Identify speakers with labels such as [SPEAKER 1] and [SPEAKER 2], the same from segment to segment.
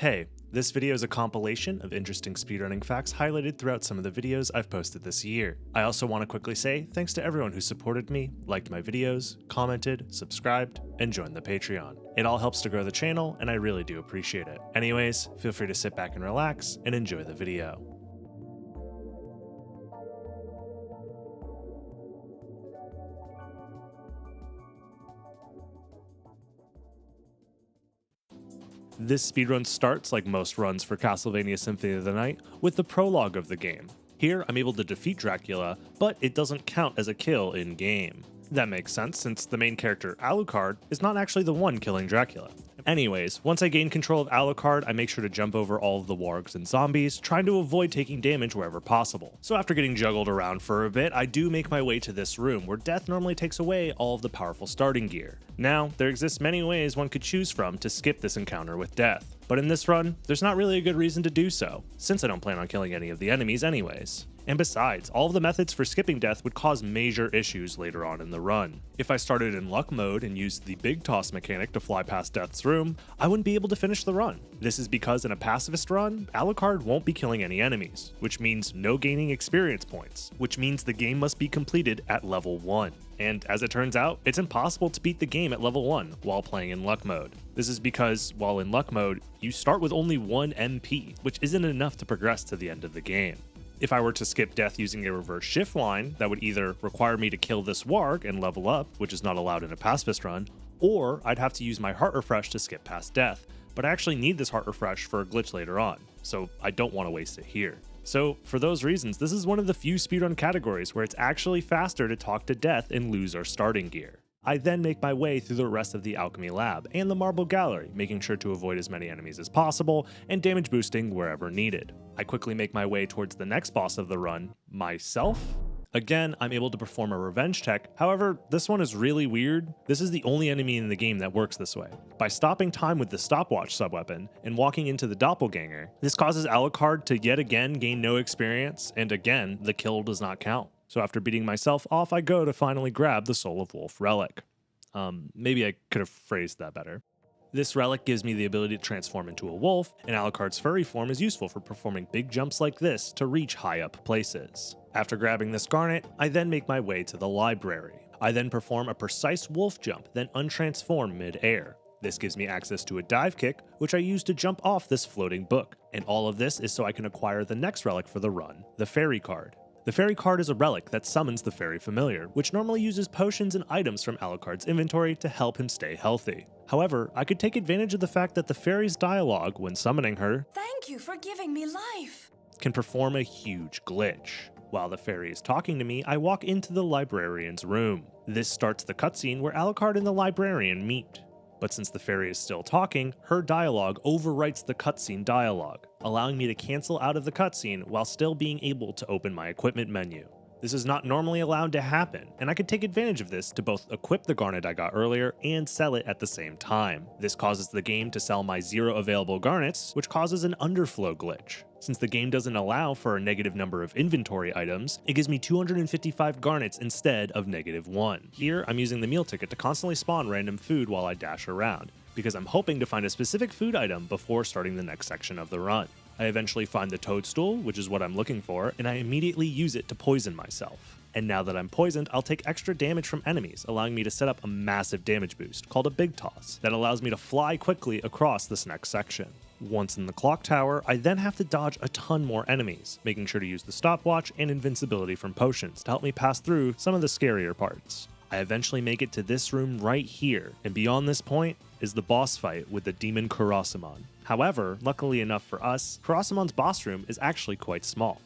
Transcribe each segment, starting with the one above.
[SPEAKER 1] Hey, this video is a compilation of interesting speedrunning facts highlighted throughout some of the videos I've posted this year. I also want to quickly say thanks to everyone who supported me, liked my videos, commented, subscribed, and joined the Patreon. It all helps to grow the channel, and I really do appreciate it. Anyways, feel free to sit back and relax and enjoy the video. This speedrun starts, like most runs for Castlevania Symphony of the Night, with the prologue of the game. Here, I'm able to defeat Dracula, but it doesn't count as a kill in-game. That makes sense, since the main character, Alucard, is not actually the one killing Dracula. Anyways, once I gain control of Alucard, I make sure to jump over all of the wargs and zombies, trying to avoid taking damage wherever possible. So after getting juggled around for a bit, I do make my way to this room, where death normally takes away all of the powerful starting gear. Now, there exists many ways one could choose from to skip this encounter with death. But in this run, there's not really a good reason to do so, since I don't plan on killing any of the enemies anyways. And besides, all of the methods for skipping death would cause major issues later on in the run. If I started in luck mode and used the big toss mechanic to fly past death's room, I wouldn't be able to finish the run. This is because in a pacifist run, Alucard won't be killing any enemies, which means no gaining experience points, which means the game must be completed at level 1. And as it turns out, it's impossible to beat the game at level 1 while playing in luck mode. This is because, while in luck mode, you start with only 1 MP, which isn't enough to progress to the end of the game. If I were to skip death using a reverse shift line, that would either require me to kill this warg and level up, which is not allowed in a pacifist run, or I'd have to use my heart refresh to skip past death, but I actually need this heart refresh for a glitch later on, so I don't want to waste it here. So for those reasons, this is one of the few speedrun categories where it's actually faster to talk to death and lose our starting gear. I then make my way through the rest of the alchemy lab and the marble gallery, making sure to avoid as many enemies as possible and damage boosting wherever needed. I quickly make my way towards the next boss of the run, myself. Again, I'm able to perform a revenge check, however, this one is really weird. This is the only enemy in the game that works this way. By stopping time with the stopwatch subweapon and walking into the doppelganger, this causes Alucard to yet again gain no experience, and again, the kill does not count. So after beating myself, off I go to finally grab the Soul of Wolf relic. Maybe I could have phrased that better. This relic gives me the ability to transform into a wolf, and Alucard's furry form is useful for performing big jumps like this to reach high up places. After grabbing this garnet, I then make my way to the library. I then perform a precise wolf jump, then untransform mid-air. This gives me access to a dive kick, which I use to jump off this floating book. And all of this is so I can acquire the next relic for the run, the fairy card. The fairy card is a relic that summons the fairy familiar, which normally uses potions and items from Alucard's inventory to help him stay healthy. However, I could take advantage of the fact that the fairy's dialogue when summoning her,
[SPEAKER 2] "Thank you for giving me life,"
[SPEAKER 1] can perform a huge glitch. While the fairy is talking to me, I walk into the librarian's room. This starts the cutscene where Alucard and the librarian meet. But since the fairy is still talking, her dialogue overwrites the cutscene dialogue, allowing me to cancel out of the cutscene while still being able to open my equipment menu. This is not normally allowed to happen, and I could take advantage of this to both equip the garnet I got earlier and sell it at the same time. This causes the game to sell my 0 available garnets, which causes an underflow glitch. Since the game doesn't allow for a negative number of inventory items, it gives me 255 garnets instead of -1. Here, I'm using the meal ticket to constantly spawn random food while I dash around, because I'm hoping to find a specific food item before starting the next section of the run. I eventually find the toadstool, which is what I'm looking for, and I immediately use it to poison myself. And now that I'm poisoned, I'll take extra damage from enemies, allowing me to set up a massive damage boost called a big toss that allows me to fly quickly across this next section. Once in the clock tower, I then have to dodge a ton more enemies, making sure to use the stopwatch and invincibility from potions to help me pass through some of the scarier parts. I eventually make it to this room right here, and beyond this point is the boss fight with the demon Kurasamon. However, luckily enough for us, Kurasamon's boss room is actually quite small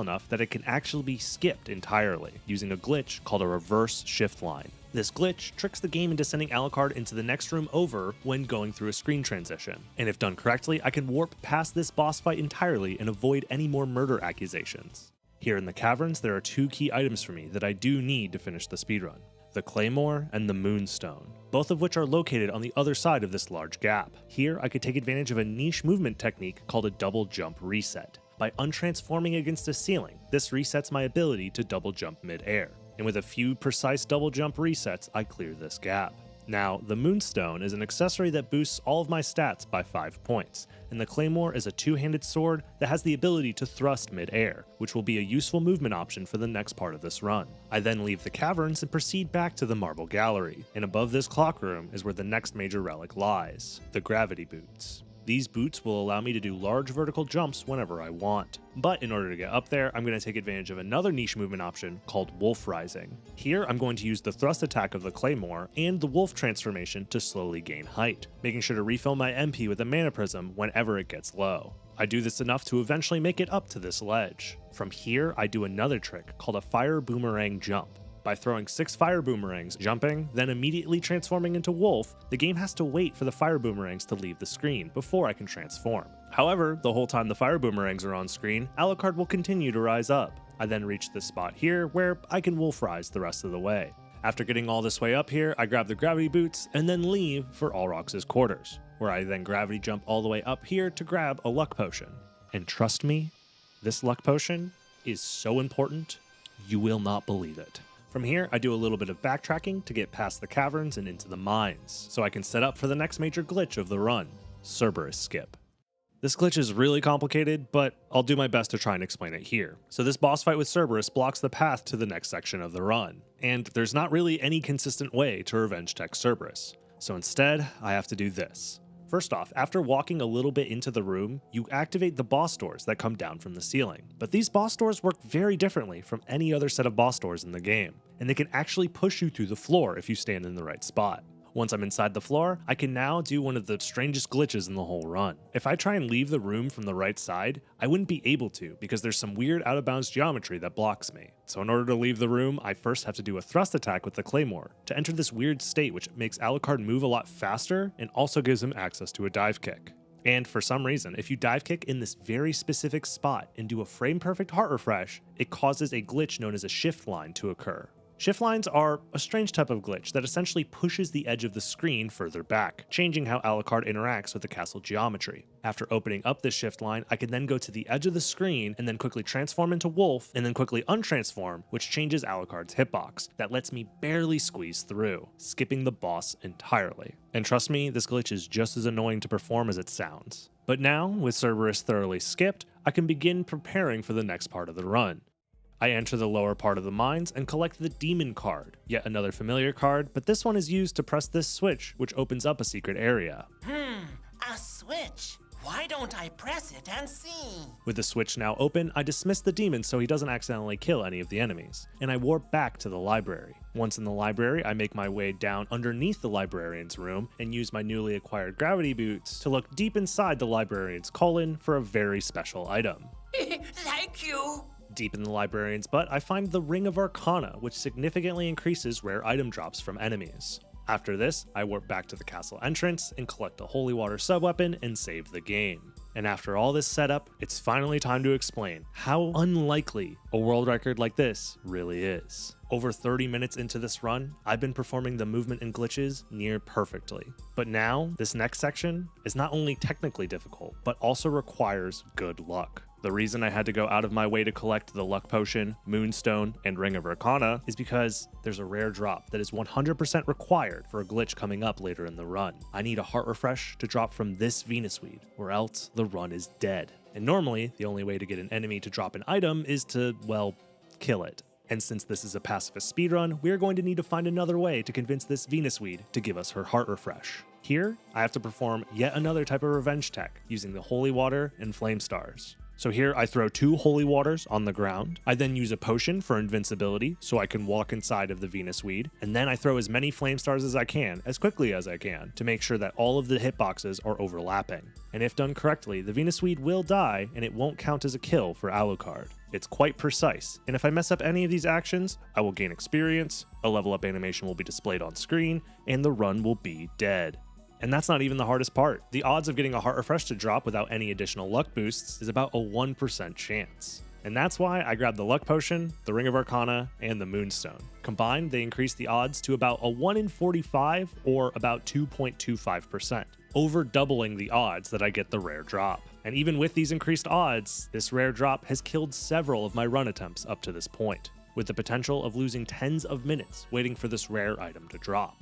[SPEAKER 1] enough that it can actually be skipped entirely, using a glitch called a reverse shift line. This glitch tricks the game into sending Alucard into the next room over when going through a screen transition, and if done correctly, I can warp past this boss fight entirely and avoid any more murder accusations. Here in the caverns, there are 2 key items for me that I do need to finish the speedrun: the Claymore and the Moonstone, both of which are located on the other side of this large gap. Here, I could take advantage of a niche movement technique called a double jump reset. By untransforming against a ceiling, this resets my ability to double jump mid-air, and with a few precise double jump resets, I clear this gap. Now, the Moonstone is an accessory that boosts all of my stats by 5 points, and the Claymore is a two-handed sword that has the ability to thrust mid-air, which will be a useful movement option for the next part of this run. I then leave the caverns and proceed back to the Marble Gallery, and above this clock room is where the next major relic lies, the Gravity Boots. These boots will allow me to do large vertical jumps whenever I want. But in order to get up there, I'm going to take advantage of another niche movement option called Wolf Rising. Here, I'm going to use the thrust attack of the Claymore and the Wolf transformation to slowly gain height, making sure to refill my MP with a Mana Prism whenever it gets low. I do this enough to eventually make it up to this ledge. From here, I do another trick called a Fire Boomerang Jump. By throwing 6 fire boomerangs, jumping, then immediately transforming into Wolf, the game has to wait for the fire boomerangs to leave the screen before I can transform. However, the whole time the fire boomerangs are on screen, Alucard will continue to rise up. I then reach this spot here where I can Wolf Rise the rest of the way. After getting all this way up here, I grab the gravity boots and then leave for Alrox's quarters, where I then gravity jump all the way up here to grab a luck potion. And trust me, this luck potion is so important, you will not believe it. From here, I do a little bit of backtracking to get past the caverns and into the mines, so I can set up for the next major glitch of the run, Cerberus Skip. This glitch is really complicated, but I'll do my best to try and explain it here. So this boss fight with Cerberus blocks the path to the next section of the run, and there's not really any consistent way to revenge tech Cerberus. So instead, I have to do this. First off, after walking a little bit into the room, you activate the boss doors that come down from the ceiling. But these boss doors work very differently from any other set of boss doors in the game, and they can actually push you through the floor if you stand in the right spot. Once I'm inside the floor, I can now do one of the strangest glitches in the whole run. If I try and leave the room from the right side, I wouldn't be able to because there's some weird out of bounds geometry that blocks me. So in order to leave the room, I first have to do a thrust attack with the Claymore to enter this weird state which makes Alucard move a lot faster and also gives him access to a dive kick. And for some reason, if you dive kick in this very specific spot and do a frame perfect heart refresh, it causes a glitch known as a shift line to occur. Shift lines are a strange type of glitch that essentially pushes the edge of the screen further back, changing how Alucard interacts with the castle geometry. After opening up this shift line, I can then go to the edge of the screen and then quickly transform into Wolf and then quickly untransform, which changes Alucard's hitbox. That lets me barely squeeze through, skipping the boss entirely. And trust me, this glitch is just as annoying to perform as it sounds. But now, with Cerberus thoroughly skipped, I can begin preparing for the next part of the run. I enter the lower part of the mines and collect the Demon card, yet another familiar card, but this one is used to press this switch, which opens up a secret area.
[SPEAKER 3] A switch. Why don't I press it and see?
[SPEAKER 1] With the switch now open, I dismiss the demon so he doesn't accidentally kill any of the enemies, and I warp back to the library. Once in the library, I make my way down underneath the librarian's room and use my newly acquired gravity boots to look deep inside the librarian's colon for a very special item.
[SPEAKER 3] Thank you.
[SPEAKER 1] Deep in the librarian's butt, I find the Ring of Arcana, which significantly increases rare item drops from enemies. After this, I warp back to the castle entrance and collect a holy water subweapon and save the game. And after all this setup, it's finally time to explain how unlikely a world record like this really is. Over 30 minutes into this run, I've been performing the movement and glitches near perfectly. But now, this next section is not only technically difficult, but also requires good luck. The reason I had to go out of my way to collect the Luck Potion, Moonstone, and Ring of Arcana is because there's a rare drop that is 100% required for a glitch coming up later in the run. I need a heart refresh to drop from this Venus Weed, or else the run is dead. And normally, the only way to get an enemy to drop an item is to, well, kill it. And since this is a pacifist speedrun, we're going to need to find another way to convince this Venus Weed to give us her heart refresh. Here, I have to perform yet another type of revenge tech using the Holy Water and Flame Stars. So here I throw 2 holy waters on the ground. I then use a potion for invincibility so I can walk inside of the Venus Weed. And then I throw as many flame stars as I can, as quickly as I can, to make sure that all of the hitboxes are overlapping. And if done correctly, the Venus Weed will die and it won't count as a kill for Alucard. It's quite precise, and if I mess up any of these actions, I will gain experience, a level up animation will be displayed on screen, and the run will be dead. And that's not even the hardest part. The odds of getting a heart refresh to drop without any additional luck boosts is about a 1% chance. And that's why I grabbed the Luck Potion, the Ring of Arcana, and the Moonstone. Combined, they increase the odds to about a 1 in 45 or about 2.25%, over doubling the odds that I get the rare drop. And even with these increased odds, this rare drop has killed several of my run attempts up to this point, with the potential of losing tens of minutes waiting for this rare item to drop.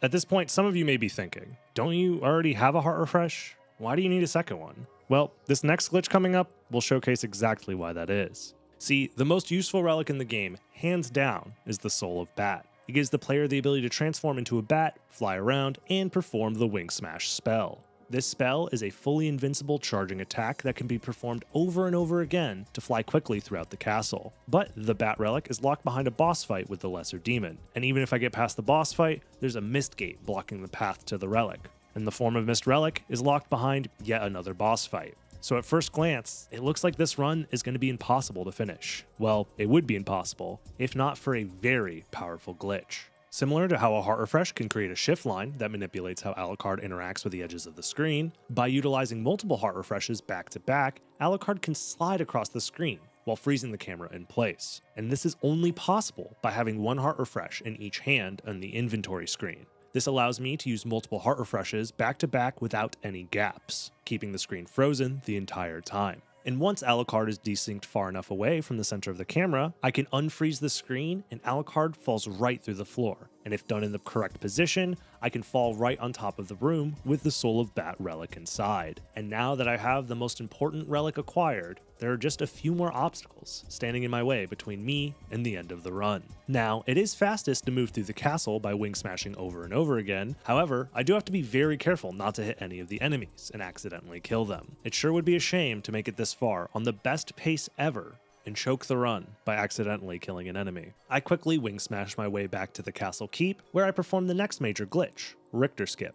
[SPEAKER 1] At this point, some of you may be thinking, don't you already have a heart refresh? Why do you need a second one? Well, this next glitch coming up will showcase exactly why that is. See, the most useful relic in the game, hands down, is the Soul of Bat. It gives the player the ability to transform into a bat, fly around, and perform the Wing Smash spell. This spell is a fully invincible charging attack that can be performed over and over again to fly quickly throughout the castle. But the Bat Relic is locked behind a boss fight with the Lesser Demon, and even if I get past the boss fight, there's a Mist Gate blocking the path to the relic. And the form of Mist Relic is locked behind yet another boss fight. So at first glance, it looks like this run is going to be impossible to finish. Well, it would be impossible, if not for a very powerful glitch. Similar to how a heart refresh can create a shift line that manipulates how Alucard interacts with the edges of the screen, by utilizing multiple heart refreshes back to back, Alucard can slide across the screen while freezing the camera in place. And this is only possible by having one heart refresh in each hand on the inventory screen. This allows me to use multiple heart refreshes back to back without any gaps, keeping the screen frozen the entire time. And once Alucard is desynced far enough away from the center of the camera, I can unfreeze the screen and Alucard falls right through the floor. And if done in the correct position, I can fall right on top of the room with the Soul of Bat relic inside. And now that I have the most important relic acquired, there are just a few more obstacles standing in my way between me and the end of the run. Now, it is fastest to move through the castle by wing smashing over and over again. However, I do have to be very careful not to hit any of the enemies and accidentally kill them. It sure would be a shame to make it this far on the best pace ever and choke the run by accidentally killing an enemy. I quickly wing smash my way back to the castle keep, where I perform the next major glitch, Richter Skip.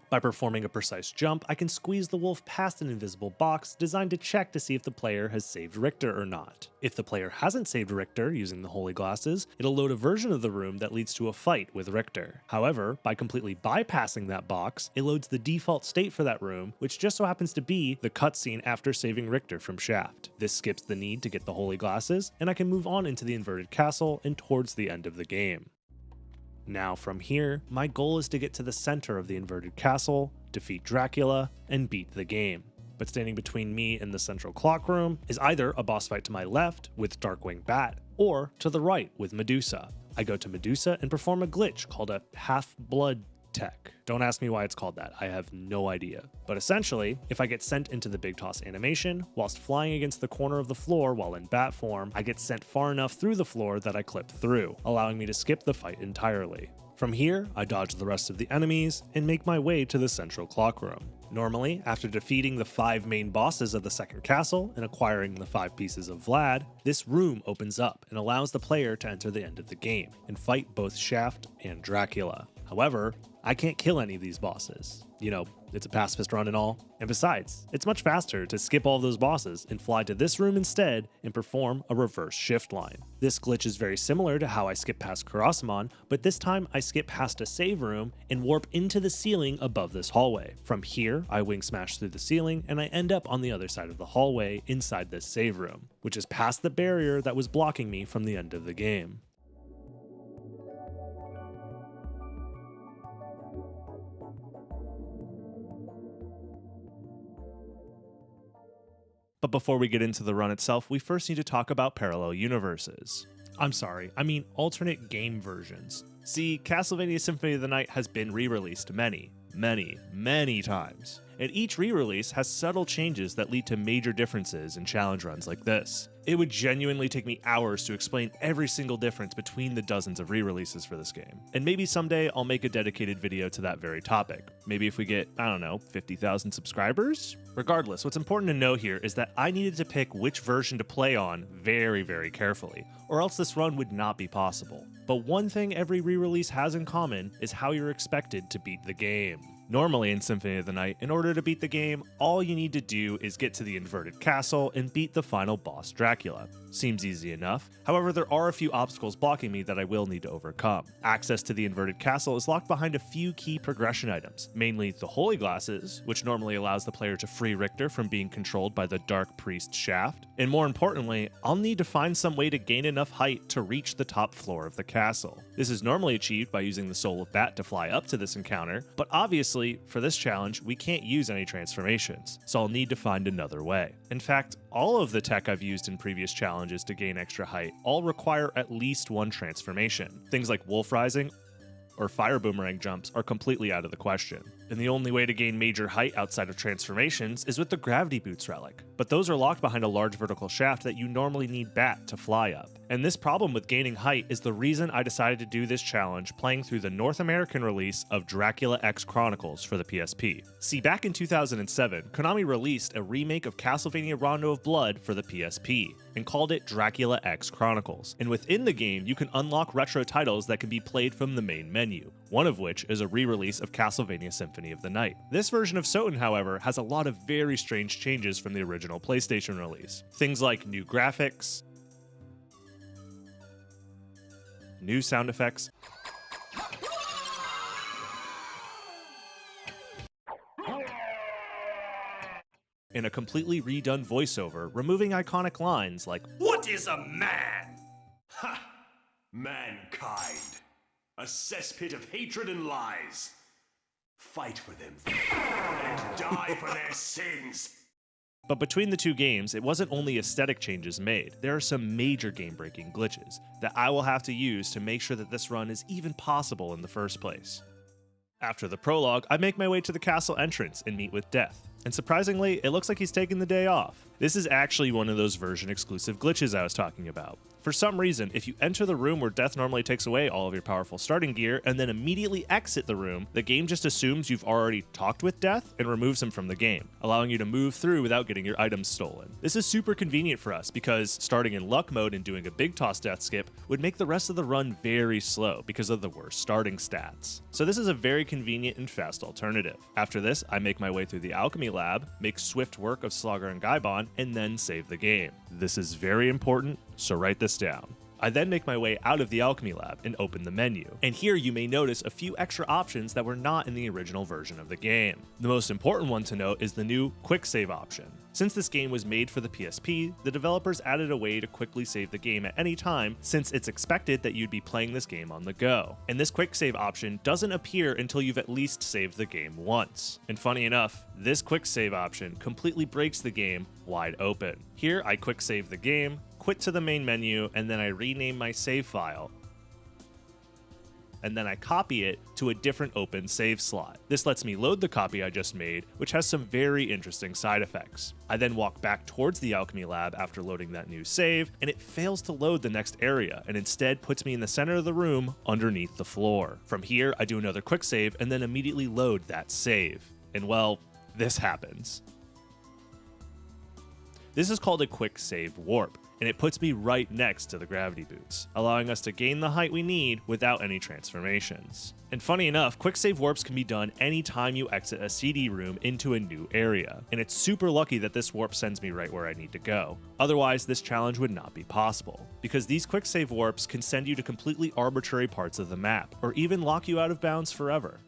[SPEAKER 1] By performing a precise jump, I can squeeze the wolf past an invisible box designed to check to see if the player has saved Richter or not. If the player hasn't saved Richter using the holy glasses, it'll load a version of the room that leads to a fight with Richter. However, by completely bypassing that box, it loads the default state for that room, which just so happens to be the cutscene after saving Richter from Shaft. This skips the need to get the holy glasses, and I can move on into the inverted castle and towards the end of the game. Now from here, my goal is to get to the center of the inverted castle, defeat Dracula, and beat the game. But standing between me and the central clock room is either a boss fight to my left with Darkwing Bat, or to the right with Medusa. I go to Medusa and perform a glitch called a half-blood tech. Don't ask me why it's called that, I have no idea. But essentially, if I get sent into the big toss animation, whilst flying against the corner of the floor while in bat form, I get sent far enough through the floor that I clip through, allowing me to skip the fight entirely. From here, I dodge the rest of the enemies and make my way to the central clock room. Normally, after defeating the 5 main bosses of the second castle and acquiring the 5 pieces of Vlad, this room opens up and allows the player to enter the end of the game and fight both Shaft and Dracula. However, I can't kill any of these bosses. You know, it's a pacifist run and all. And besides, it's much faster to skip all those bosses and fly to this room instead and perform a reverse shift line. This glitch is very similar to how I skip past Karasamon, but this time I skip past a save room and warp into the ceiling above this hallway. From here, I wing smash through the ceiling and I end up on the other side of the hallway inside this save room, which is past the barrier that was blocking me from the end of the game. But before we get into the run itself, we first need to talk about parallel universes. I'm sorry, I mean alternate game versions. See, Castlevania Symphony of the Night has been re-released many times. And each re-release has subtle changes that lead to major differences in challenge runs like this. It would genuinely take me hours to explain every single difference between the dozens of re-releases for this game. And maybe someday I'll make a dedicated video to that very topic. Maybe if we get, I don't know, 50,000 subscribers? Regardless, what's important to know here is that I needed to pick which version to play on very carefully, or else this run would not be possible. But one thing every re-release has in common is how you're expected to beat the game. Normally in Symphony of the Night, in order to beat the game, all you need to do is get to the inverted castle and beat the final boss Dracula. Seems easy enough. However, there are a few obstacles blocking me that I will need to overcome. Access to the inverted castle is locked behind a few key progression items, mainly the holy glasses, which normally allows the player to free Richter from being controlled by the dark priest Shaft, and more importantly, I'll need to find some way to gain enough height to reach the top floor of the castle. This is normally achieved by using the Soul of Bat to fly up to this encounter, but obviously, for this challenge, we can't use any transformations, so I'll need to find another way. In fact, all of the tech I've used in previous challenges to gain extra height all require at least one transformation. Things like Wolf Rising or fire boomerang jumps are completely out of the question. And the only way to gain major height outside of transformations is with the gravity boots relic, but those are locked behind a large vertical shaft that you normally need bat to fly up. And this problem with gaining height is the reason I decided to do this challenge playing through the North American release of Dracula X Chronicles for the PSP. See, back in 2007, Konami released a remake of Castlevania Rondo of Blood for the PSP, and called it Dracula X Chronicles. And within the game, you can unlock retro titles that can be played from the main menu, one of which is a re-release of Castlevania Symphony of the Night. This version of SotN, however, has a lot of very strange changes from the original PlayStation release. Things like new graphics, new sound effects, and a completely redone voiceover, removing iconic lines like,
[SPEAKER 4] "What is a man?" "Ha! Mankind. A cesspit of hatred and lies. Fight for them and die for their sins."
[SPEAKER 1] But between the two games, it wasn't only aesthetic changes made, there are some major game-breaking glitches that I will have to use to make sure that this run is even possible in the first place. After the prologue, I make my way to the castle entrance and meet with Death. And surprisingly, it looks like he's taking the day off. This is actually one of those version-exclusive glitches I was talking about. For some reason, if you enter the room where Death normally takes away all of your powerful starting gear and then immediately exit the room, the game just assumes you've already talked with Death and removes him from the game, allowing you to move through without getting your items stolen. This is super convenient for us because starting in luck mode and doing a big toss death skip would make the rest of the run very slow because of the worst starting stats. So this is a very convenient and fast alternative. After this, I make my way through the alchemy lab, make swift work of Slogger and Gaibon, and then save the game. This is very important, so write this down. I then make my way out of the alchemy lab and open the menu. And here you may notice a few extra options that were not in the original version of the game. The most important one to note is the new quick save option. Since this game was made for the PSP, the developers added a way to quickly save the game at any time since it's expected that you'd be playing this game on the go. And this quick save option doesn't appear until you've at least saved the game once. And funny enough, this quick save option completely breaks the game wide open. Here I quick save the game, quit to the main menu, and then I rename my save file, and then I copy it to a different open save slot. This lets me load the copy I just made, which has some very interesting side effects. I then walk back towards the alchemy lab after loading that new save, and it fails to load the next area, and instead puts me in the center of the room underneath the floor. From here, I do another quick save and then immediately load that save. And well, this happens. This is called a quick save warp, and it puts me right next to the gravity boots, allowing us to gain the height we need without any transformations. And funny enough, quick save warps can be done anytime you exit a CD room into a new area, and it's super lucky that this warp sends me right where I need to go. Otherwise, this challenge would not be possible, because these quick save warps can send you to completely arbitrary parts of the map, or even lock you out of bounds forever.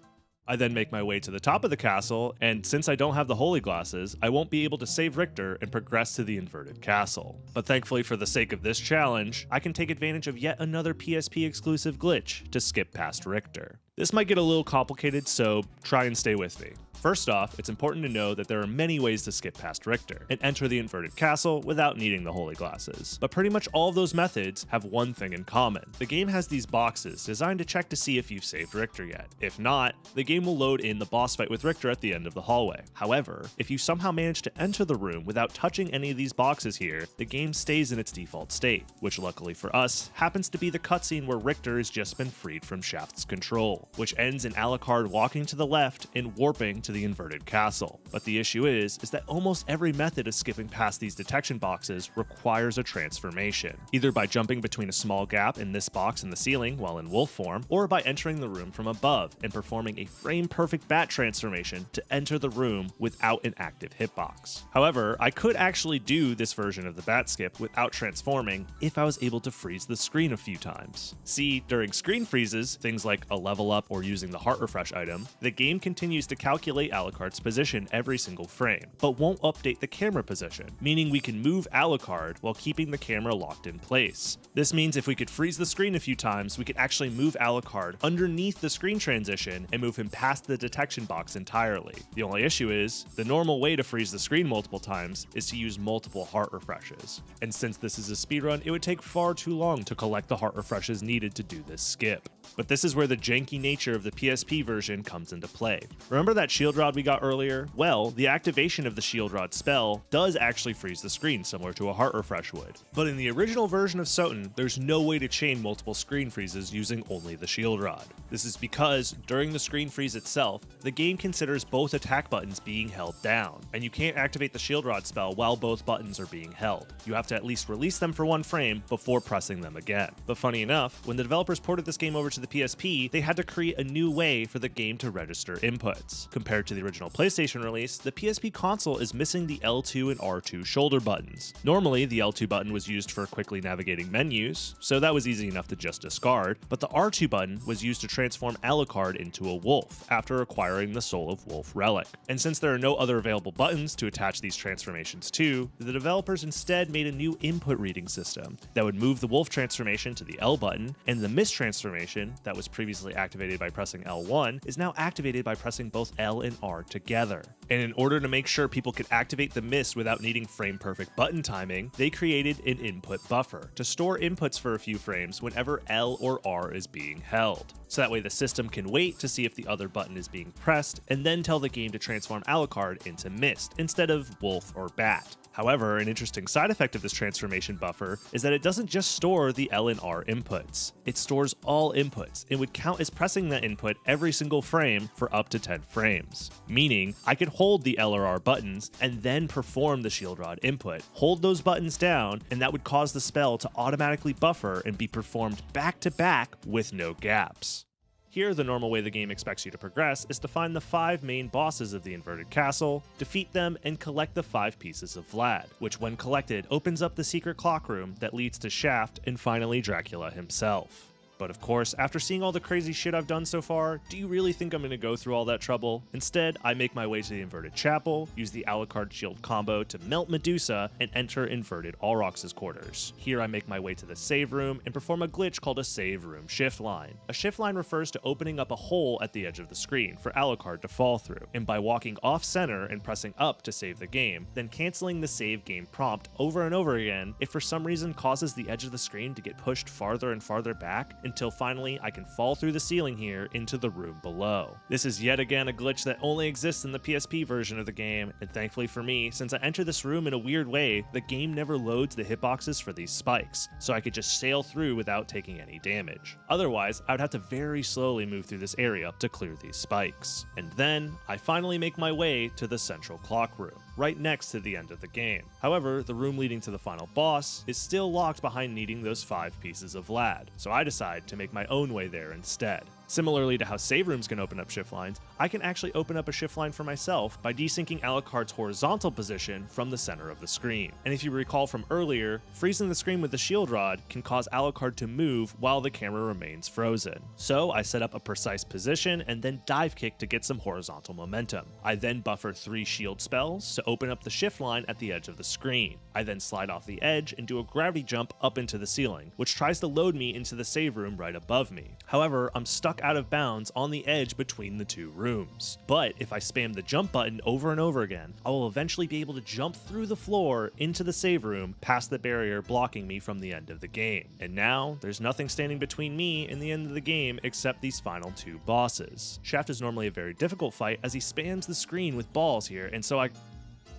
[SPEAKER 1] I then make my way to the top of the castle, and since I don't have the holy glasses, I won't be able to save Richter and progress to the inverted castle. But thankfully for the sake of this challenge, I can take advantage of yet another PSP exclusive glitch to skip past Richter. This might get a little complicated, so try and stay with me. First off, it's important to know that there are many ways to skip past Richter and enter the inverted castle without needing the holy glasses. But pretty much all of those methods have one thing in common. The game has these boxes designed to check to see if you've saved Richter yet. If not, the game will load in the boss fight with Richter at the end of the hallway. However, if you somehow manage to enter the room without touching any of these boxes here, the game stays in its default state, which luckily for us, happens to be the cutscene where Richter has just been freed from Shaft's control, which ends in Alucard walking to the left and warping to the inverted castle. But the issue is that almost every method of skipping past these detection boxes requires a transformation, either by jumping between a small gap in this box in the ceiling while in wolf form, or by entering the room from above and performing a frame-perfect bat transformation to enter the room without an active hitbox. However, I could actually do this version of the bat skip without transforming if I was able to freeze the screen a few times. See, during screen freezes, things like a level up or using the heart refresh item, the game continues to calculate Alucard's position every single frame, but won't update the camera position, meaning we can move Alucard while keeping the camera locked in place. This means if we could freeze the screen a few times, we could actually move Alucard underneath the screen transition and move him past the detection box entirely. The only issue is, the normal way to freeze the screen multiple times is to use multiple heart refreshes, and since this is a speedrun, it would take far too long to collect the heart refreshes needed to do this skip. But this is where the janky nature of the PSP version comes into play. Remember that shield rod we got earlier? Well, the activation of the shield rod spell does actually freeze the screen, similar to a heart refresh would. But in the original version of SotN, there's no way to chain multiple screen freezes using only the shield rod. This is because during the screen freeze itself, the game considers both attack buttons being held down, and you can't activate the shield rod spell while both buttons are being held. You have to at least release them for one frame before pressing them again. But funny enough, when the developers ported this game over to the PSP, they had to create a new way for the game to register inputs. Compared to the original PlayStation release, the PSP console is missing the L2 and R2 shoulder buttons. Normally, the L2 button was used for quickly navigating menus, so that was easy enough to just discard, but the R2 button was used to transform Alucard into a wolf after acquiring the Soul of Wolf relic. And since there are no other available buttons to attach these transformations to, the developers instead made a new input reading system that would move the wolf transformation to the L button, and the mist transformation that was previously activated by pressing L1 is now activated by pressing both L and R together. And in order to make sure people could activate the mist without needing frame-perfect button timing, they created an input buffer to store inputs for a few frames whenever L or R is being held. So that way the system can wait to see if the other button is being pressed, and then tell the game to transform Alucard into mist instead of wolf or bat. However, an interesting side effect of this transformation buffer is that it doesn't just store the L and R inputs. It stores all inputs and would count as pressing that input every single frame for up to 10 frames. Meaning, I could hold the L or R buttons and then perform the shield rod input, hold those buttons down, and that would cause the spell to automatically buffer and be performed back to back with no gaps. Here, the normal way the game expects you to progress is to find the 5 main bosses of the inverted castle, defeat them, and collect the 5 pieces of Vlad, which when collected opens up the secret clock room that leads to Shaft and finally Dracula himself. But of course, after seeing all the crazy shit I've done so far, do you really think I'm going to go through all that trouble? Instead, I make my way to the inverted chapel, use the Alucard shield combo to melt Medusa, and enter inverted Alrox's quarters. Here I make my way to the save room and perform a glitch called a save room shift line. A shift line refers to opening up a hole at the edge of the screen for Alucard to fall through, and by walking off center and pressing up to save the game, then canceling the save game prompt over and over again, it for some reason causes the edge of the screen to get pushed farther and farther back until finally I can fall through the ceiling here into the room below. This is yet again a glitch that only exists in the PSP version of the game, and thankfully for me, since I enter this room in a weird way, the game never loads the hitboxes for these spikes, so I could just sail through without taking any damage. Otherwise, I would have to very slowly move through this area to clear these spikes. And then, I finally make my way to the central clock room, right next to the end of the game. However, the room leading to the final boss is still locked behind needing those 5 pieces of Vlad, so I decide to make my own way there instead. Similarly to how save rooms can open up shift lines, I can actually open up a shift line for myself by desyncing Alucard's horizontal position from the center of the screen. And if you recall from earlier, freezing the screen with the shield rod can cause Alucard to move while the camera remains frozen. So I set up a precise position and then dive kick to get some horizontal momentum. I then buffer 3 shield spells to open up the shift line at the edge of the screen. I then slide off the edge and do a gravity jump up into the ceiling, which tries to load me into the save room right above me. However, I'm stuck out of bounds on the edge between the 2 rooms. But if I spam the jump button over and over again, I will eventually be able to jump through the floor into the save room past the barrier blocking me from the end of the game. And now, there's nothing standing between me and the end of the game except these final 2 bosses. Shaft is normally a very difficult fight as he spams the screen with balls here, and so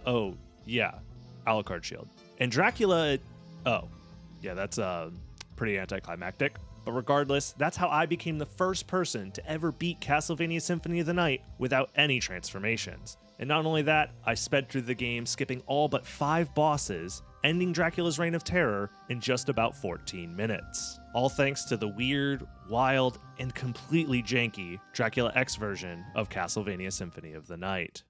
[SPEAKER 1] oh, yeah, Alucard shield. And Dracula, oh, yeah, that's pretty anticlimactic. But regardless, that's how I became the first person to ever beat Castlevania Symphony of the Night without any transformations. And not only that, I sped through the game skipping all but 5 bosses, ending Dracula's reign of terror in just about 14 minutes. All thanks to the weird, wild, and completely janky Dracula X version of Castlevania Symphony of the Night.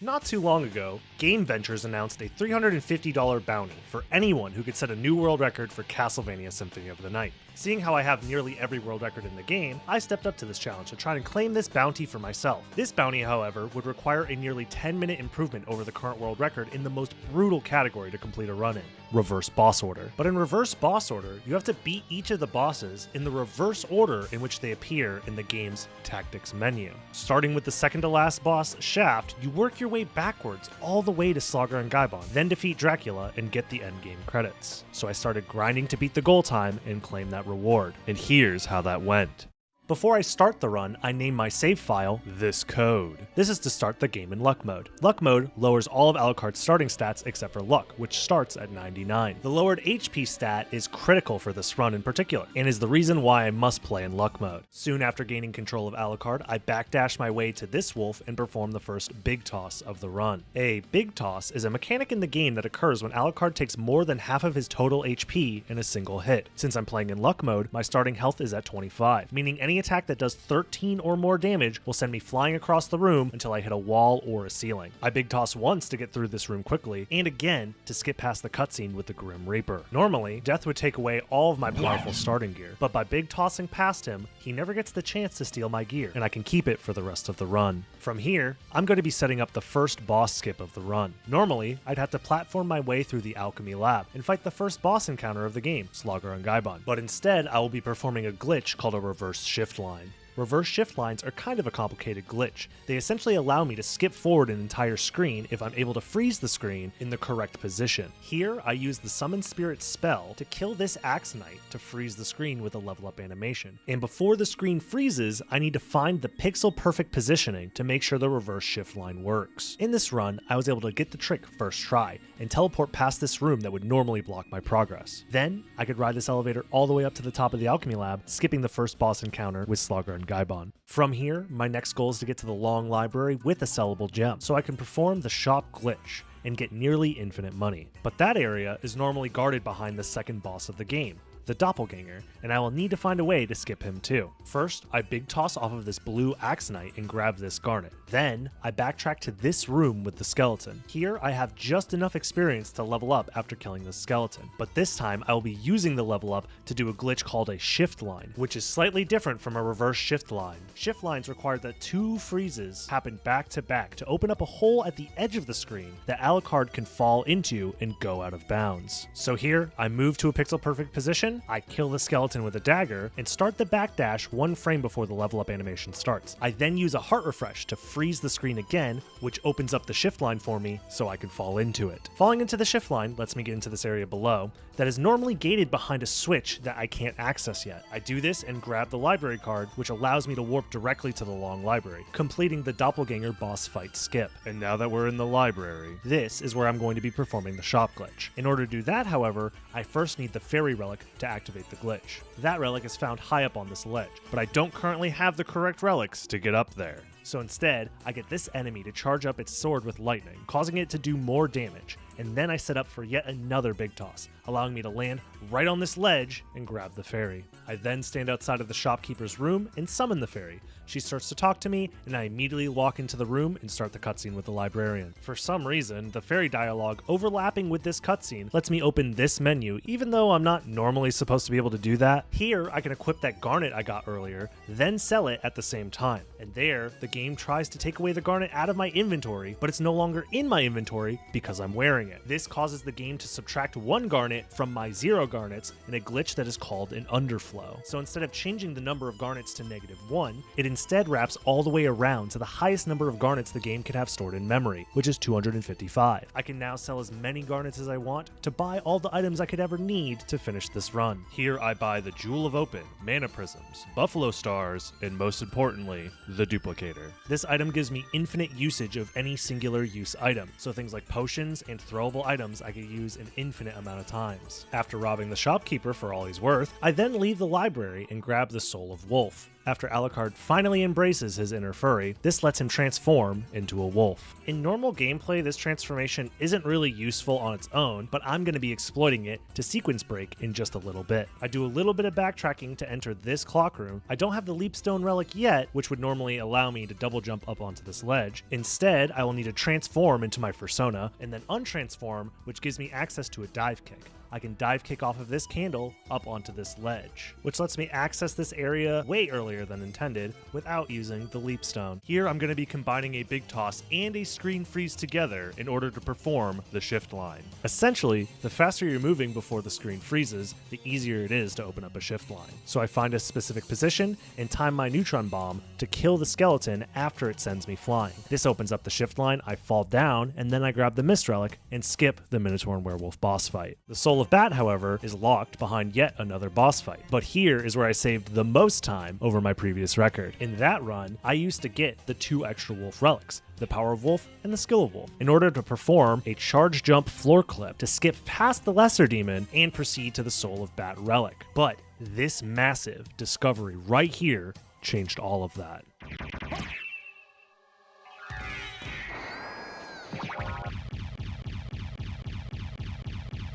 [SPEAKER 1] Not too long ago, Game Ventures announced a $350 bounty for anyone who could set a new world record for Castlevania Symphony of the Night. Seeing how I have nearly every world record in the game, I stepped up to this challenge to try and claim this bounty for myself. This bounty, however, would require a nearly 10-minute improvement over the current world record in the most brutal category to complete a run in, reverse boss order. But in reverse boss order, you have to beat each of the bosses in the reverse order in which they appear in the game's tactics menu. Starting with the second to last boss, Shaft, you work your way backwards all the way to Slogger and Gaibon, then defeat Dracula and get the endgame credits. So I started grinding to beat the goal time and claim that reward. And here's how that went. Before I start the run, I name my save file this code. This is to start the game in luck mode. Luck mode lowers all of Alucard's starting stats except for luck, which starts at 99. The lowered HP stat is critical for this run in particular, and is the reason why I must play in luck mode. Soon after gaining control of Alucard, I backdash my way to this wolf and perform the first big toss of the run. A big toss is a mechanic in the game that occurs when Alucard takes more than half of his total HP in a single hit. Since I'm playing in luck mode, my starting health is at 25, meaning any attack that does 13 or more damage will send me flying across the room until I hit a wall or a ceiling. I big toss once to get through this room quickly, and again to skip past the cutscene with the Grim Reaper. Normally, Death would take away all of my powerful starting gear, but by big tossing past him, he never gets the chance to steal my gear, and I can keep it for the rest of the run. From here, I'm going to be setting up the first boss skip of the run. Normally, I'd have to platform my way through the Alchemy Lab and fight the first boss encounter of the game, Slogger and Gaibon, but instead I will be performing a glitch called a reverse shift line. Reverse shift lines are kind of a complicated glitch. They essentially allow me to skip forward an entire screen if I'm able to freeze the screen in the correct position. Here, I use the Summon Spirit spell to kill this Axe Knight to freeze the screen with a level up animation. And before the screen freezes, I need to find the pixel perfect positioning to make sure the reverse shift line works. In this run, I was able to get the trick first try and teleport past this room that would normally block my progress. Then, I could ride this elevator all the way up to the top of the Alchemy Lab, skipping the first boss encounter with Slogger and Gaibon. From here, my next goal is to get to the Long Library with a sellable gem, so I can perform the shop glitch and get nearly infinite money. But that area is normally guarded behind the second boss of the game, the Doppelganger, and I will need to find a way to skip him too. First, I big toss off of this blue Axe Knight and grab this garnet. Then, I backtrack to this room with the skeleton. Here, I have just enough experience to level up after killing the skeleton, but this time I will be using the level up to do a glitch called a shift line, which is slightly different from a reverse shift line. Shift lines require that two freezes happen back to back to open up a hole at the edge of the screen that Alucard can fall into and go out of bounds. So here, I move to a pixel perfect position, I kill the skeleton with a dagger, and start the backdash one frame before the level up animation starts. I then use a heart refresh to freeze the screen again, which opens up the shift line for me so I can fall into it. Falling into the shift line lets me get into this area below that is normally gated behind a switch that I can't access yet. I do this and grab the library card, which allows me to warp directly to the Long Library, completing the Doppelganger boss fight skip. And now that we're in the library, this is where I'm going to be performing the shop glitch. In order to do that, however, I first need the fairy relic to activate the glitch. That relic is found high up on this ledge, but I don't currently have the correct relics to get up there. So instead, I get this enemy to charge up its sword with lightning, causing it to do more damage, and then I set up for yet another big toss, allowing me to land right on this ledge and grab the fairy. I then stand outside of the shopkeeper's room and summon the fairy. She starts to talk to me, and I immediately walk into the room and start the cutscene with the librarian. For some reason, the fairy dialogue overlapping with this cutscene lets me open this menu, even though I'm not normally supposed to be able to do that. Here, I can equip that garnet I got earlier, then sell it at the same time. And there, the game tries to take away the garnet out of my inventory, but it's no longer in my inventory because I'm wearing it. This causes the game to subtract one garnet from my 0 garnets in a glitch that is called an underflow. So instead of changing the number of garnets to -1, it instead wraps all the way around to the highest number of garnets the game can have stored in memory, which is 255. I can now sell as many garnets as I want to buy all the items I could ever need to finish this run. Here I buy the Jewel of Open, Mana Prisms, Buffalo Stars, and most importantly, the Duplicator. This item gives me infinite usage of any singular use item, so things like potions and throwable items I could use an infinite amount of times. After robbing the shopkeeper for all he's worth, I then leave the library and grab the Soul of Wolf. After Alucard finally embraces his inner furry, this lets him transform into a wolf. In normal gameplay, this transformation isn't really useful on its own, but I'm going to be exploiting it to sequence break in just a little bit. I do a little bit of backtracking to enter this clock room. I don't have the Leapstone relic yet, which would normally allow me to double jump up onto this ledge. Instead, I will need to transform into my persona, and then untransform, which gives me access to a dive kick. I can dive kick off of this candle up onto this ledge, which lets me access this area way earlier than intended without using the Leapstone. Here I'm going to be combining a big toss and a screen freeze together in order to perform the shift line. Essentially, the faster you're moving before the screen freezes, the easier it is to open up a shift line. So I find a specific position and time my neutron bomb to kill the skeleton after it sends me flying. This opens up the shift line, I fall down, and then I grab the Mist Relic and skip the Minotaur and Werewolf boss fight. The Soul of Bat, however, is locked behind yet another boss fight. But here is where I saved the most time over my previous record. In that run, I used to get the 2 extra wolf relics, the Power of Wolf and the Skill of Wolf, in order to perform a charge jump floor clip to skip past the Lesser Demon and proceed to the Soul of Bat relic. But this massive discovery right here changed all of that.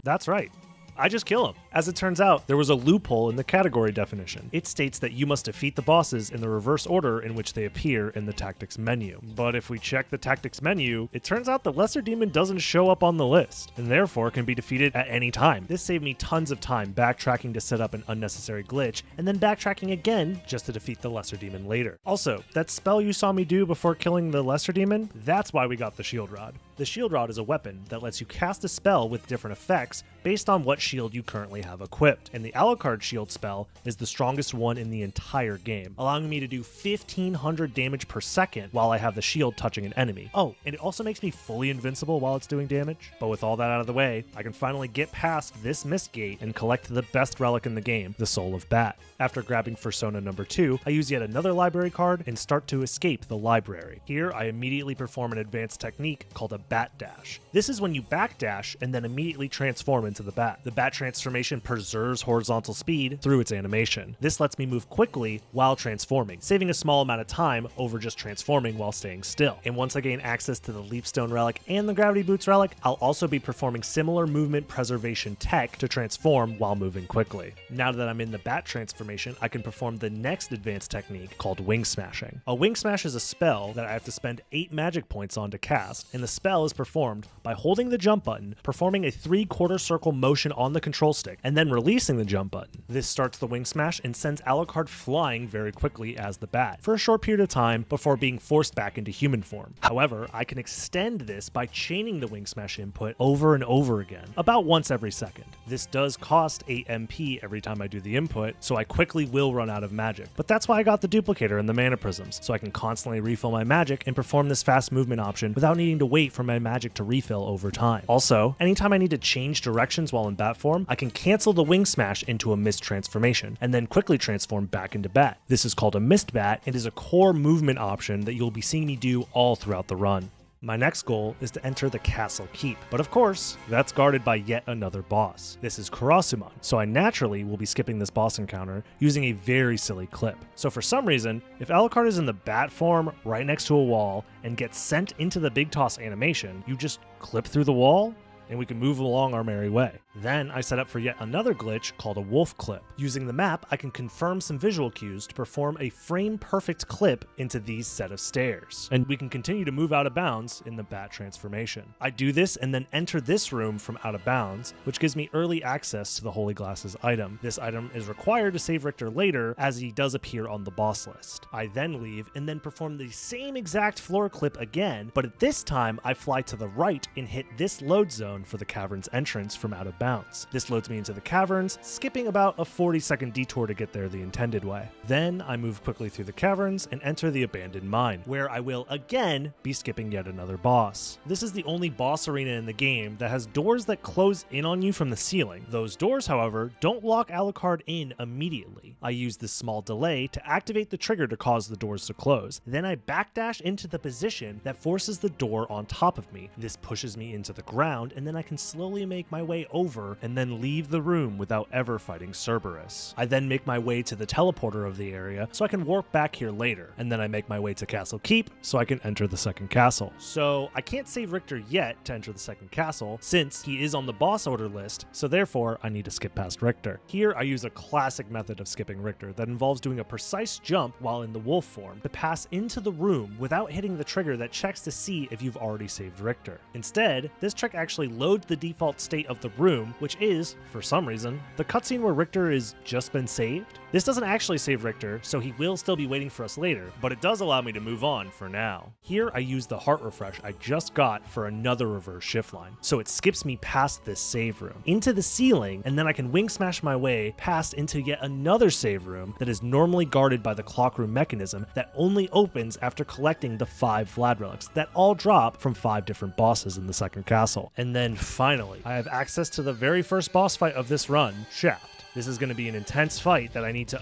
[SPEAKER 1] That's right. I just kill him. As it turns out, there was a loophole in the category definition. It states that you must defeat the bosses in the reverse order in which they appear in the tactics menu. But if we check the tactics menu, it turns out the Lesser Demon doesn't show up on the list, and therefore can be defeated at any time. This saved me tons of time backtracking to set up an unnecessary glitch, and then backtracking again just to defeat the Lesser Demon later. Also, that spell you saw me do before killing the Lesser Demon, that's why we got the Shield Rod. The Shield Rod is a weapon that lets you cast a spell with different effects based on what shield you currently have equipped, and the Alucard shield spell is the strongest one in the entire game, allowing me to do 1500 damage per second while I have the shield touching an enemy. Oh, and it also makes me fully invincible while it's doing damage. But with all that out of the way, I can finally get past this mist gate and collect the best relic in the game, the Soul of Bat. After grabbing Persona number 2, I use yet another library card and start to escape the library. Here, I immediately perform an advanced technique called a Bat Dash. This is when you backdash and then immediately transform into the bat. The bat transformation preserves horizontal speed through its animation. This lets me move quickly while transforming, saving a small amount of time over just transforming while staying still. And once I gain access to the Leapstone relic and the Gravity Boots relic, I'll also be performing similar movement preservation tech to transform while moving quickly. Now that I'm in the bat transformation, I can perform the next advanced technique called Wing Smashing. A Wing Smash is a spell that I have to spend 8 magic points on to cast, and the spell is performed by holding the jump button, performing a 3/4 circle motion on the control stick, and then releasing the jump button. This starts the Wing Smash and sends Alucard flying very quickly as the bat for a short period of time before being forced back into human form. However, I can extend this by chaining the Wing Smash input over and over again, about once every second. This does cost 8 MP every time I do the input, so I quickly will run out of magic. But that's why I got the duplicator and the mana prisms, so I can constantly refill my magic and perform this fast movement option without needing to wait for my magic to refill over time. Also, anytime I need to change directions while in bat form, I can cancel the Wing Smash into a Mist transformation, and then quickly transform back into bat. This is called a Mist Bat and is a core movement option that you'll be seeing me do all throughout the run. My next goal is to enter the Castle Keep, but of course, that's guarded by yet another boss. This is Kurasuman, so I naturally will be skipping this boss encounter using a very silly clip. So for some reason, if Alucard is in the bat form right next to a wall and gets sent into the Big Toss animation, you just clip through the wall and we can move along our merry way. Then I set up for yet another glitch called a wolf clip. Using the map, I can confirm some visual cues to perform a frame-perfect clip into these set of stairs, and we can continue to move out of bounds in the bat transformation. I do this and then enter this room from out of bounds, which gives me early access to the Holy Glasses item. This item is required to save Richter later, as he does appear on the boss list. I then leave and then perform the same exact floor clip again, but at this time I fly to the right and hit this load zone for the cavern's entrance from out of bounds. This loads me into the caverns, skipping about a 40-second detour to get there the intended way. Then I move quickly through the caverns and enter the abandoned mine, where I will again be skipping yet another boss. This is the only boss arena in the game that has doors that close in on you from the ceiling. Those doors, however, don't lock Alucard in immediately. I use this small delay to activate the trigger to cause the doors to close. Then I backdash into the position that forces the door on top of me. This pushes me into the ground, and then I can slowly make my way over over and then leave the room without ever fighting Cerberus. I then make my way to the teleporter of the area so I can warp back here later, and then I make my way to Castle Keep so I can enter the second castle. So I can't save Richter yet to enter the second castle since he is on the boss order list, so therefore I need to skip past Richter. Here I use a classic method of skipping Richter that involves doing a precise jump while in the wolf form to pass into the room without hitting the trigger that checks to see if you've already saved Richter. Instead, this trick actually loads the default state of the room, which is, for some reason, the cutscene where Richter has just been saved. This doesn't actually save Richter, so he will still be waiting for us later, but it does allow me to move on for now. Here I use the heart refresh I just got for another reverse shift line, so it skips me past this save room, into the ceiling, and then I can wing smash my way past into yet another save room that is normally guarded by the clock room mechanism that only opens after collecting the 5 Vlad relics that all drop from 5 different bosses in the second castle. And then finally, I have access to the very first boss fight of this run, Shaft. This is going to be an intense fight that I need to...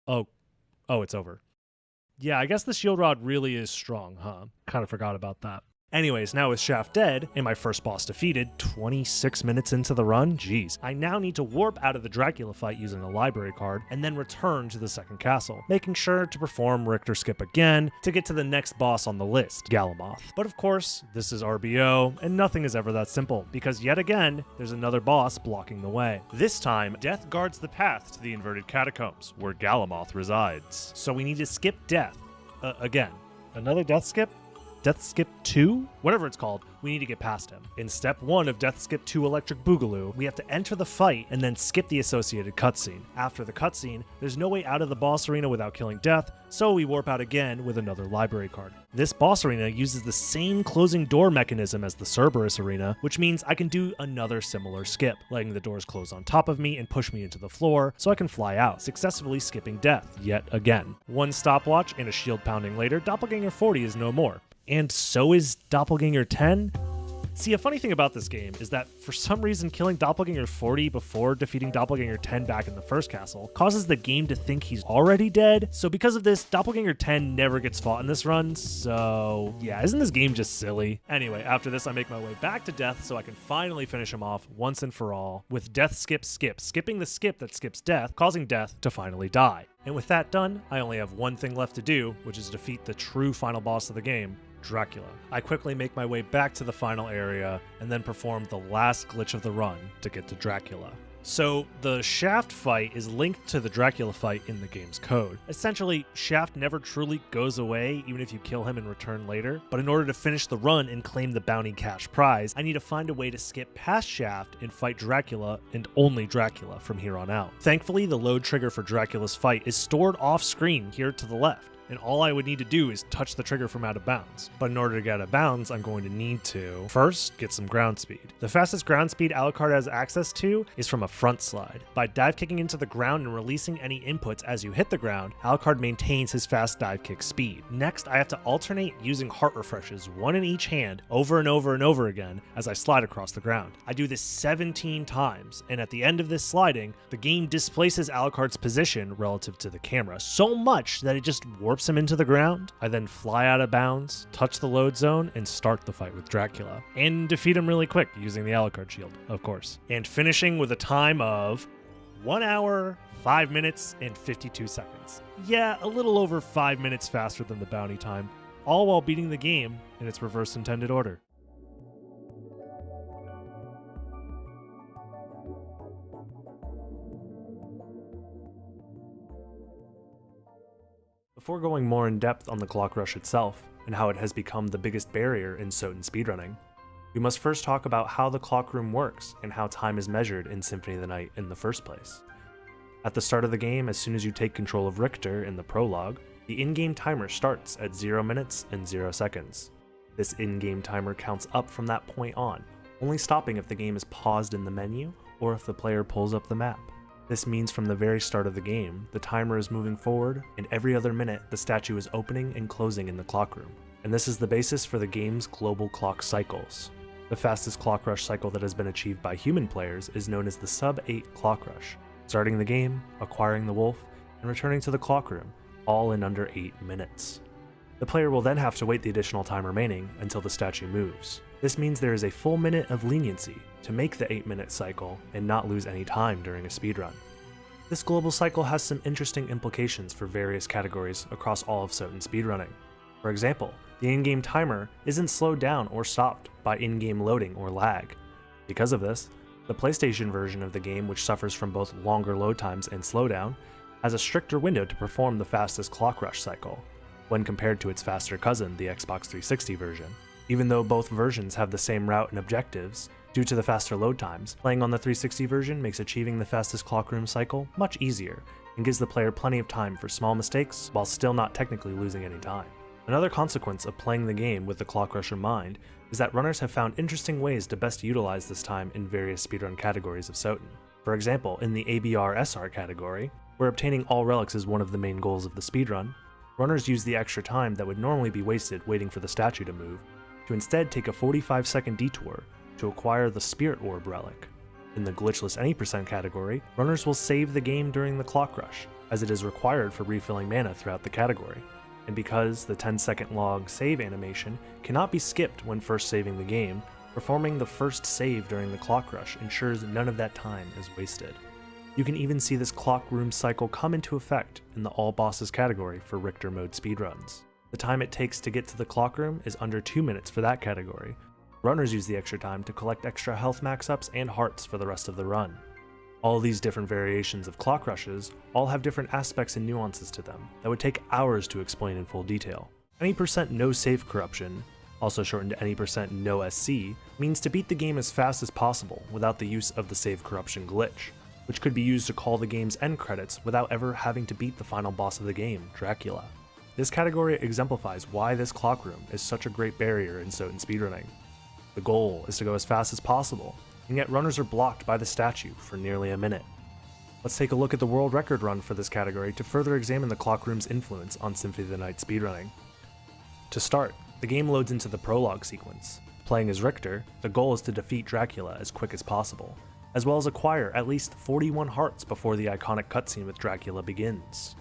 [SPEAKER 1] Oh, it's over. Yeah, I guess the shield rod really is strong, huh? Kind of forgot about that. Anyways, now with Shaft dead, and my first boss defeated, 26 minutes into the run, geez, I now need to warp out of the Dracula fight using a library card, and then return to the second castle, making sure to perform Richter skip again to get to the next boss on the list, Galamoth. But of course, this is RBO, and nothing is ever that simple, because yet again, there's another boss blocking the way. This time, Death guards the path to the inverted catacombs, where Galamoth resides. So we need to skip Death. Again. Another Death skip? Death Skip 2? Whatever it's called, we need to get past him. In step 1 of Death Skip 2 Electric Boogaloo, we have to enter the fight and then skip the associated cutscene. After the cutscene, there's no way out of the boss arena without killing Death, so we warp out again with another library card. This boss arena uses the same closing door mechanism as the Cerberus arena, which means I can do another similar skip, letting the doors close on top of me and push me into the floor so I can fly out, successfully skipping Death yet again. One stopwatch and a shield pounding later, Doppelganger 40 is no more. And so is Doppelganger 10? See, a funny thing about this game is that for some reason killing Doppelganger 40 before defeating Doppelganger 10 back in the first castle causes the game to think he's already dead. So because of this, Doppelganger 10 never gets fought in this run, so yeah, isn't this game just silly? Anyway, after this I make my way back to Death so I can finally finish him off once and for all with Death Skip Skip, skipping the skip that skips Death, causing Death to finally die. And with that done, I only have one thing left to do, which is defeat the true final boss of the game, Dracula. I quickly make my way back to the final area and then perform the last glitch of the run to get to Dracula. So the Shaft fight is linked to the Dracula fight in the game's code. Essentially, Shaft never truly goes away even if you kill him and return later, but in order to finish the run and claim the bounty cash prize, I need to find a way to skip past Shaft and fight Dracula and only Dracula from here on out. Thankfully, the load trigger for Dracula's fight is stored off screen here to the left, and all I would need to do is touch the trigger from out of bounds. But in order to get out of bounds, I'm going to need to first get some ground speed. The fastest ground speed Alucard has access to is from a front slide. By dive kicking into the ground and releasing any inputs as you hit the ground, Alucard maintains his fast dive kick speed. Next, I have to alternate using heart refreshes, one in each hand, over and over and over again as I slide across the ground. I do this 17 times, and at the end of this sliding, the game displaces Alucard's position relative to the camera so much that it just warps him into the ground. I then fly out of bounds, touch the load zone, and start the fight with Dracula. And defeat him really quick using the Alucard shield, of course. And finishing with a time of 1 hour, 5 minutes, and 52 seconds. Yeah, a little over 5 minutes faster than the bounty time, all while beating the game in its reverse intended order. Before going more in depth on the clock rush itself, and how it has become the biggest barrier in SotN speedrunning, we must first talk about how the clock room works and how time is measured in Symphony of the Night in the first place. At the start of the game, as soon as you take control of Richter in the prologue, the in-game timer starts at 0 minutes and 0 seconds. This in-game timer counts up from that point on, only stopping if the game is paused in the menu or if the player pulls up the map. This means from the very start of the game, the timer is moving forward, and every other minute the statue is opening and closing in the clock room. And this is the basis for the game's global clock cycles. The fastest clock rush cycle that has been achieved by human players is known as the sub-8 clock rush, starting the game, acquiring the wolf, and returning to the clock room, all in under 8 minutes. The player will then have to wait the additional time remaining until the statue moves. This means there is a full minute of leniency to make the 8-minute cycle and not lose any time during a speedrun. This global cycle has some interesting implications for various categories across all of SotN speedrunning. For example, the in-game timer isn't slowed down or stopped by in-game loading or lag. Because of this, the PlayStation version of the game, which suffers from both longer load times and slowdown, has a stricter window to perform the fastest clock rush cycle, when compared to its faster cousin, the Xbox 360 version. Even though both versions have the same route and objectives, due to the faster load times, playing on the 360 version makes achieving the fastest clock room cycle much easier and gives the player plenty of time for small mistakes while still not technically losing any time. Another consequence of playing the game with the clock rush in mind is that runners have found interesting ways to best utilize this time in various speedrun categories of SotN. For example, in the ABR/SR category, where obtaining all relics is one of the main goals of the speedrun, runners use the extra time that would normally be wasted waiting for the statue to move to instead take a 45-second detour to acquire the Spirit Orb relic. In the glitchless any percent category, runners will save the game during the clock rush, as it is required for refilling mana throughout the category, and because the 10-second log save animation cannot be skipped when first saving the game, performing the first save during the clock rush ensures none of that time is wasted. You can even see this clock room cycle come into effect in the all bosses category for Richter mode speedruns. The time it takes to get to the clock room is under 2 minutes for that category. Runners use the extra time to collect extra health max-ups and hearts for the rest of the run. All of these different variations of clock rushes all have different aspects and nuances to them that would take hours to explain in full detail. Any percent no save corruption, also shortened to any percent no SC, means to beat the game as fast as possible without the use of the save corruption glitch, which could be used to call the game's end credits without ever having to beat the final boss of the game, Dracula. This category exemplifies why this clock room is such a great barrier in SotN speedrunning. The goal is to go as fast as possible, and yet runners are blocked by the statue for nearly a minute. Let's take a look at the world record run for this category to further examine the clock room's influence on Symphony of the Night speedrunning. To start, the game loads into the prologue sequence. Playing as Richter, the goal is to defeat Dracula as quick as possible, as well as acquire at least 41 hearts before the iconic cutscene with Dracula begins.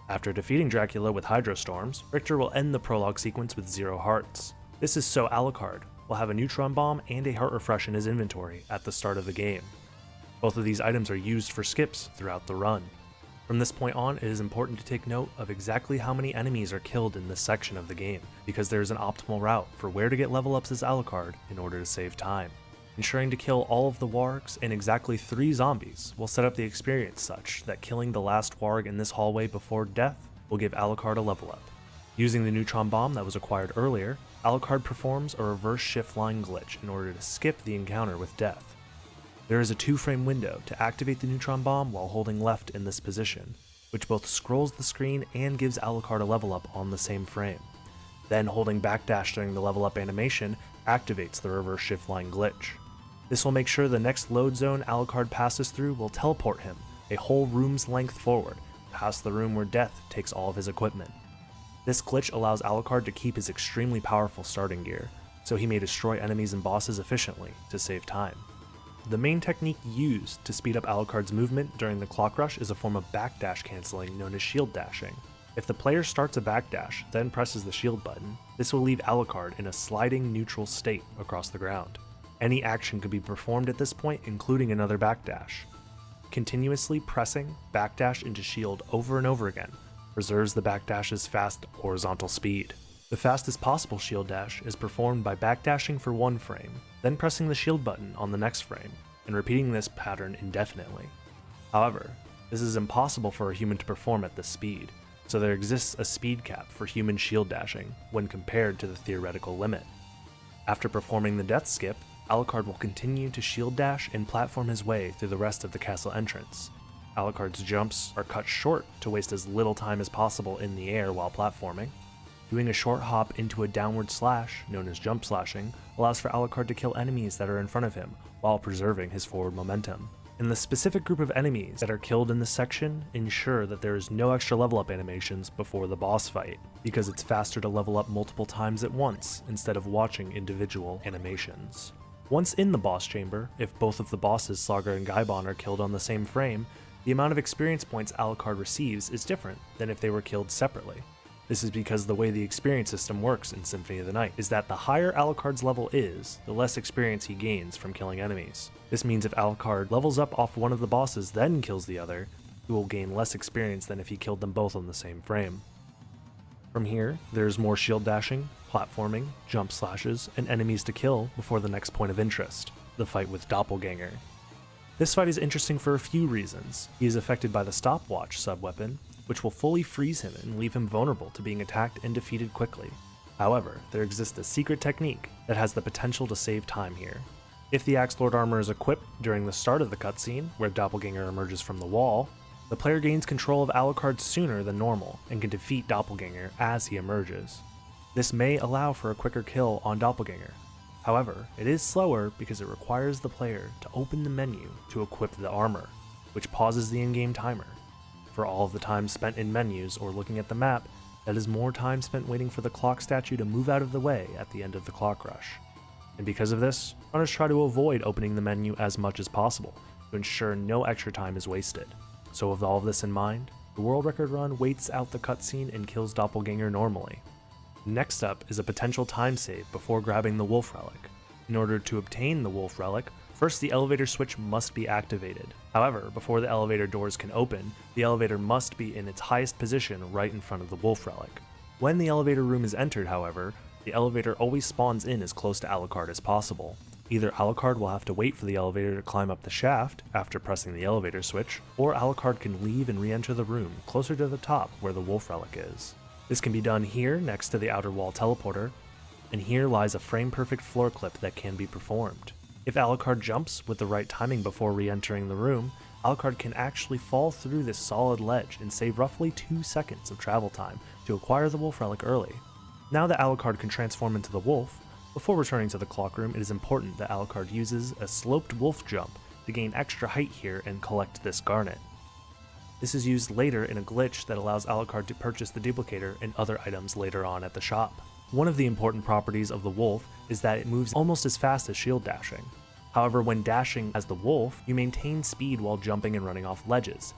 [SPEAKER 1] After defeating Dracula with Hydrostorms, Richter will end the prologue sequence with 0 hearts. This is so Alucard will have a neutron bomb and a heart refresh in his inventory at the start of the game. Both of these items are used for skips throughout the run. From this point on, it is important to take note of exactly how many enemies are killed in this section of the game, because there is an optimal route for where to get level ups as Alucard in order to save time. Ensuring to kill all of the wargs and exactly 3 zombies will set up the experience such that killing the last warg in this hallway before death will give Alucard a level up. Using the neutron bomb that was acquired earlier, Alucard performs a reverse shift line glitch in order to skip the encounter with death. There is a 2-frame window to activate the neutron bomb while holding left in this position, which both scrolls the screen and gives Alucard a level up on the same frame. Then holding backdash during the level up animation activates the reverse shift line glitch. This will make sure the next load zone Alucard passes through will teleport him a whole room's length forward, past the room where Death takes all of his equipment. This glitch allows Alucard to keep his extremely powerful starting gear, so he may destroy enemies and bosses efficiently to save time. The main technique used to speed up Alucard's movement during the clock rush is a form of backdash canceling known as shield dashing. If the player starts a backdash, then presses the shield button, this will leave Alucard in a sliding neutral state across the ground. Any action could be performed at this point, including another backdash. Continuously pressing backdash into shield over and over again preserves the backdash's fast horizontal speed. The fastest possible shield dash is performed by backdashing for 1 frame, then pressing the shield button on the next frame, and repeating this pattern indefinitely. However, this is impossible for a human to perform at this speed, so there exists a speed cap for human shield dashing when compared to the theoretical limit. After performing the death skip, Alucard will continue to shield dash and platform his way through the rest of the castle entrance. Alucard's jumps are cut short to waste as little time as possible in the air while platforming. Doing a short hop into a downward slash, known as jump slashing, allows for Alucard to kill enemies that are in front of him while preserving his forward momentum. And the specific group of enemies that are killed in this section ensure that there is no extra level up animations before the boss fight, because it's faster to level up multiple times at once instead of watching individual animations. Once in the boss chamber, if both of the bosses Slogger and Gaibon are killed on the same frame, the amount of experience points Alucard receives is different than if they were killed separately. This is because the way the experience system works in Symphony of the Night is that the higher Alucard's level is, the less experience he gains from killing enemies. This means if Alucard levels up off one of the bosses then kills the other, he will gain less experience than if he killed them both on the same frame. From here, there's more shield dashing, platforming, jump slashes, and enemies to kill before the next point of interest, the fight with Doppelganger. This fight is interesting for a few reasons. He is affected by the stopwatch sub-weapon, which will fully freeze him and leave him vulnerable to being attacked and defeated quickly. However, there exists a secret technique that has the potential to save time here. If the Axe Lord armor is equipped during the start of the cutscene, where Doppelganger emerges from the wall, the player gains control of Alucard sooner than normal and can defeat Doppelganger as he emerges. This may allow for a quicker kill on Doppelganger. However, it is slower because it requires the player to open the menu to equip the armor, which pauses the in-game timer. For all of the time spent in menus or looking at the map, that is more time spent waiting for the clock statue to move out of the way at the end of the clock rush. And because of this, runners try to avoid opening the menu as much as possible to ensure no extra time is wasted. So with all of this in mind, the world record run waits out the cutscene and kills Doppelganger normally. Next up is a potential time save before grabbing the Wolf Relic. In order to obtain the Wolf Relic, first the elevator switch must be activated. However, before the elevator doors can open, the elevator must be in its highest position right in front of the Wolf Relic. When the elevator room is entered, however, the elevator always spawns in as close to Alucard as possible. Either Alucard will have to wait for the elevator to climb up the shaft after pressing the elevator switch, or Alucard can leave and re-enter the room closer to the top where the Wolf Relic is. This can be done here next to the outer wall teleporter, and here lies a frame-perfect floor clip that can be performed. If Alucard jumps with the right timing before re-entering the room, Alucard can actually fall through this solid ledge and save roughly 2 seconds of travel time to acquire the Wolf Relic early. Now that Alucard can transform into the wolf, before returning to the clock room, it is important that Alucard uses a sloped wolf jump to gain extra height here and collect this garnet. This is used later in a glitch that allows Alucard to purchase the duplicator and other items later on at the shop. One of the important properties of the wolf is that it moves almost as fast as shield dashing. However, when dashing as the wolf, you maintain speed while jumping and running off ledges.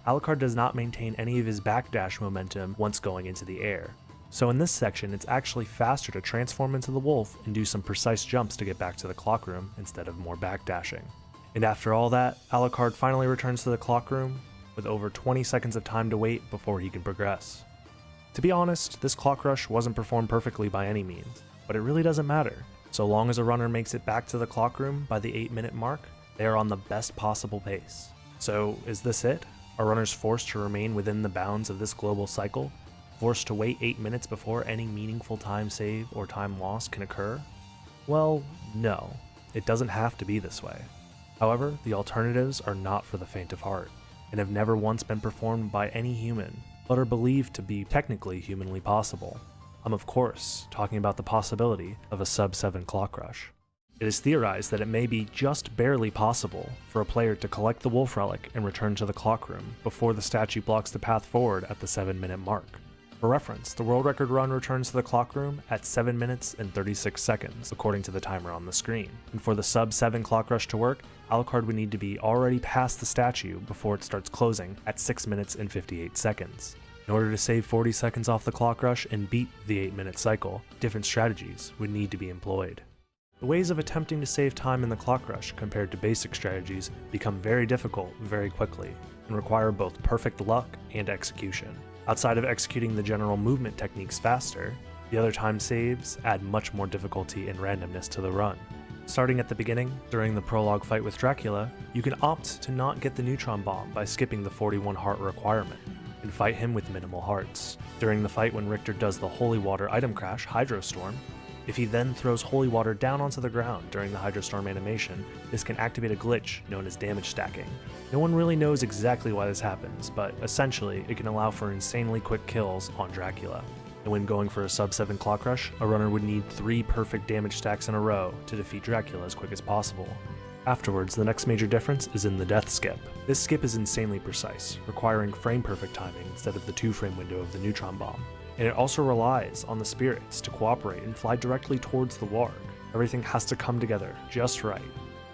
[SPEAKER 1] Alucard does not maintain any of his backdash momentum once going into the air. So in this section, it's actually faster to transform into the wolf and do some precise jumps to get back to the clock room instead of more backdashing. And after all that, Alucard finally returns to the clock room with over 20 seconds of time to wait before he can progress. To be honest, this clock rush wasn't performed perfectly by any means, but it really doesn't matter. So long as a runner makes it back to the clock room by the 8-minute mark, they are on the best possible pace. So is this it? Are runners forced to remain within the bounds of this global cycle? Forced to wait 8 minutes before any meaningful time save or time loss can occur? Well, no, it doesn't have to be this way. However, the alternatives are not for the faint of heart, and have never once been performed by any human, but are believed to be technically humanly possible. I'm of course talking about the possibility of a sub-7 clock rush. It is theorized that it may be just barely possible for a player to collect the Wolf Relic and return to the clock room before the statue blocks the path forward at the 7-minute mark. For reference, the world record run returns to the clock room at 7 minutes and 36 seconds, according to the timer on the screen. And for the sub-7 clock rush to work, Alucard would need to be already past the statue before it starts closing at 6 minutes and 58 seconds. In order to save 40 seconds off the clock rush and beat the 8-minute cycle, different strategies would need to be employed. The ways of attempting to save time in the clock rush compared to basic strategies become very difficult very quickly, and require both perfect luck and execution. Outside of executing the general movement techniques faster, the other time saves add much more difficulty and randomness to the run. Starting at the beginning, during the prologue fight with Dracula, you can opt to not get the neutron bomb by skipping the 41 heart requirement, and fight him with minimal hearts. During the fight when Richter does the Holy Water item crash, Hydrostorm, if he then throws holy water down onto the ground during the Hydrostorm animation, this can activate a glitch known as damage stacking. No one really knows exactly why this happens, but essentially it can allow for insanely quick kills on Dracula. And when going for a sub-7 clock rush, a runner would need 3 perfect damage stacks in a row to defeat Dracula as quick as possible. Afterwards, the next major difference is in the death skip. This skip is insanely precise, requiring frame-perfect timing instead of the 2-frame window of the neutron bomb. And it also relies on the spirits to cooperate and fly directly towards the warg. Everything has to come together just right.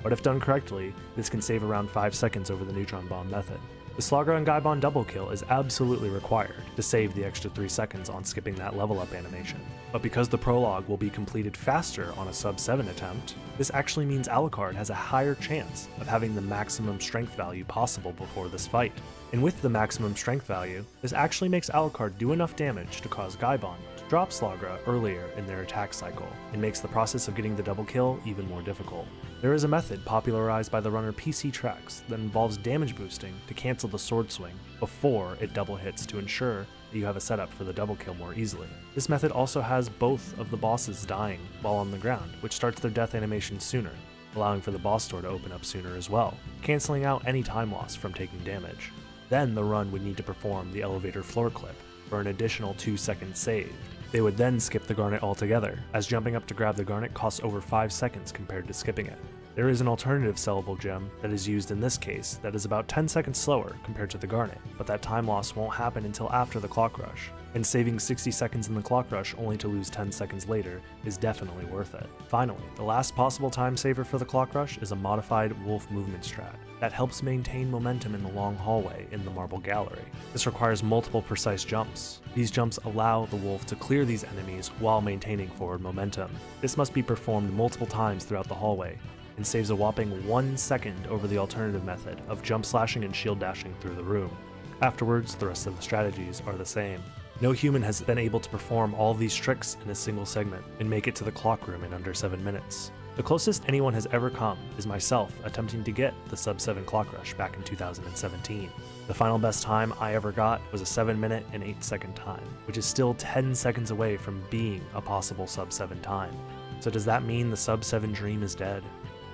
[SPEAKER 1] But if done correctly, this can save around 5 seconds over the neutron bomb method. The Slagra and Gaibon double kill is absolutely required to save the extra 3 seconds on skipping that level up animation. But because the prologue will be completed faster on a sub 7 attempt, this actually means Alucard has a higher chance of having the maximum strength value possible before this fight. And with the maximum strength value, this actually makes Alucard do enough damage to cause Gaibon to drop Slagra earlier in their attack cycle, and makes the process of getting the double kill even more difficult. There is a method popularized by the runner PC Trex that involves damage boosting to cancel the sword swing before it double hits to ensure that you have a setup for the double kill more easily. This method also has both of the bosses dying while on the ground, which starts their death animation sooner, allowing for the boss door to open up sooner as well, canceling out any time loss from taking damage. Then the run would need to perform the elevator floor clip for an additional 2 seconds saved. They would then skip the garnet altogether, as jumping up to grab the garnet costs over 5 seconds compared to skipping it. There is an alternative sellable gem that is used in this case that is about 10 seconds slower compared to the garnet, but that time loss won't happen until after the clock rush, and saving 60 seconds in the clock rush only to lose 10 seconds later is definitely worth it. Finally, the last possible time saver for the clock rush is a modified wolf movement strat that helps maintain momentum in the long hallway in the marble gallery. This requires multiple precise jumps. These jumps allow the wolf to clear these enemies while maintaining forward momentum. This must be performed multiple times throughout the hallway, and saves a whopping 1 second over the alternative method of jump slashing and shield dashing through the room. Afterwards, the rest of the strategies are the same. No human has been able to perform all of these tricks in a single segment and make it to the clock room in under 7 minutes. The closest anyone has ever come is myself attempting to get the sub 7 clock rush back in 2017. The final best time I ever got was a 7 minute and 8 second time, which is still 10 seconds away from being a possible sub 7 time. So does that mean the sub 7 dream is dead?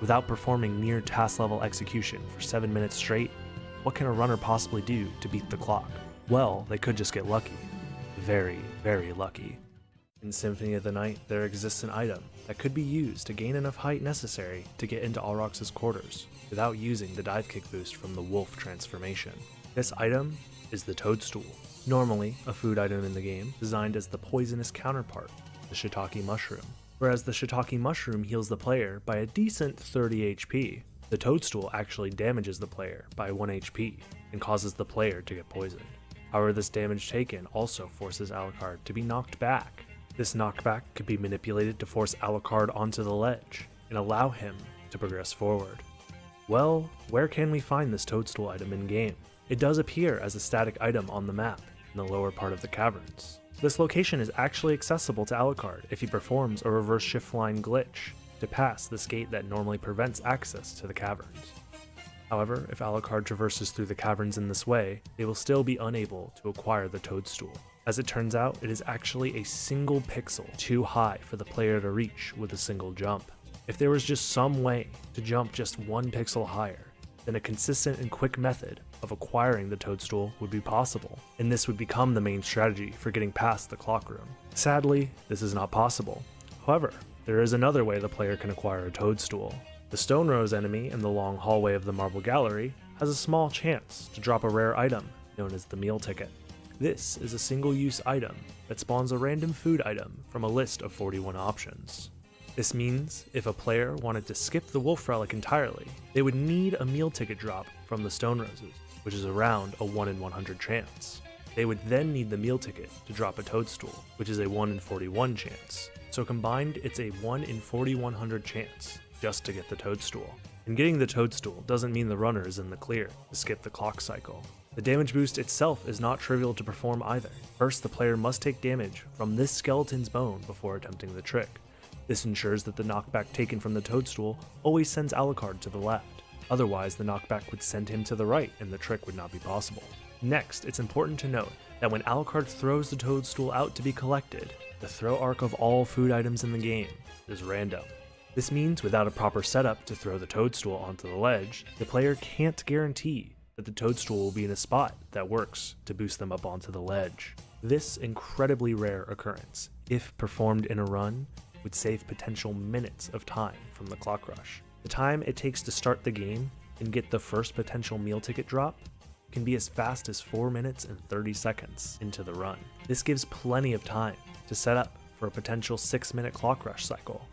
[SPEAKER 1] Without performing near task level execution for 7 minutes straight, what can a runner possibly do to beat the clock? Well, they could just get lucky. Very, very lucky. In Symphony of the Night, there exists an item that could be used to gain enough height necessary to get into Aurochs's quarters without using the dive kick boost from the wolf transformation. This item is the Toadstool, normally a food item in the game designed as the poisonous counterpart, the shiitake mushroom. Whereas the shiitake mushroom heals the player by a decent 30 HP, the Toadstool actually damages the player by 1 HP and causes the player to get poisoned. However, this damage taken also forces Alucard to be knocked back. This knockback could be manipulated to force Alucard onto the ledge and allow him to progress forward. Well, where can we find this Toadstool item in-game? It does appear as a static item on the map in the lower part of the caverns. This location is actually accessible to Alucard if he performs a reverse shift line glitch to pass this gate that normally prevents access to the caverns. However, if Alucard traverses through the caverns in this way, they will still be unable to acquire the Toadstool. As it turns out, it is actually a single pixel too high for the player to reach with a single jump. If there was just some way to jump just 1 pixel higher, then a consistent and quick method of acquiring the Toadstool would be possible, and this would become the main strategy for getting past the clock room. Sadly, this is not possible. However, there is another way the player can acquire a Toadstool. The Stone Rose enemy in the long hallway of the Marble Gallery has a small chance to drop a rare item known as the meal ticket. This is a single-use item that spawns a random food item from a list of 41 options. This means if a player wanted to skip the Wolf Relic entirely, they would need a meal ticket drop from the Stone Roses, which is around a 1 in 100 chance. They would then need the meal ticket to drop a Toadstool, which is a 1 in 41 chance. So combined, it's a 1 in 4,100 chance just to get the Toadstool. And getting the Toadstool doesn't mean the runner is in the clear to skip the clock cycle. The damage boost itself is not trivial to perform either. First, the player must take damage from this skeleton's bone before attempting the trick. This ensures that the knockback taken from the Toadstool always sends Alucard to the left. Otherwise, the knockback would send him to the right and the trick would not be possible. Next, it's important to note that when Alucard throws the Toadstool out to be collected, the throw arc of all food items in the game is random. This means without a proper setup to throw the Toadstool onto the ledge, the player can't guarantee that the Toadstool will be in a spot that works to boost them up onto the ledge. This incredibly rare occurrence, if performed in a run, would save potential minutes of time from the clock rush. The time it takes to start the game and get the first potential meal ticket drop can be as fast as 4 minutes and 30 seconds into the run. This gives plenty of time to set up for a potential 6-minute clock rush cycle.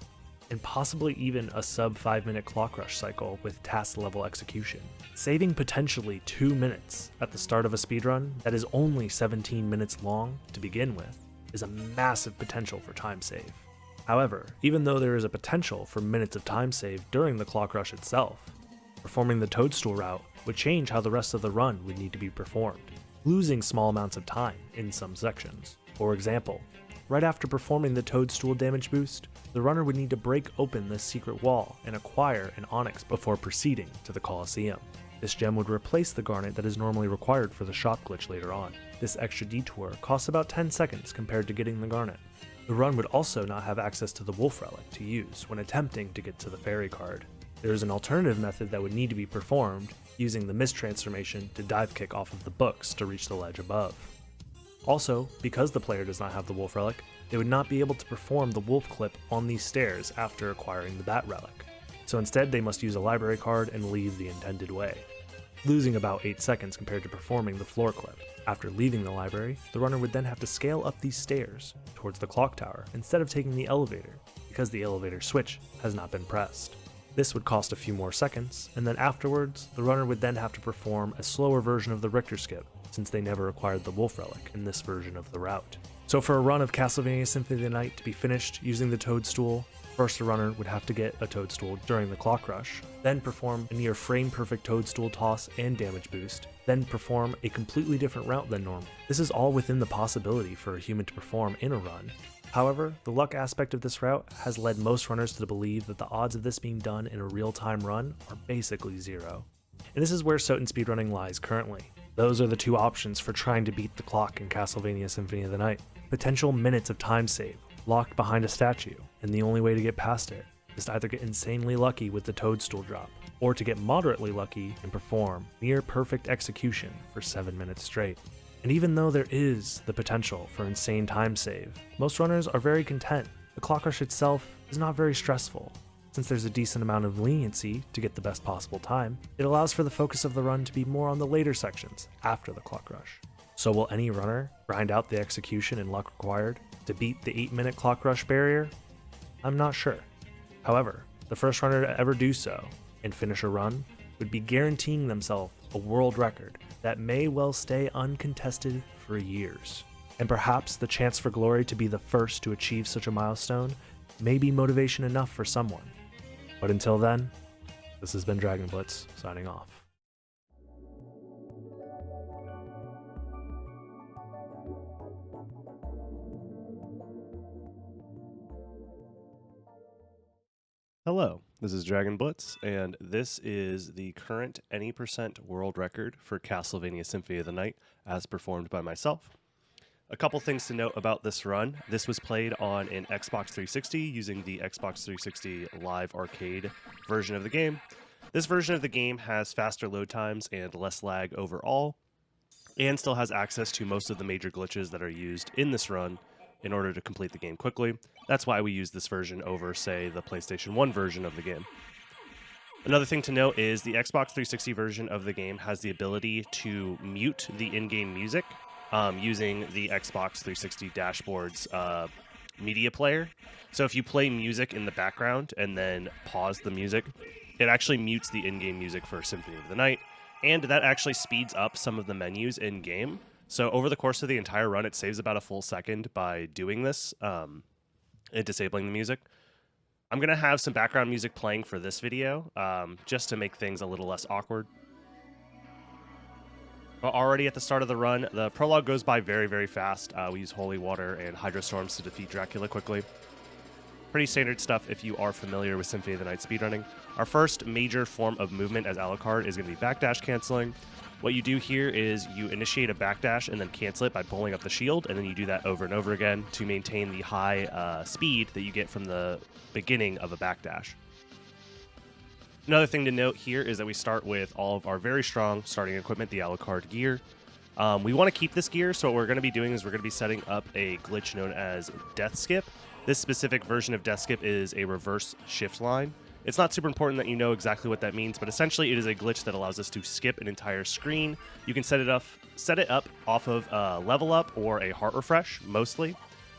[SPEAKER 1] and possibly even a sub 5-minute clock rush cycle with task level execution. Saving potentially 2 minutes at the start of a speedrun that is only 17 minutes long to begin with is a massive potential for time save. However, even though there is a potential for minutes of time save during the clock rush itself, performing the toadstool route would change how the rest of the run would need to be performed, losing small amounts of time in some sections. For example, right after performing the toadstool damage boost, the runner would need to break open this secret wall and acquire an onyx before proceeding to the Colosseum. This gem would replace the garnet that is normally required for the shop glitch later on. This extra detour costs about 10 seconds compared to getting the garnet. The run would also not have access to the wolf relic to use when attempting to get to the fairy card. There is an alternative method that would need to be performed, using the mist transformation to dive kick off of the books to reach the ledge above. Also, because the player does not have the wolf relic, they would not be able to perform the wolf clip on these stairs after acquiring the bat relic. So instead they must use a library card and leave the intended way, losing about 8 seconds compared to performing the floor clip. After leaving the library, the runner would then have to scale up these stairs towards the clock tower instead of taking the elevator, because the elevator switch has not been pressed. This would cost a few more seconds, and then afterwards, the runner would then have to perform a slower version of the Richter skip, since they never acquired the wolf relic in this version of the route. So for a run of Castlevania Symphony of the Night to be finished using the toadstool, first the runner would have to get a toadstool during the clock rush, then perform a near frame perfect toadstool toss and damage boost, then perform a completely different route than normal. This is all within the possibility for a human to perform in a run. However, the luck aspect of this route has led most runners to believe that the odds of this being done in a real-time run are basically zero. And this is where SotN speedrunning lies currently. Those are the two options for trying to beat the clock in Castlevania Symphony of the Night. Potential minutes of time save, locked behind a statue, and the only way to get past it is to either get insanely lucky with the toadstool drop, or to get moderately lucky and perform near perfect execution for 7 minutes straight. And even though there is the potential for insane time save, most runners are very content. The clock rush itself is not very stressful. Since there's a decent amount of leniency to get the best possible time, it allows for the focus of the run to be more on the later sections after the clock rush. So will any runner grind out the execution and luck required to beat the 8-minute clock rush barrier? I'm not sure. However, the first runner to ever do so and finish a run would be guaranteeing themselves a world record that may well stay uncontested for years. And perhaps the chance for glory to be the first to achieve such a milestone may be motivation enough for someone. But until then, this has been Dragon Blitz, signing off.
[SPEAKER 5] Hello, this is Dragon Blitz, and this is the current any % world record for Castlevania Symphony of the Night, as performed by myself. A couple things to note about this run. This was played on an Xbox 360 using the Xbox 360 Live Arcade version of the game. This version of the game has faster load times and less lag overall, and still has access to most of the major glitches that are used in this run in order to complete the game quickly. That's why we use this version over, say, the PlayStation 1 version of the game. Another thing to note is the Xbox 360 version of the game has the ability to mute the in-game music using the Xbox 360 dashboard's media player. So if you play music in the background and then pause the music, it actually mutes the in-game music for Symphony of the Night, and that actually speeds up some of the menus in-game. So over the course of the entire run, it saves about a full second by doing this and disabling the music. I'm going to have some background music playing for this video just to make things a little less awkward. But already at the start of the run, the prologue goes by very, very fast. We use Holy Water and Hydro Storms to defeat Dracula quickly. Pretty standard stuff if you are familiar with Symphony of the Night speedrunning. Our first major form of movement as Alucard is going to be backdash canceling. What you do here is you initiate a backdash and then cancel it by pulling up the shield, and then you do that over and over again to maintain the high speed that you get from the beginning of a backdash. Another thing to note here is that we start with all of our very strong starting equipment, the Alucard gear. We want to keep this gear, so what we're going to be doing is we're going to be setting up a glitch known as Death Skip. This specific version of Death Skip is a reverse shift line. It's not super important that you know exactly what that means, but essentially it is a glitch that allows us to skip an entire screen. You can set it up off of Level Up or a Heart Refresh, mostly.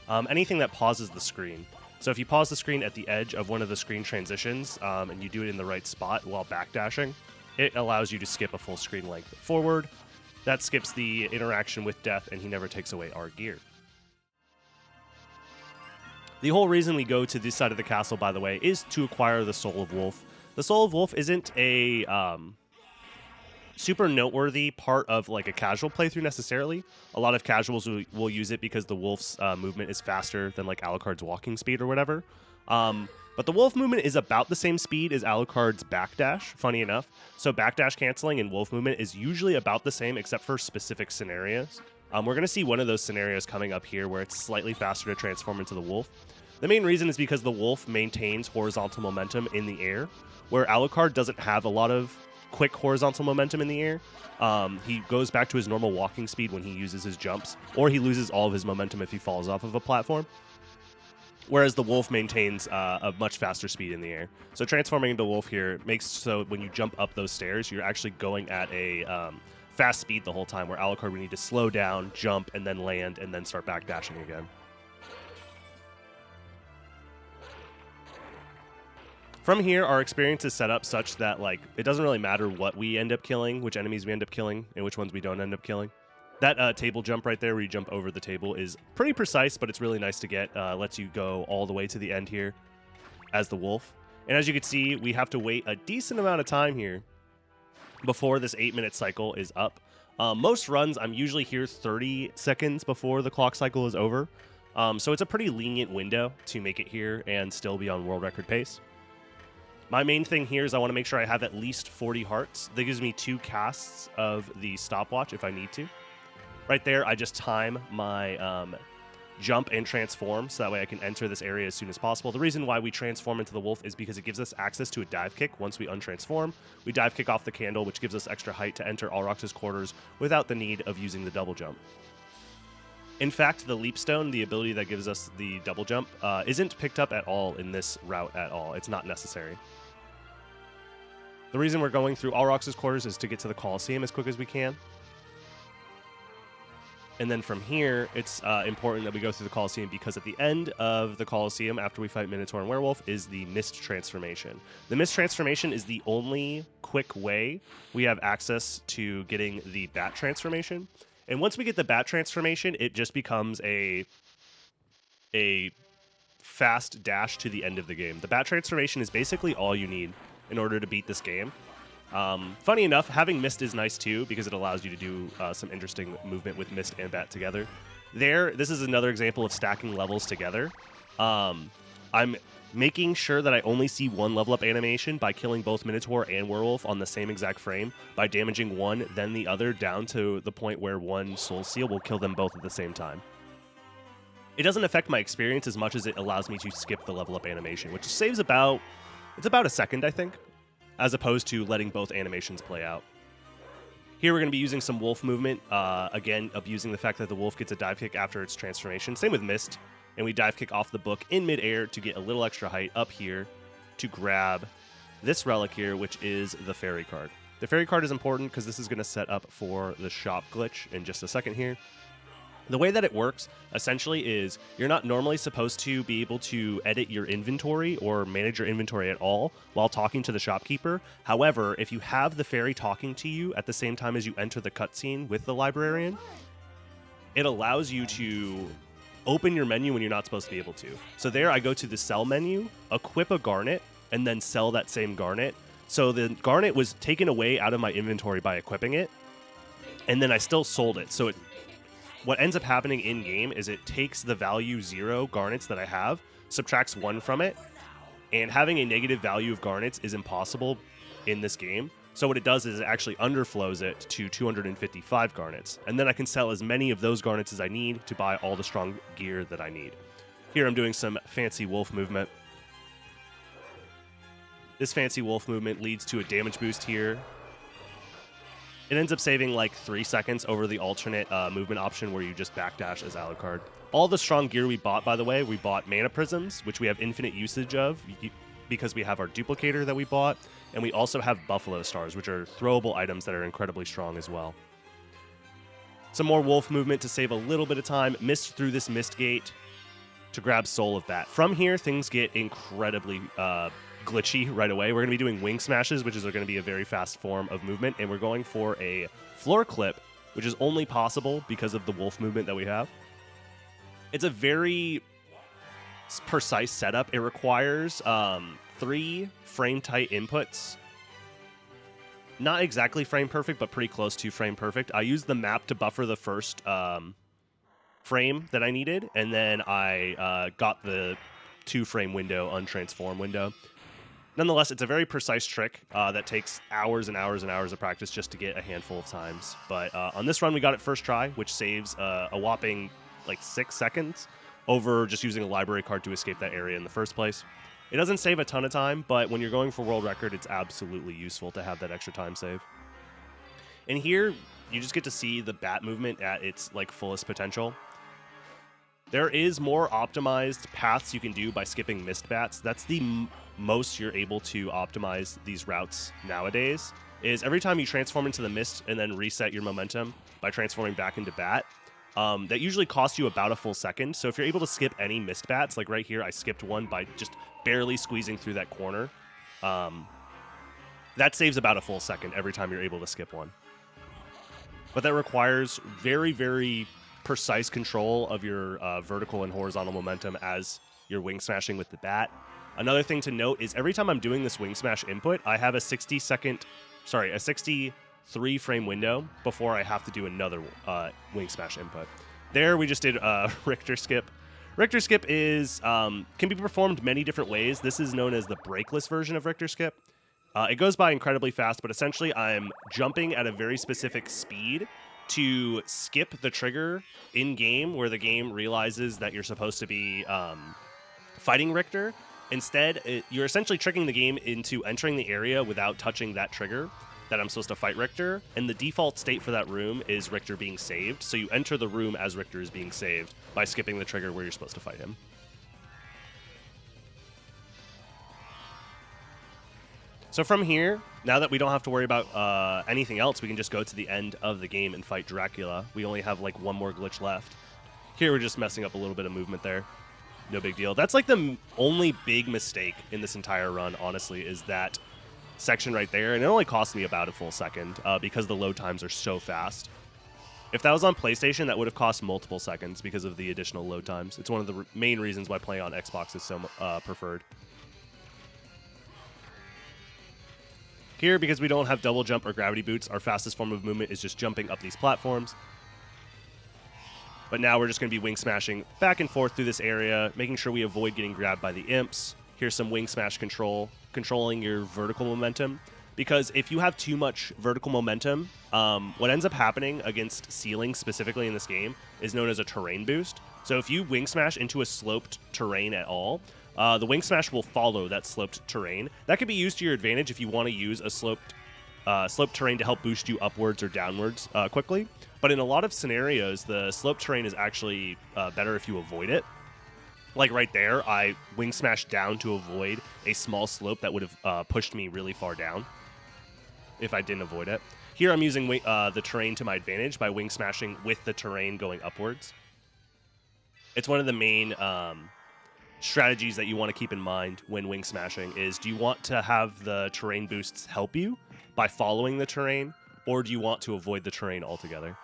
[SPEAKER 5] Anything that pauses the screen. So if you pause the screen at the edge of one of the screen transitions and you do it in the right spot while backdashing, it allows you to skip a full screen length forward. That skips the interaction with death, and he never takes away our gear. The whole reason we go to this side of the castle, by the way, is to acquire the Soul of Wolf. The Soul of Wolf isn't a super noteworthy part of like a casual playthrough necessarily. A lot of casuals will use it because the wolf's movement is faster than like Alucard's walking speed or whatever. But the wolf movement is about the same speed as Alucard's backdash, funny enough. So backdash canceling and wolf movement is usually about the same except for specific scenarios. We're going to see one of those scenarios coming up here where it's slightly faster to transform into the wolf. The main reason is because the wolf maintains horizontal momentum in the air, where Alucard doesn't have a lot of quick horizontal momentum in the air. He goes back to his normal walking speed when he uses his jumps, or he loses all of his momentum if he falls off of a platform. Whereas the wolf maintains a much faster speed in the air. So transforming into wolf here makes so when you jump up those stairs, you're actually going at a fast speed the whole time, where Alucard would need to slow down, jump, and then land, and then start backdashing again. From here, our experience is set up such that like it doesn't really matter what we end up killing, which enemies we end up killing, and which ones we don't end up killing. That table jump right there where you jump over the table is pretty precise, but it's really nice to get. Lets you go all the way to the end here as the wolf. And as you can see, we have to wait a decent amount of time here before this 8-minute cycle is up. Most runs, I'm usually here 30 seconds before the clock cycle is over. So it's a pretty lenient window to make it here and still be on world record pace. My main thing here is I want to make sure I have at least 40 hearts. That gives me 2 casts of the stopwatch if I need to. Right there, I just time my jump and transform so that way I can enter this area as soon as possible. The reason why we transform into the wolf is because it gives us access to a dive kick once we untransform. We dive kick off the candle, which gives us extra height to enter Alrox's quarters without the need of using the double jump. In fact, the leap stone, the ability that gives us the double jump, isn't picked up at all in this route at all. It's not necessary. The reason we're going through Alrox's quarters is to get to the Colosseum as quick as we can. And then from here, it's important that we go through the Colosseum because at the end of the Colosseum, after we fight Minotaur and Werewolf, is the Mist Transformation. The Mist Transformation is the only quick way we have access to getting the Bat Transformation. And once we get the Bat Transformation, it just becomes a fast dash to the end of the game. The Bat Transformation is basically all you need in order to beat this game. Funny enough, having Mist is nice too because it allows you to do some interesting movement with Mist and Bat together. This is another example of stacking levels together. I'm making sure that I only see one level up animation by killing both Minotaur and Werewolf on the same exact frame by damaging one, then the other, down to the point where one Soul Seal will kill them both at the same time. It doesn't affect my experience as much as it allows me to skip the level up animation, which saves about a second, I think, as opposed to letting both animations play out. Here we're going to be using some wolf movement, again, abusing the fact that the wolf gets a dive kick after its transformation. Same with Mist, and we dive kick off the book in midair to get a little extra height up here to grab this relic here, which is the fairy card. The fairy card is important because this is going to set up for the shop glitch in just a second here. The way that it works, essentially, is you're not normally supposed to be able to edit your inventory or manage your inventory at all while talking to the shopkeeper. However, if you have the fairy talking to you at the same time as you enter the cutscene with the librarian, it allows you to open your menu when you're not supposed to be able to. So there I go to the sell menu, equip a garnet, and then sell that same garnet. So the garnet was taken away out of my inventory by equipping it, and then I still sold it. So what ends up happening in-game is it takes the value 0 garnets that I have, subtracts 1 from it, and having a negative value of garnets is impossible in this game. So what it does is it actually underflows it to 255 garnets, and then I can sell as many of those garnets as I need to buy all the strong gear that I need. Here I'm doing some fancy wolf movement. This fancy wolf movement leads to a damage boost here. It ends up saving like 3 seconds over the alternate movement option where you just backdash as Alucard. All the strong gear we bought, by the way, we bought mana prisms, which we have infinite usage of because we have our duplicator that we bought, and we also have buffalo stars, which are throwable items that are incredibly strong as well. Some more wolf movement to save a little bit of time. Mist through this mist gate. to grab Soul of Bat. From here, things get incredibly glitchy right away. We're going to be doing wing smashes, which is going to be a very fast form of movement, and we're going for a floor clip, which is only possible because of the wolf movement that we have. It's a very precise setup. It requires 3 frame-tight inputs. Not exactly frame perfect, but pretty close to frame perfect. I used the map to buffer the first frame that I needed, and then I got the 2-frame window, untransform window. Nonetheless, it's a very precise trick that takes hours and hours and hours of practice just to get a handful of times. But on this run, we got it first try, which saves a whopping like 6 seconds over just using a library card to escape that area in the first place. It doesn't save a ton of time, but when you're going for world record, it's absolutely useful to have that extra time save. And here, you just get to see the bat movement at its like fullest potential. There is more optimized paths you can do by skipping missed bats. That's the most you're able to optimize these routes nowadays, is every time you transform into the mist and then reset your momentum by transforming back into bat, that usually costs you about a full second. So if you're able to skip any missed bats, like right here, I skipped one by just barely squeezing through that corner. That saves about a full second every time you're able to skip one. But that requires very, very precise control of your vertical and horizontal momentum as you're wing smashing with the bat. Another thing to note is every time I'm doing this wing smash input, I have a 63 frame window before I have to do another wing smash input. There we just did Richter skip. Richter skip is can be performed many different ways. This is known as the brakeless version of Richter skip. It goes by incredibly fast, but essentially I'm jumping at a very specific speed to skip the trigger in-game where the game realizes that you're supposed to be fighting Richter. Instead, you're essentially tricking the game into entering the area without touching that trigger that I'm supposed to fight Richter, and the default state for that room is Richter being saved, so you enter the room as Richter is being saved by skipping the trigger where you're supposed to fight him. So from here, now that we don't have to worry about anything else, we can just go to the end of the game and fight Dracula. We only have like one more glitch left. Here we're just messing up a little bit of movement there. No big deal. That's like the only big mistake in this entire run, honestly, is that section right there. And it only cost me about a full second because the load times are so fast. If that was on PlayStation, that would have cost multiple seconds because of the additional load times. It's one of the main reasons why playing on Xbox is so preferred. Here, because we don't have double jump or gravity boots, our fastest form of movement is just jumping up these platforms. But now we're just going to be wing smashing back and forth through this area, making sure we avoid getting grabbed by the imps. Here's some wing smash control, controlling your vertical momentum. Because if you have too much vertical momentum, what ends up happening against ceilings specifically in this game is known as a terrain boost. So if you wing smash into a sloped terrain at all, the wing smash will follow that sloped terrain. That could be used to your advantage if you want to use a sloped terrain to help boost you upwards or downwards quickly. But in a lot of scenarios, the sloped terrain is actually better if you avoid it. Like right there, I wing smashed down to avoid a small slope that would have pushed me really far down if I didn't avoid it. Here I'm using the terrain to my advantage by wing smashing with the terrain going upwards. It's one of the main strategies that you want to keep in mind when wing smashing is, do you want to have the terrain boosts help you by following the terrain, or do you want to avoid the terrain altogether?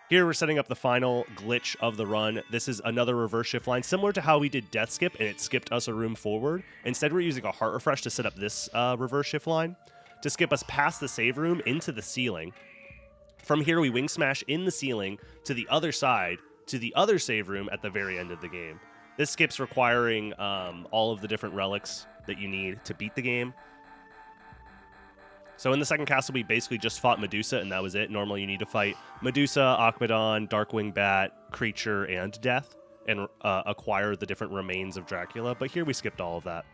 [SPEAKER 5] Here we're setting up the final glitch of the run. This is another reverse shift line, similar to how we did Death Skip and it skipped us a room forward. Instead, we're using a heart refresh to set up this reverse shift line to skip us past the save room into the ceiling. From here, we wing smash in the ceiling to the other side, to the other save room at the very end of the game. This skip's requiring all of the different relics that you need to beat the game. So in the second castle, we basically just fought Medusa, and that was it. Normally, you need to fight Medusa, Akmadon, Darkwing Bat, Creature, and Death, and acquire the different remains of Dracula. But here we skipped all of that,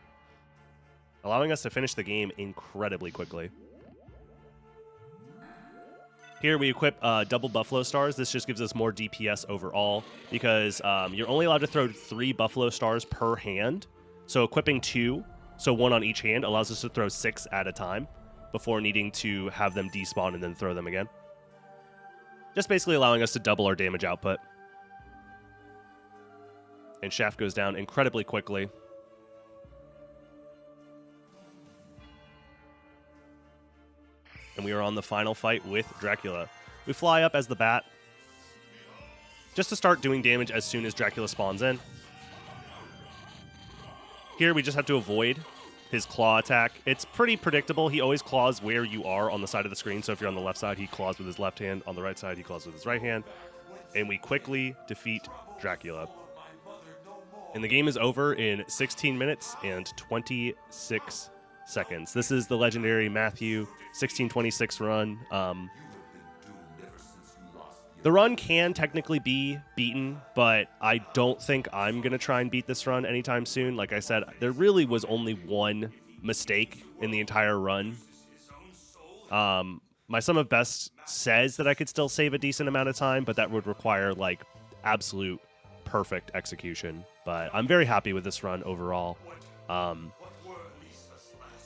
[SPEAKER 5] allowing us to finish the game incredibly quickly. Here we equip double Buffalo Stars. This just gives us more DPS overall because you're only allowed to throw 3 Buffalo Stars per hand. So equipping 2, so 1 on each hand, allows us to throw 6 at a time before needing to have them despawn and then throw them again. Just basically allowing us to double our damage output. And Shaft goes down incredibly quickly. And we are on the final fight with Dracula. We fly up as the bat, just to start doing damage as soon as Dracula spawns in. Here we just have to avoid his claw attack. It's pretty predictable. He always claws where you are on the side of the screen. So if you're on the left side, he claws with his left hand. On the right side, he claws with his right hand. And we quickly defeat Dracula. And the game is over in 16 minutes and 26 seconds. This is the legendary Matthew 1626 run. The run can technically be beaten, but I don't think I'm going to try and beat this run anytime soon. Like I said, there really was only one mistake in the entire run. My Sum of Best says that I could still save a decent amount of time, but that would require like absolute perfect execution. But I'm very happy with this run overall.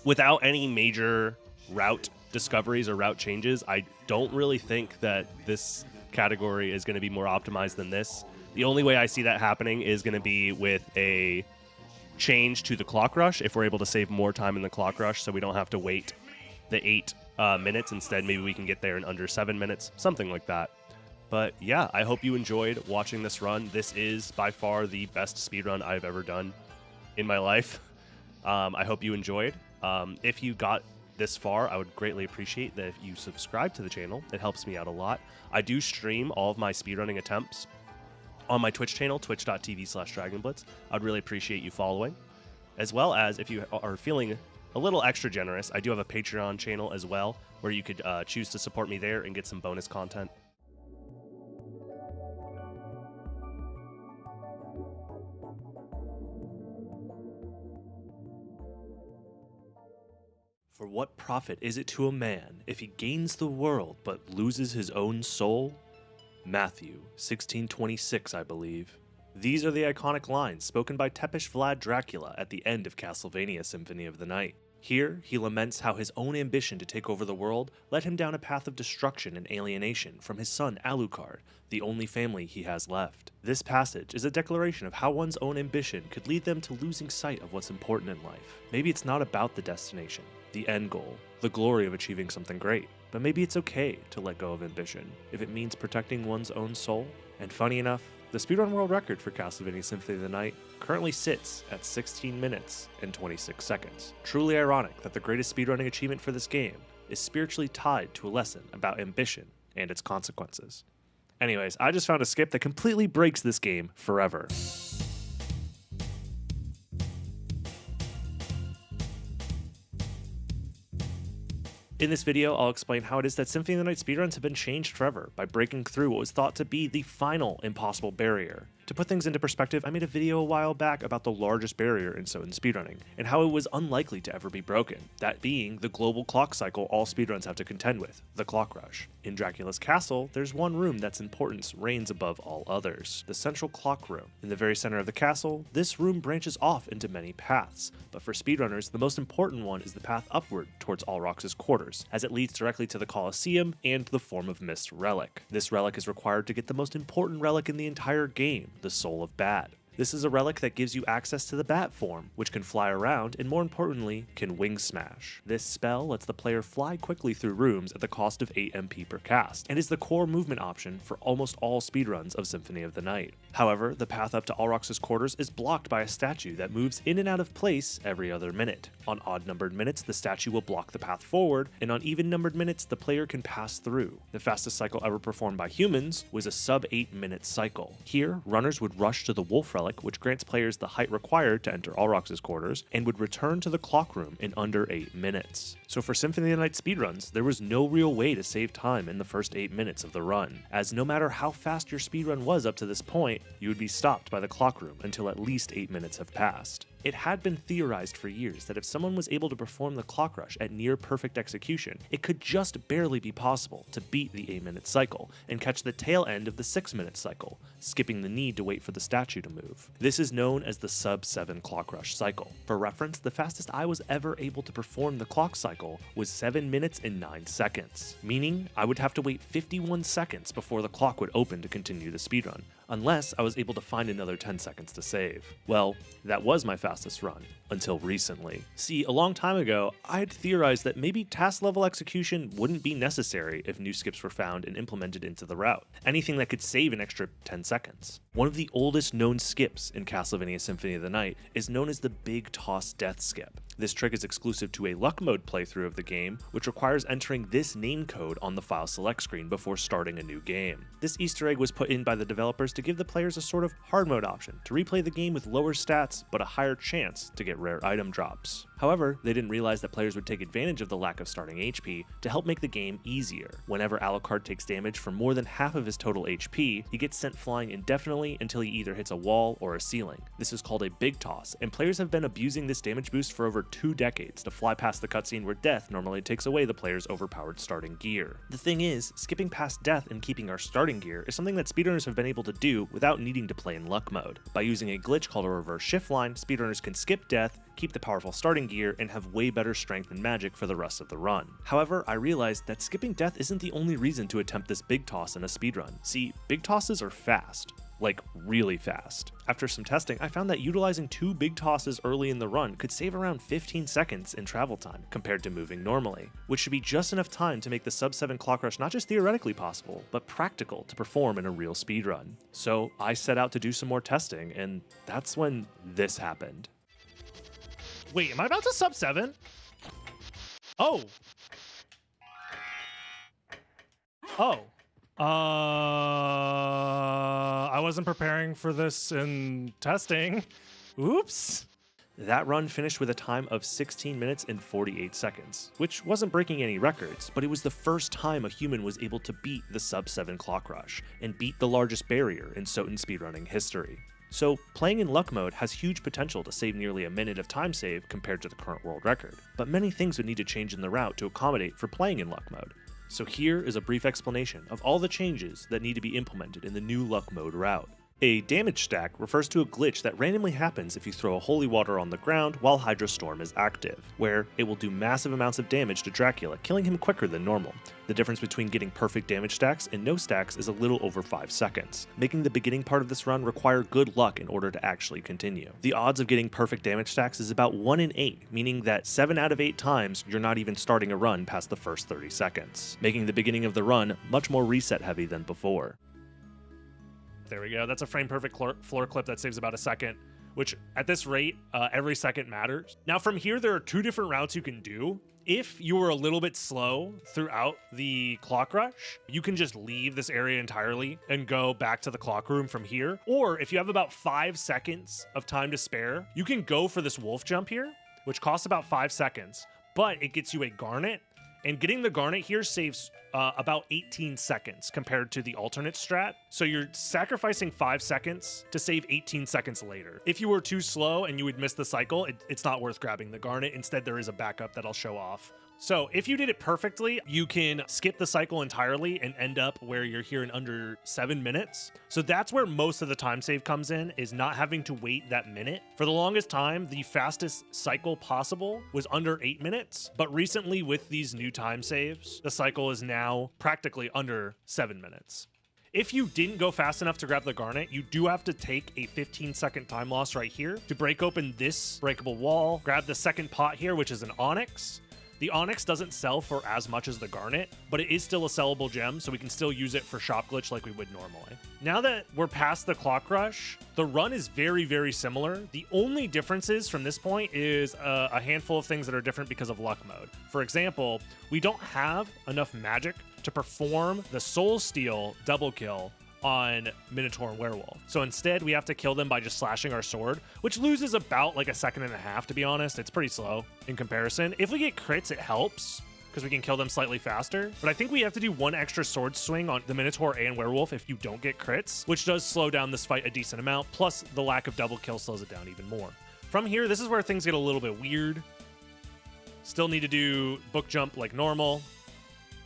[SPEAKER 5] Without any major route discoveries or route changes, I don't really think that this category is going to be more optimized than this. The only way I see that happening is going to be with a change to the clock rush, if we're able to save more time in the clock rush so we don't have to wait the 8 minutes. Instead, maybe we can get there in under 7 minutes, something like that. But yeah, I hope you enjoyed watching this run. This is by far the best speedrun I've ever done in my life. I hope you enjoyed. If you got this far, I would greatly appreciate that if you subscribe to the channel. It helps me out a lot. I do stream all of my speedrunning attempts on my Twitch channel, twitch.tv/dragonblitz. I'd really appreciate you following. As well as if you are feeling a little extra generous, I do have a Patreon channel as well, where you could choose to support me there and get some bonus content. For what profit is it to a man if he gains the world but loses his own soul? Matthew 1626, I believe. These are the iconic lines spoken by Tepish Vlad Dracula at the end of Castlevania Symphony of the Night. Here, he laments how his own ambition to take over the world led him down a path of destruction and alienation from his son Alucard, the only family he has left. This passage is a declaration of how one's own ambition could lead them to losing sight of what's important in life. Maybe it's not about the destination, the end goal, the glory of achieving something great, but maybe it's okay to let go of ambition if it means protecting one's own soul. And funny enough, the speedrun world record for Castlevania Symphony of the Night currently sits at 16 minutes and 26 seconds. Truly ironic that the greatest speedrunning achievement for this game is spiritually tied to a lesson about ambition and its consequences. Anyways, I just found a skip that completely breaks this game forever. In this video, I'll explain how it is that Symphony of the Night speedruns have been changed forever by breaking through what was thought to be the final impossible barrier. To put things into perspective, I made a video a while back about the largest barrier in SotN speedrunning, and how it was unlikely to ever be broken, that being the global clock cycle all speedruns have to contend with, the clock rush. In Dracula's castle, there's one room that's importance reigns above all others, the central clock room. In the very center of the castle, this room branches off into many paths, but for speedrunners, the most important one is the path upward towards Alrox's quarters, as it leads directly to the Colosseum and the Form of Mist relic. This relic is required to get the most important relic in the entire game, the Soul of Bat. This is a relic that gives you access to the bat form, which can fly around and more importantly, can wing smash. This spell lets the player fly quickly through rooms at the cost of 8 MP per cast, and is the core movement option for almost all speedruns of Symphony of the Night. However, the path up to Alrox's quarters is blocked by a statue that moves in and out of place every other minute. On odd-numbered minutes, the statue will block the path forward, and on even-numbered minutes, the player can pass through. The fastest cycle ever performed by humans was a sub-8-minute cycle. Here, runners would rush to the Wolf relic, which grants players the height required to enter Alrox's quarters, and would return to the clock room in under 8 minutes. So for Symphony of the Night speedruns, there was no real way to save time in the first 8 minutes of the run, as no matter how fast your speedrun was up to this point, you would be stopped by the clock room until at least 8 minutes have passed. It had been theorized for years that if someone was able to perform the clock rush at near perfect execution, it could just barely be possible to beat the 8-minute cycle and catch the tail end of the 6-minute cycle, skipping the need to wait for the statue to move. This is known as the sub-7 clock rush cycle. For reference, the fastest I was ever able to perform the clock cycle was 7 minutes and 9 seconds, meaning I would have to wait 51 seconds before the clock would open to continue the speedrun.
[SPEAKER 1] unless I was able to find another 10 seconds to save. Well, that was my fastest run, until recently. See, a long time ago, I had theorized that maybe task level execution wouldn't be necessary if new skips were found and implemented into the route, anything that could save an extra 10 seconds. One of the oldest known skips in Castlevania Symphony of the Night is known as the Big Toss Death Skip. This trick is exclusive to a luck mode playthrough of the game, which requires entering this name code on the file select screen before starting a new game. This Easter egg was put in by the developers to give the players a sort of hard mode option to replay the game with lower stats but a higher chance to get rare item drops. However, they didn't realize that players would take advantage of the lack of starting HP to help make the game easier. Whenever Alucard takes damage for more than half of his total HP, he gets sent flying indefinitely until he either hits a wall or a ceiling. This is called a Big Toss, and players have been abusing this damage boost for over 2 decades to fly past the cutscene where death normally takes away the player's overpowered starting gear. The thing is, skipping past death and keeping our starting gear is something that speedrunners have been able to do without needing to play in luck mode. By using a glitch called a reverse shift line, speedrunners can skip death, keep the powerful starting gear, and have way better strength and magic for the rest of the run. However, I realized that skipping death isn't the only reason to attempt this big toss in a speedrun. See, big tosses are fast. Like, really fast. After some testing, I found that utilizing 2 big tosses early in the run could save around 15 seconds in travel time compared to moving normally, which should be just enough time to make the sub 7 clock rush not just theoretically possible, but practical to perform in a real speedrun. So I set out to do some more testing, and that's when this happened. Wait, am I about to sub 7? Oh. Oh. I wasn't preparing for this in testing. Oops. That run finished with a time of 16 minutes and 48 seconds, which wasn't breaking any records, but it was the first time a human was able to beat the sub 7 clock rush and beat the largest barrier in SotN speedrunning history. So playing in luck mode has huge potential to save nearly a minute of time save compared to the current world record, but many things would need to change in the route to accommodate for playing in luck mode. So here is a brief explanation of all the changes that need to be implemented in the new luck mode route. A damage stack refers to a glitch that randomly happens if you throw a holy water on the ground while Hydrostorm is active, where it will do massive amounts of damage to Dracula, killing him quicker than normal. The difference between getting perfect damage stacks and no stacks is a little over 5 seconds, making the beginning part of this run require good luck in order to actually continue. The odds of getting perfect damage stacks is about 1 in 8, meaning that 7 out of 8 times you're not even starting a run past the first 30 seconds, making the beginning of the run much more reset heavy than before. There we go. That's a frame perfect floor clip that saves about a second, which at this rate, every second matters. Now from here, there are 2 different routes you can do. If you were a little bit slow throughout the clock rush, you can just leave this area entirely and go back to the clock room from here. Or if you have about 5 seconds of time to spare, you can go for this wolf jump here, which costs about 5 seconds, but it gets you a garnet. And getting the garnet here saves about 18 seconds compared to the alternate strat. So you're sacrificing 5 seconds to save 18 seconds later. If you were too slow and you would miss the cycle, it's not worth grabbing the garnet. Instead, there is a backup that I'll show off. So if you did it perfectly, you can skip the cycle entirely and end up where you're here in under 7 minutes. So that's where most of the time save comes in, is not having to wait that minute. For the longest time, the fastest cycle possible was under 8 minutes. But recently with these new time saves, the cycle is now practically under 7 minutes. If you didn't go fast enough to grab the garnet, you do have to take a 15-second time loss right here to break open this breakable wall, grab the second pot here, which is an onyx. The onyx doesn't sell for as much as the garnet, but it is still a sellable gem, so we can still use it for shop glitch like we would normally. Now that we're past the clock rush, the run is very, very similar. The only differences from this point is a handful of things that are different because of luck mode. For example, we don't have enough magic to perform the soul steal double kill on Minotaur and Werewolf. So instead, we have to kill them by just slashing our sword, which loses about like 1.5 seconds, to be honest. It's pretty slow in comparison. If we get crits, it helps because we can kill them slightly faster. But I think we have to do 1 extra sword swing on the Minotaur and Werewolf if you don't get crits, which does slow down this fight a decent amount. Plus, the lack of double kill slows it down even more. From here, this is where things get a little bit weird. Still need to do book jump like normal.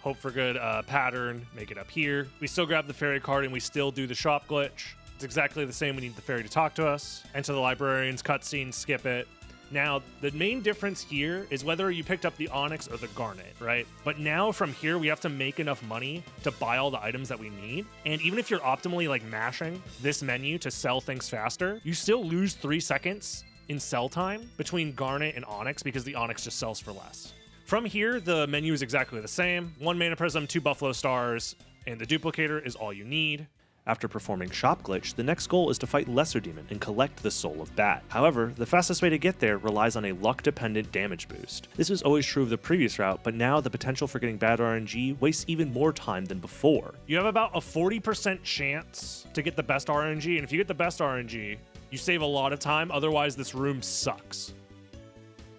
[SPEAKER 1] Hope for good pattern, make it up here. We still grab the fairy card and we still do the shop glitch. It's exactly the same. We need the fairy to talk to us. Enter the librarian's cutscene, skip it. Now, the main difference here is whether you picked up the Onyx or the Garnet, right? But now from here, we have to make enough money to buy all the items that we need. And even if you're optimally like mashing this menu to sell things faster, you still lose 3 seconds in sell time between Garnet and Onyx because the Onyx just sells for less. From here, the menu is exactly the same. 1 mana prism, 2 buffalo stars, and the duplicator is all you need. After performing Shop Glitch, the next goal is to fight Lesser Demon and collect the Soul of Bat. However, the fastest way to get there relies on a luck-dependent damage boost. This was always true of the previous route, but now the potential for getting bad RNG wastes even more time than before. You have about a 40% chance to get the best RNG, and if you get the best RNG, you save a lot of time, otherwise this room sucks.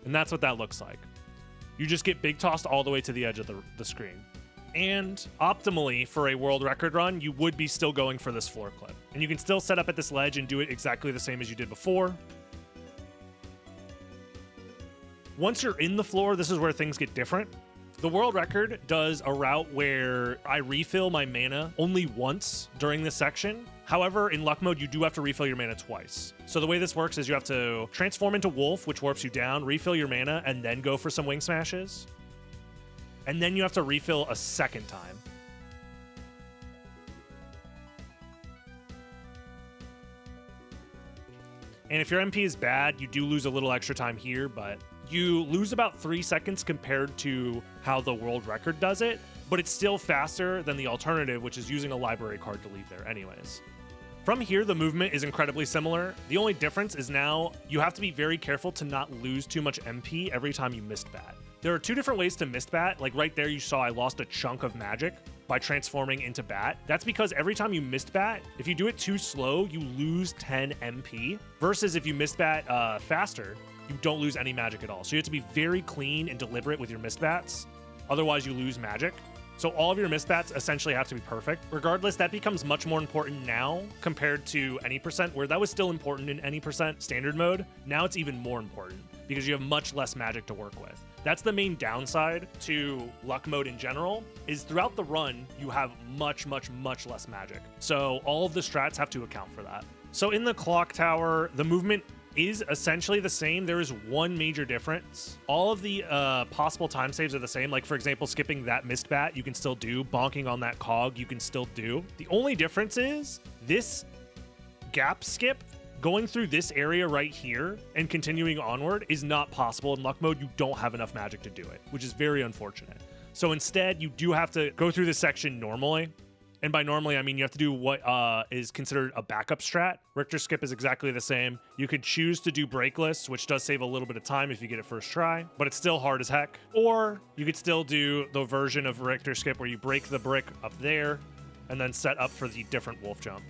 [SPEAKER 1] And that's what that looks like. You just get big tossed all the way to the edge of the screen. And optimally, for a world record run, you would be still going for this floor clip. And you can still set up at this ledge and do it exactly the same as you did before. Once you're in the floor, this is where things get different. The world record does a route where I refill my mana only once during this section. However, in luck mode, you do have to refill your mana twice. So the way this works is you have to transform into Wolf, which warps you down, refill your mana, and then go for some wing smashes. And then you have to refill a second time. And if your MP is bad, you do lose a little extra time here, but you lose about 3 seconds compared to how the world record does it, but it's still faster than the alternative, which is using a library card to leave there anyways. From here, the movement is incredibly similar. The only difference is now you have to be very careful to not lose too much MP every time you missed bat. There are 2 different ways to mist bat. Like right there, you saw I lost a chunk of magic by transforming into bat. That's because every time you mist bat, if you do it too slow, you lose 10 MP. Versus if you mist bat faster, you don't lose any magic at all. So you have to be very clean and deliberate with your mist bats. Otherwise, you lose magic. So all of your mist bats essentially have to be perfect. Regardless, that becomes much more important now compared to any percent, where that was still important in any percent standard mode. Now it's even more important because you have much less magic to work with. That's the main downside to luck mode in general, is throughout the run, you have much less magic. So all of the strats have to account for that. So in the clock tower, the movement is essentially the same. There is one major difference. All of the possible time saves are the same. Like for example, skipping that mist bat, you can still do. Bonking on that cog, you can still do. The only difference is this gap skip, going through this area right here and continuing onward is not possible. In luck mode, you don't have enough magic to do it, which is very unfortunate. So instead, you do have to go through this section normally. And by normally, I mean you have to do what is considered a backup strat. Richter skip is exactly the same. You could choose to do breakless, which does save a little bit of time if you get it first try, but it's still hard as heck. Or you could still do the version of Richter skip where you break the brick up there and then set up for the different wolf jump.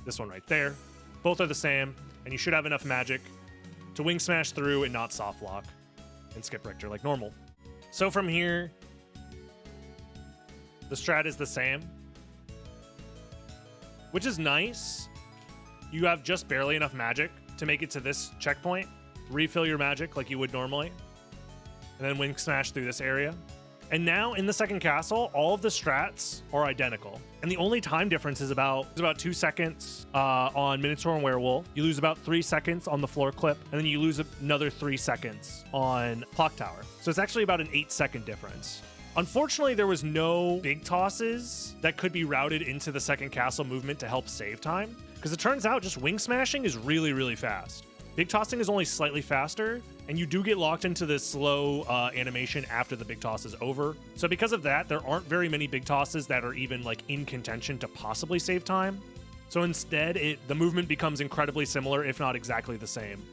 [SPEAKER 1] This one right there. Both are the same, and you should have enough magic to wing smash through and not soft lock and skip Richter like normal. So from here, the strat is the same, which is nice. You have just barely enough magic to make it to this checkpoint, refill your magic like you would normally, and then wing smash through this area. And now in the second castle, all of the strats are identical. And the only time difference is about 2 seconds on Minotaur and Werewolf. You lose about 3 seconds on the floor clip, and then you lose another 3 seconds on Clock Tower. So it's actually about an 8-second difference. Unfortunately, there was no big tosses that could be routed into the second castle movement to help save time, because it turns out just wing smashing is really fast. Big tossing is only slightly faster, and you do get locked into this slow animation after the big toss is over. So because of that, there aren't very many big tosses that are even like in contention to possibly save time. So instead, the movement becomes incredibly similar, if not exactly the same,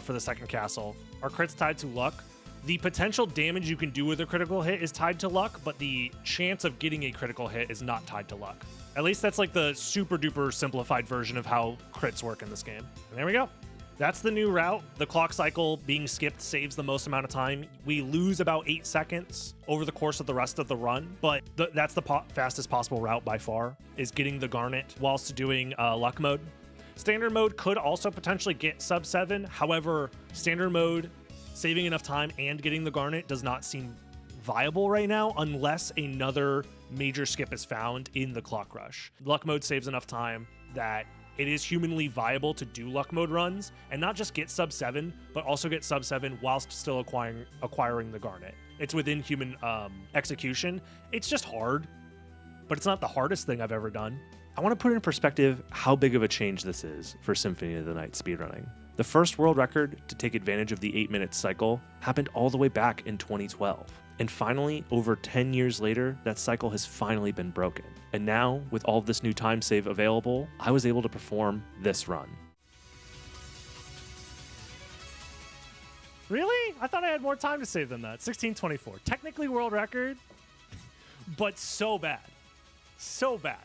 [SPEAKER 1] for the second castle. Are crits tied to luck? The potential damage you can do with a critical hit is tied to luck, but the chance of getting a critical hit is not tied to luck. At least that's like the super duper simplified version of how crits work in this game. And there we go. That's the new route. The clock cycle being skipped saves the most amount of time. We lose about 8 seconds over the course of the rest of the run, but that's the fastest possible route by far, is getting the Garnet whilst doing luck mode. Standard mode could also potentially get sub 7. However, standard mode, saving enough time and getting the Garnet does not seem viable right now unless another major skip is found in the clock rush. Luck mode saves enough time that it is humanly viable to do luck mode runs and not just get sub 7, but also get sub 7 whilst still acquiring the garnet. It's within human execution. It's just hard, but it's not the hardest thing I've ever done. I want to put in perspective how big of a change this is for Symphony of the Night speedrunning. The first world record to take advantage of the 8-minute cycle happened all the way back in 2012. And finally, over 10 years later, that cycle has finally been broken. And now, with all of this new time save available, I was able to perform this run. Really? I thought I had more time to save than that. 16:24. Technically world record, but so bad. So bad.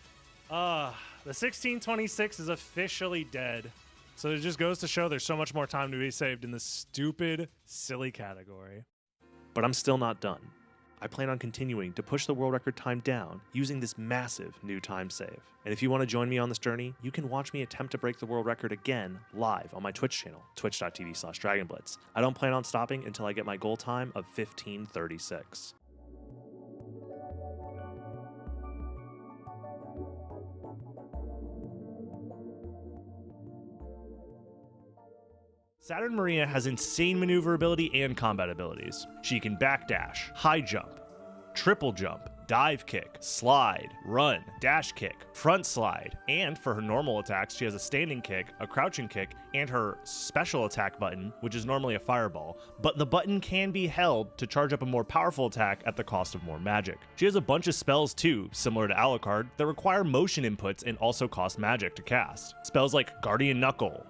[SPEAKER 1] The 16:26 is officially dead. So it just goes to show there's so much more time to be saved in this stupid, silly category. But I'm still not done. I plan on continuing to push the world record time down using this massive new time save. And if you want to join me on this journey, you can watch me attempt to break the world record again live on my Twitch channel, twitch.tv/DragonBlitz. I don't plan on stopping until I get my goal time of 15:36. Saturn Maria has insane maneuverability and combat abilities. She can backdash, high jump, triple jump, dive kick, slide, run, dash kick, front slide, and for her normal attacks, she has a standing kick, a crouching kick, and her special attack button, which is normally a fireball, but the button can be held to charge up a more powerful attack at the cost of more magic. She has a bunch of spells too, similar to Alucard, that require motion inputs and also cost magic to cast. Spells like Guardian Knuckle,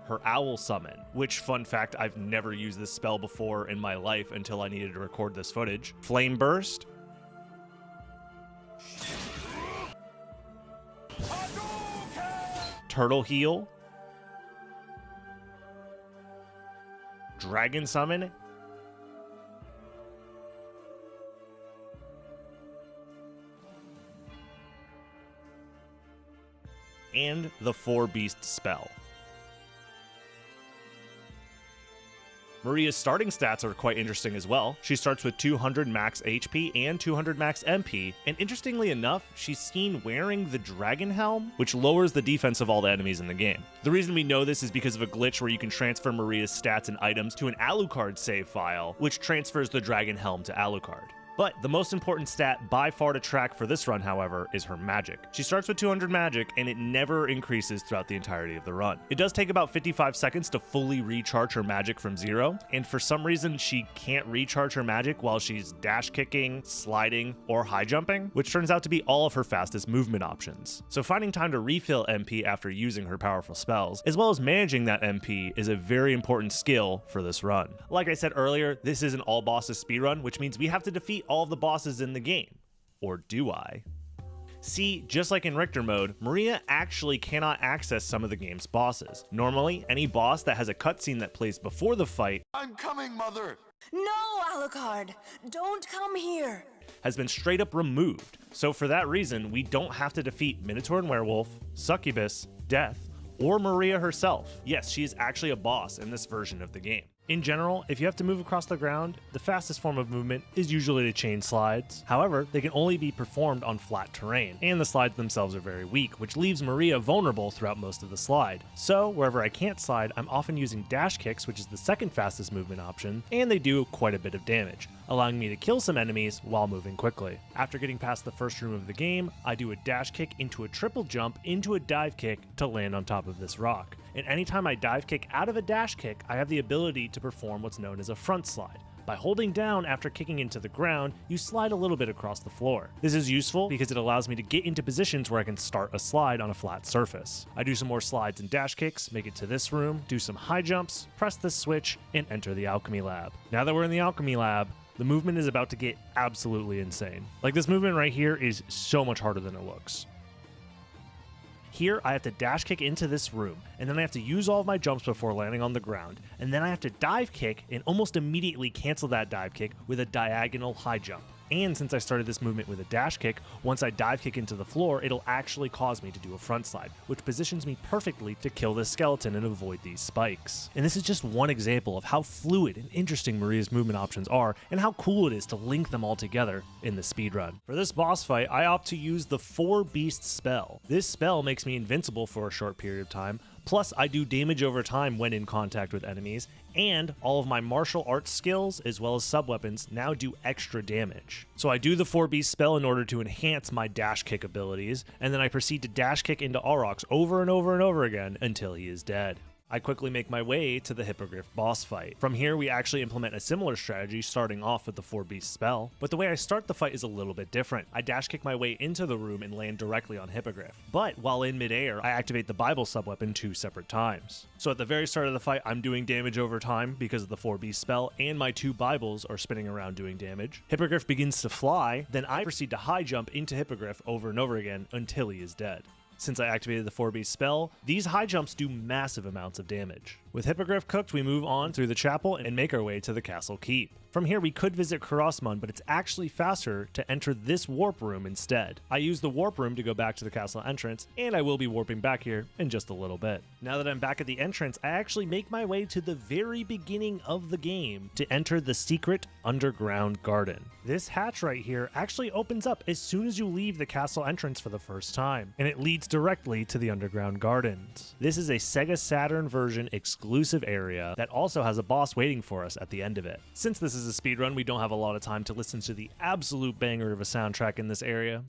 [SPEAKER 1] her Owl Summon, which, fun fact, I've never used this spell before in my life until I needed to record this footage. Flame Burst, Turtle Heal, Dragon Summon, and the Four Beast spell. Maria's starting stats are quite interesting as well. She starts with 200 max HP and 200 max MP, and interestingly enough, she's seen wearing the Dragon Helm, which lowers the defense of all the enemies in the game. The reason we know this is because of a glitch where you can transfer Maria's stats and items to an Alucard save file, which transfers the Dragon Helm to Alucard. But the most important stat by far to track for this run, however, is her magic. She starts with 200 magic, and it never increases throughout the entirety of the run. It does take about 55 seconds to fully recharge her magic from 0, and for some reason she can't recharge her magic while she's dash kicking, sliding, or high jumping, which turns out to be all of her fastest movement options. So finding time to refill MP after using her powerful spells, as well as managing that MP, is a very important skill for this run. Like I said earlier, this is an all bosses speedrun, which means we have to defeat all of the bosses in the game. Or do I? See, just like in Richter mode, Maria actually cannot access some of the game's bosses. Normally, any boss that has a cutscene that plays before the fight,
[SPEAKER 6] I'm coming, Mother!
[SPEAKER 2] No, Alucard! Don't come here!
[SPEAKER 1] has been straight up removed. So for that reason, we don't have to defeat Minotaur and Werewolf, Succubus, Death, or Maria herself. Yes, she is actually a boss in this version of the game. In general, if you have to move across the ground, the fastest form of movement is usually to chain slides. However, they can only be performed on flat terrain, and the slides themselves are very weak, which leaves Maria vulnerable throughout most of the slide. So, wherever I can't slide, I'm often using dash kicks, which is the second fastest movement option, and they do quite a bit of damage, allowing me to kill some enemies while moving quickly. After getting past the first room of the game, I do a dash kick into a triple jump into a dive kick to land on top of this rock. And anytime I dive kick out of a dash kick, I have the ability to perform what's known as a front slide. By holding down after kicking into the ground, you slide a little bit across the floor. This is useful because it allows me to get into positions where I can start a slide on a flat surface. I do some more slides and dash kicks, make it to this room, do some high jumps, press this switch, and enter the alchemy lab. Now that we're in the alchemy lab, the movement is about to get absolutely insane. Like, this movement right here is so much harder than it looks. Here, I have to dash kick into this room, and then I have to use all of my jumps before landing on the ground, and then I have to dive kick and almost immediately cancel that dive kick with a diagonal high jump. and since I started this movement with a dash kick, once I dive kick into the floor, it'll actually cause me to do a front slide, which positions me perfectly to kill this skeleton and avoid these spikes. And this is just one example of how fluid and interesting Maria's movement options are, and how cool it is to link them all together in the speedrun. For this boss fight, I opt to use the 4 Beast spell. This spell makes me invincible for a short period of time, plus I do damage over time when in contact with enemies, and all of my martial arts skills as well as sub-weapons now do extra damage. So I do the 4 Beast spell in order to enhance my dash kick abilities, and then I proceed to dash kick into Aurochs over and over and over again until he is dead. I quickly make my way to the Hippogriff boss fight. From here, we actually implement a similar strategy, starting off with the 4 Beast spell, but the way I start the fight is a little bit different. I dash kick my way into the room and land directly on Hippogriff, but while in midair, I activate the Bible sub-weapon 2 separate times. So at the very start of the fight, I'm doing damage over time because of the 4 Beast spell, and my 2 Bibles are spinning around doing damage. Hippogriff begins to fly, then I proceed to high jump into Hippogriff over and over again until he is dead. Since I activated the 4 Beast spell, these high jumps do massive amounts of damage. With Hippogriff cooked, we move on through the chapel and make our way to the castle keep. From here, we could visit Kurasmun, but it's actually faster to enter this warp room instead. I use the warp room to go back to the castle entrance, and I will be warping back here in just a little bit. Now that I'm back at the entrance, I actually make my way to the very beginning of the game to enter the secret underground garden. This hatch right here actually opens up as soon as you leave the castle entrance for the first time, and it leads directly to the underground gardens. This is a Sega Saturn version exclusive area that also has a boss waiting for us at the end of it. Since this is a speedrun, we don't have a lot of time to listen to the absolute banger of a soundtrack in this area.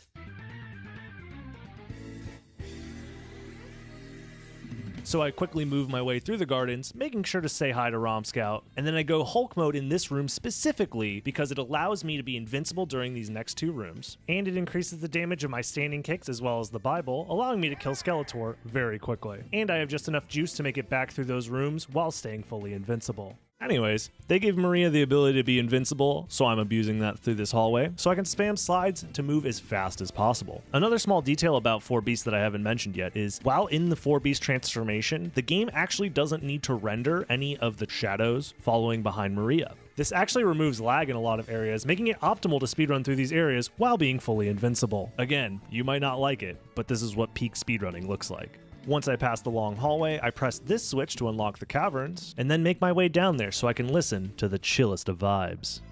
[SPEAKER 1] So I quickly move my way through the gardens, making sure to say hi to Rom Scout, and then I go Hulk mode in this room specifically because it allows me to be invincible during these next 2 rooms, and it increases the damage of my standing kicks as well as the Bible, allowing me to kill Skeletor very quickly. And I have just enough juice to make it back through those rooms while staying fully invincible. Anyways, they gave Maria the ability to be invincible, so I'm abusing that through this hallway, so I can spam slides to move as fast as possible. Another small detail about 4 Beasts that I haven't mentioned yet is, while in the 4 Beast transformation, the game actually doesn't need to render any of the shadows following behind Maria. This actually removes lag in a lot of areas, making it optimal to speedrun through these areas while being fully invincible. Again, you might not like it, but this is what peak speedrunning looks like. Once I pass the long hallway, I press this switch to unlock the caverns, and then make my way down there so I can listen to the chillest of vibes.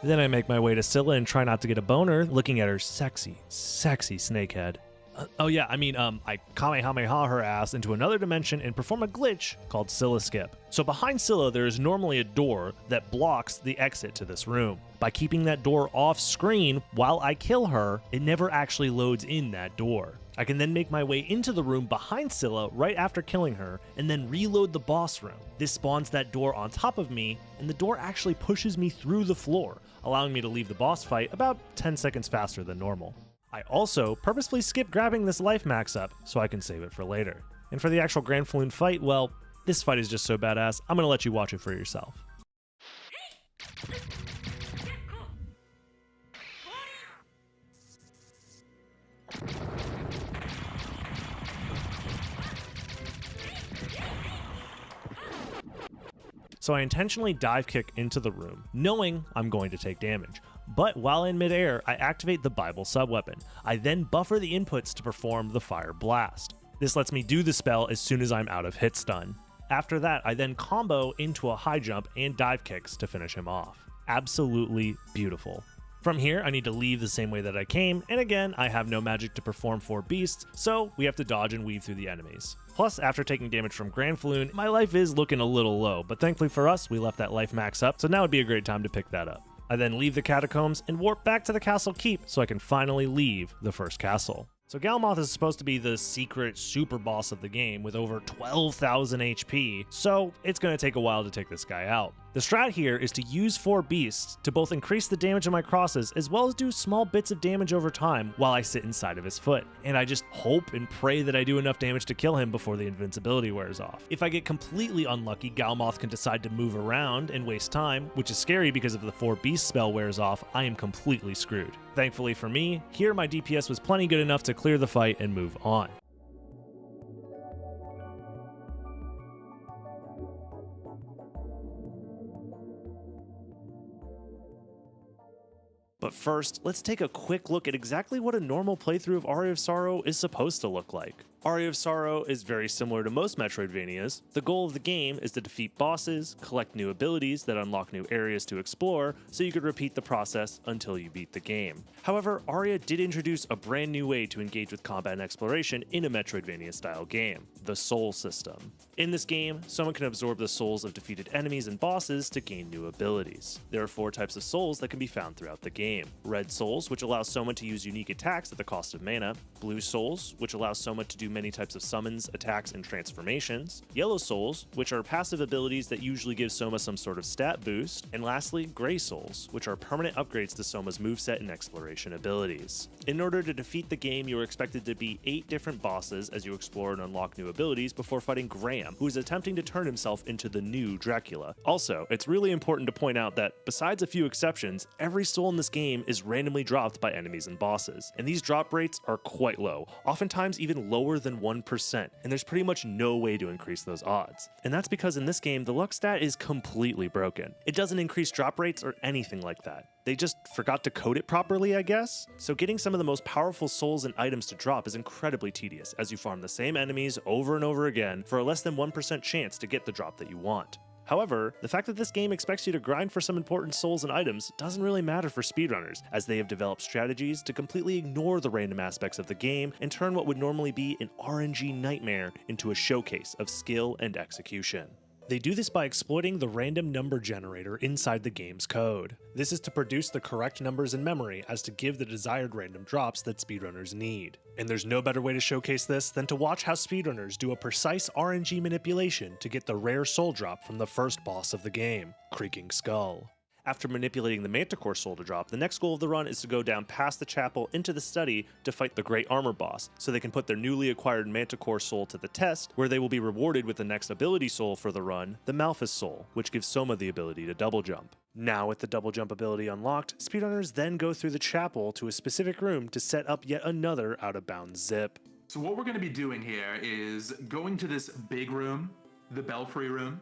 [SPEAKER 1] Then I make my way to Scylla and try not to get a boner looking at her sexy, sexy snake head. I Kamehameha her ass into another dimension and perform a glitch called Scylla Skip. So behind Scylla, there is normally a door that blocks the exit to this room. By keeping that door off screen while I kill her, it never actually loads in that door. I can then make my way into the room behind Scylla right after killing her, and then reload the boss room. This spawns that door on top of me, and the door actually pushes me through the floor, allowing me to leave the boss fight about 10 seconds faster than normal. I also purposefully skip grabbing this life max up so I can save it for later. And for the actual Grand Falloon fight, well, this fight is just so badass, I'm gonna let you watch it for yourself. So I intentionally dive kick into the room, knowing I'm going to take damage. But while in midair, I activate the Bible sub-weapon. I then buffer the inputs to perform the Fire Blast. This lets me do the spell as soon as I'm out of hit stun. After that, I then combo into a high jump and dive kicks to finish him off. Absolutely beautiful. From here, I need to leave the same way that I came, and again, I have no magic to perform 4 beasts, so we have to dodge and weave through the enemies. Plus, after taking damage from Grand Falloon, my life is looking a little low, but thankfully for us, we left that life max up, so now would be a great time to pick that up. I then leave the catacombs and warp back to the castle keep so I can finally leave the first castle. So Galmoth is supposed to be the secret super boss of the game with over 12,000 HP, so it's going to take a while to take this guy out. The strat here is to use 4 beasts to both increase the damage of my crosses as well as do small bits of damage over time while I sit inside of his foot. And I just hope and pray that I do enough damage to kill him before the invincibility wears off. If I get completely unlucky, Galmoth can decide to move around and waste time, which is scary because if the 4 beast spell wears off, I am completely screwed. Thankfully for me, here my DPS was plenty good enough to clear the fight and move on. first, let's take a quick look at exactly what a normal playthrough of Aria of Sorrow is supposed to look like. Aria of Sorrow is very similar to most Metroidvanias. The goal of the game is to defeat bosses, collect new abilities that unlock new areas to explore, so you could repeat the process until you beat the game. However, Aria did introduce a brand new way to engage with combat and exploration in a Metroidvania-style game, the Soul system. In this game, someone can absorb the souls of defeated enemies and bosses to gain new abilities. There are 4 types of souls that can be found throughout the game. Red souls, which allow someone to use unique attacks at the cost of mana. Blue souls, which allow someone to do many types of summons, attacks, and transformations. Yellow souls, which are passive abilities that usually give Soma some sort of stat boost. And lastly, gray souls, which are permanent upgrades to Soma's moveset and exploration abilities. In order to defeat the game, you are expected to beat 8 different bosses as you explore and unlock new abilities before fighting Graham, who is attempting to turn himself into the new Dracula. Also, it's really important to point out that, besides a few exceptions, every soul in this game is randomly dropped by enemies and bosses, and these drop rates are quite low, oftentimes even lower than 1%, and there's pretty much no way to increase those odds. And that's because in this game, the luck stat is completely broken. It doesn't increase drop rates or anything like that. They just forgot to code it properly, I guess? So getting some of the most powerful souls and items to drop is incredibly tedious, as you farm the same enemies over and over again for a less than 1% chance to get the drop that you want. However, the fact that this game expects you to grind for some important souls and items doesn't really matter for speedrunners, as they have developed strategies to completely ignore the random aspects of the game and turn what would normally be an RNG nightmare into a showcase of skill and execution. They do this by exploiting the random number generator inside the game's code. This is to produce the correct numbers in memory as to give the desired random drops that speedrunners need. And there's no better way to showcase this than to watch how speedrunners do a precise RNG manipulation to get the rare soul drop from the first boss of the game, Creaking Skull. After manipulating the Manticore soul to drop, the next goal of the run is to go down past the chapel into the study to fight the Great Armor boss, so they can put their newly acquired Manticore soul to the test, where they will be rewarded with the next ability soul for the run, the Malphus soul, which gives Soma the ability to double jump. Now with the double jump ability unlocked, speedrunners then go through the chapel to a specific room to set up yet another out-of-bounds zip.
[SPEAKER 6] So what we're going to be doing here is going to this big room, the Belfry room,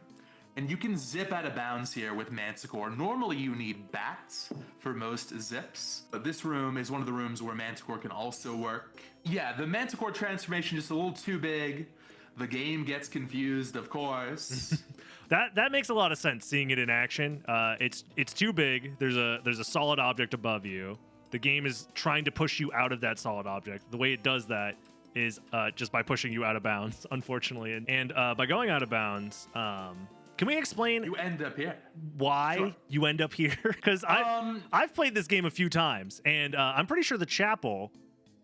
[SPEAKER 6] and you can zip out of bounds here with Manticore. Normally you need bats for most zips, but this room is one of the rooms where Manticore can also work. Yeah, the Manticore transformation is just a little too big. The game gets confused, of course.
[SPEAKER 1] That makes a lot of sense, seeing it in action. It's too big. There's a solid object above you. The game is trying to push you out of that solid object. The way it does that is just by pushing you out of bounds, unfortunately. And by going out of bounds, can we explain
[SPEAKER 6] You end up here.
[SPEAKER 1] why you end up here? Because I've played this game a few times, and I'm pretty sure the chapel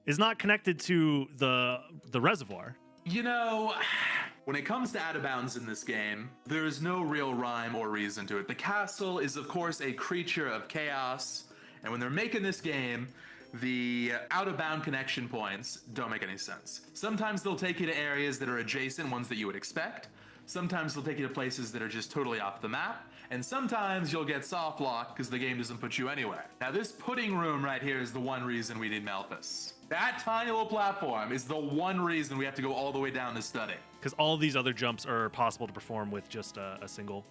[SPEAKER 1] is not connected to the reservoir.
[SPEAKER 6] You know, when it comes to out of bounds in this game, there is no real rhyme or reason to it. The castle is, of course, a creature of chaos, and when they're making this game, the out-of-bound connection points don't make any sense. Sometimes they'll take you to areas that are adjacent, ones that you would expect. Sometimes they'll take you to places that are just totally off the map. And sometimes you'll get soft locked because the game doesn't put you anywhere. Now this pudding room right here is the one reason we need Malphus. That tiny little platform is the one reason we have to go all the way down to study.
[SPEAKER 1] Because all these other jumps are possible to perform with just a single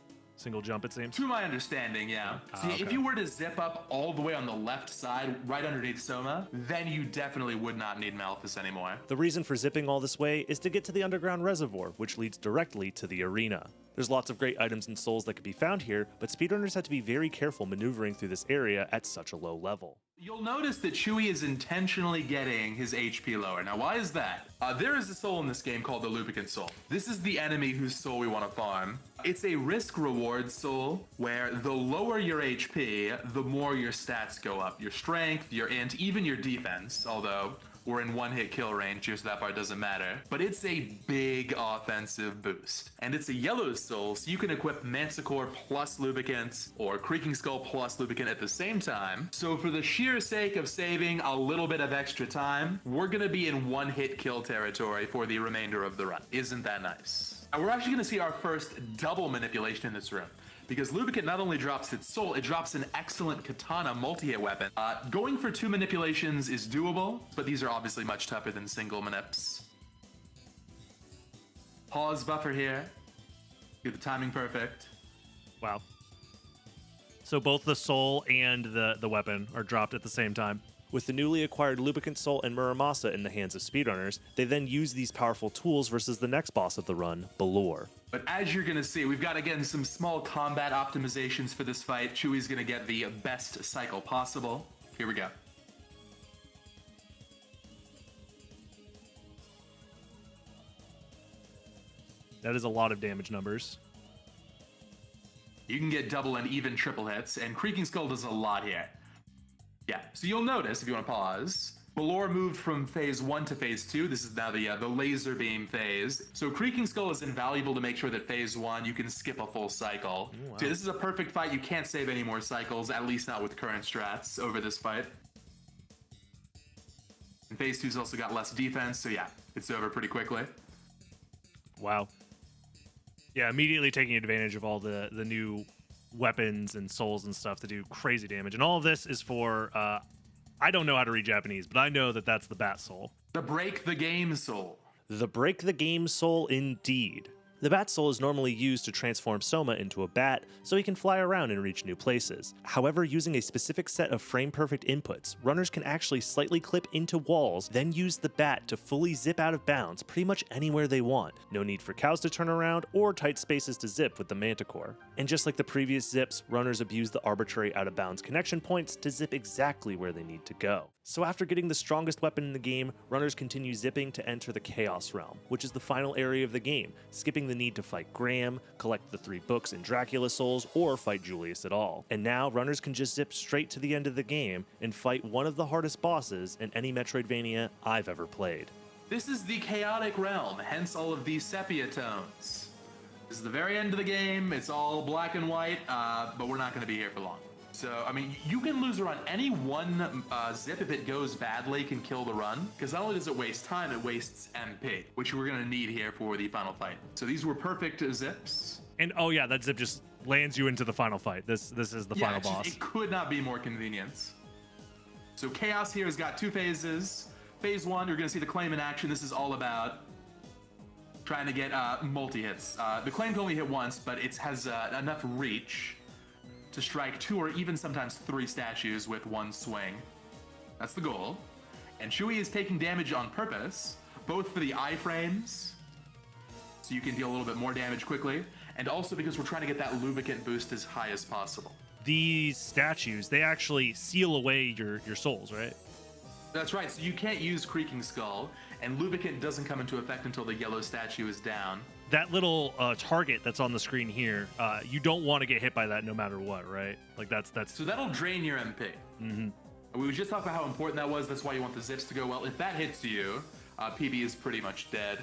[SPEAKER 1] jump, it seems.
[SPEAKER 6] To my understanding, yeah. See,
[SPEAKER 1] okay.
[SPEAKER 6] if you were to zip up all the way on the left side, right underneath Soma, then you definitely would not need Malphus anymore.
[SPEAKER 1] The reason for zipping all this way is to get to the underground reservoir, which leads directly to the arena. There's lots of great items and souls that can be found here, but speedrunners have to be very careful maneuvering through this area at such a low level.
[SPEAKER 6] You'll notice that Chewie is intentionally getting his HP lower. Now, why is that? There is a soul in this game called the Lubricant Soul. This is the enemy whose soul we want to farm. It's a risk-reward soul, where the lower your HP, the more your stats go up. Your strength, your int, even your defense, although we're in one-hit kill range here, so that part doesn't matter. But it's a big offensive boost. And it's a yellow soul, so you can equip Manticore plus Lubricant, or Creaking Skull plus Lubricant at the same time. So for the sheer sake of saving a little bit of extra time, we're gonna be in one-hit kill territory for the remainder of the run. Isn't that nice? We're actually gonna see our first double manipulation in this room, because Lubricant not only drops its soul, it drops an excellent katana multi-hit weapon. Going for 2 manipulations is doable, but these are obviously much tougher than single manips. Pause buffer here. Get the timing perfect.
[SPEAKER 1] Wow. So both the soul and the weapon are dropped at the same time.
[SPEAKER 5] With the newly acquired Lubricant Soul and Muramasa in the hands of speedrunners, they then use these powerful tools versus the next boss of the run, Balor.
[SPEAKER 6] But as you're gonna see, we've got, again, some small combat optimizations for this fight. Chewie's gonna get the best cycle possible. Here we go.
[SPEAKER 1] That is a lot of damage numbers.
[SPEAKER 6] You can get double and even triple hits, and Creaking Skull does a lot here. Yeah, so you'll notice, if you want to pause, Balor moved from phase 1 to phase 2. This is now the laser beam phase. So Creaking Skull is invaluable to make sure that phase 1 you can skip a full cycle.
[SPEAKER 1] Wow.
[SPEAKER 6] So this is a perfect fight. You can't save any more cycles, at least not with current strats over this fight. And phase 2's also got less defense, so yeah, it's over pretty quickly.
[SPEAKER 1] Wow. Yeah, immediately taking advantage of all the new weapons and souls and stuff to do crazy damage. And all of this is for, I don't know how to read Japanese, but I know that that's the Bat Soul.
[SPEAKER 6] The Break the Game Soul.
[SPEAKER 5] The Break the Game Soul indeed. The Bat Soul is normally used to transform Soma into a bat so he can fly around and reach new places. However, using a specific set of frame-perfect inputs, runners can actually slightly clip into walls, then use the bat to fully zip out of bounds pretty much anywhere they want. No need for cows to turn around or tight spaces to zip with the Manticore. And just like the previous zips, runners abuse the arbitrary out-of-bounds connection points to zip exactly where they need to go. So after getting the strongest weapon in the game, runners continue zipping to enter the Chaos Realm, which is the final area of the game, skipping the need to fight Graham, collect the 3 books and Dracula souls, or fight Julius at all. And now, runners can just zip straight to the end of the game and fight one of the hardest bosses in any Metroidvania I've ever played.
[SPEAKER 6] This is the Chaotic Realm, hence all of these sepia tones. This is the very end of the game, it's all black and white, but we're not going to be here for long. So, I mean, you can lose a run. Any one zip, if it goes badly, can kill the run. Because not only does it waste time, it wastes MP, which we're going to need here for the final fight. So these were perfect zips.
[SPEAKER 1] And oh yeah, that zip just lands you into the final fight. This is the final boss.
[SPEAKER 6] It could not be more convenient. So Chaos here has got 2 phases. Phase 1, you're going to see the claim in action. This is all about trying to get multi-hits. The claim can only hit once, but it has enough reach to strike 2 or even sometimes 3 statues with 1 swing. That's the goal. And Chewie is taking damage on purpose, both for the iframes, so you can deal a little bit more damage quickly, and also because we're trying to get that lubricant boost as high as possible.
[SPEAKER 1] These statues, they actually seal away your souls, right?
[SPEAKER 6] That's right, so you can't use Creaking Skull, and lubricant doesn't come into effect until the yellow statue is down.
[SPEAKER 1] That little target that's on the screen here, you don't want to get hit by that no matter what, right? Like that's.
[SPEAKER 6] So that'll drain your MP.
[SPEAKER 1] Mm-hmm.
[SPEAKER 6] We just talked about how important that was. That's why you want the zips to go well. If that hits you, PB is pretty much dead.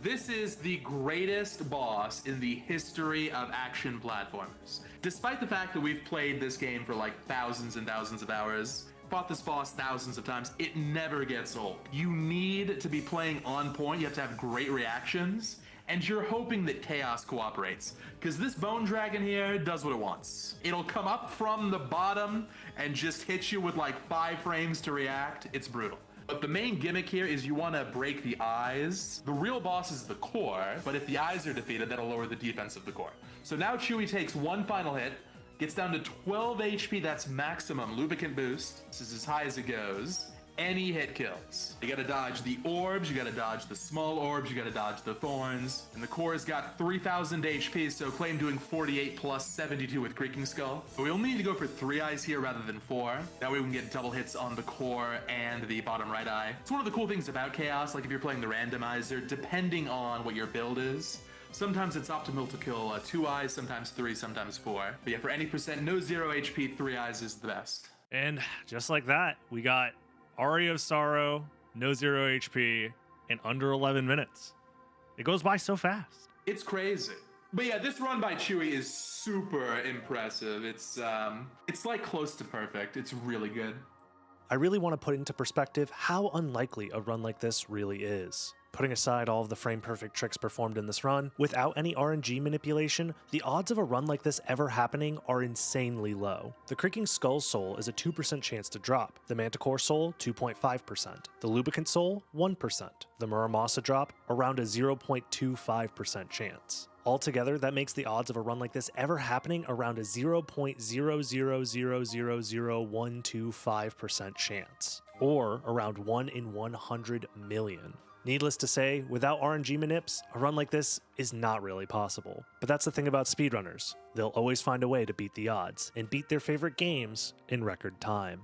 [SPEAKER 6] This is the greatest boss in the history of action platformers. Despite the fact that we've played this game for like thousands and thousands of hours, fought this boss thousands of times, it never gets old. You need to be playing on point. You have to have great reactions. And you're hoping that Chaos cooperates, because this Bone Dragon here does what it wants. It'll come up from the bottom and just hit you with like 5 frames to react. It's brutal. But the main gimmick here is you want to break the eyes. The real boss is the core, but if the eyes are defeated, that'll lower the defense of the core. So now Chewie takes 1 final hit, gets down to 12 HP, that's maximum lubricant boost. This is as high as it goes. Any hit kills. You gotta dodge the orbs, you gotta dodge the small orbs, you gotta dodge the thorns. And the core's got 3,000 HP, so claim doing 48 plus 72 with Creaking Skull. But we only need to go for 3 eyes here rather than 4. That way we can get double hits on the core and the bottom right eye. It's one of the cool things about Chaos, like if you're playing the randomizer, depending on what your build is, sometimes it's optimal to kill 2 eyes, sometimes 3, sometimes 4. But yeah, for any percent, no 0 HP, 3 eyes is the best.
[SPEAKER 1] And just like that, we got Aria of Sorrow, no 0 HP, in under 11 minutes. It goes by so fast.
[SPEAKER 6] It's crazy. But yeah, this run by Chewie is super impressive. It's like close to perfect. It's really good.
[SPEAKER 5] I really want to put into perspective how unlikely a run like this really is.
[SPEAKER 1] Putting aside all of the frame-perfect tricks performed in this run, without any RNG manipulation, the odds of a run like this ever happening are insanely low. The Creaking Skull Soul is a 2% chance to drop, the Manticore Soul 2.5%, the Lubricant Soul 1%, the Muramasa drop around a 0.25% chance. Altogether, that makes the odds of a run like this ever happening around a 0.0000125% chance, or around 1 in 100 million. Needless to say, without RNG manips, a run like this is not really possible. But that's the thing about speedrunners. They'll always find a way to beat the odds, and beat their favorite games in record time.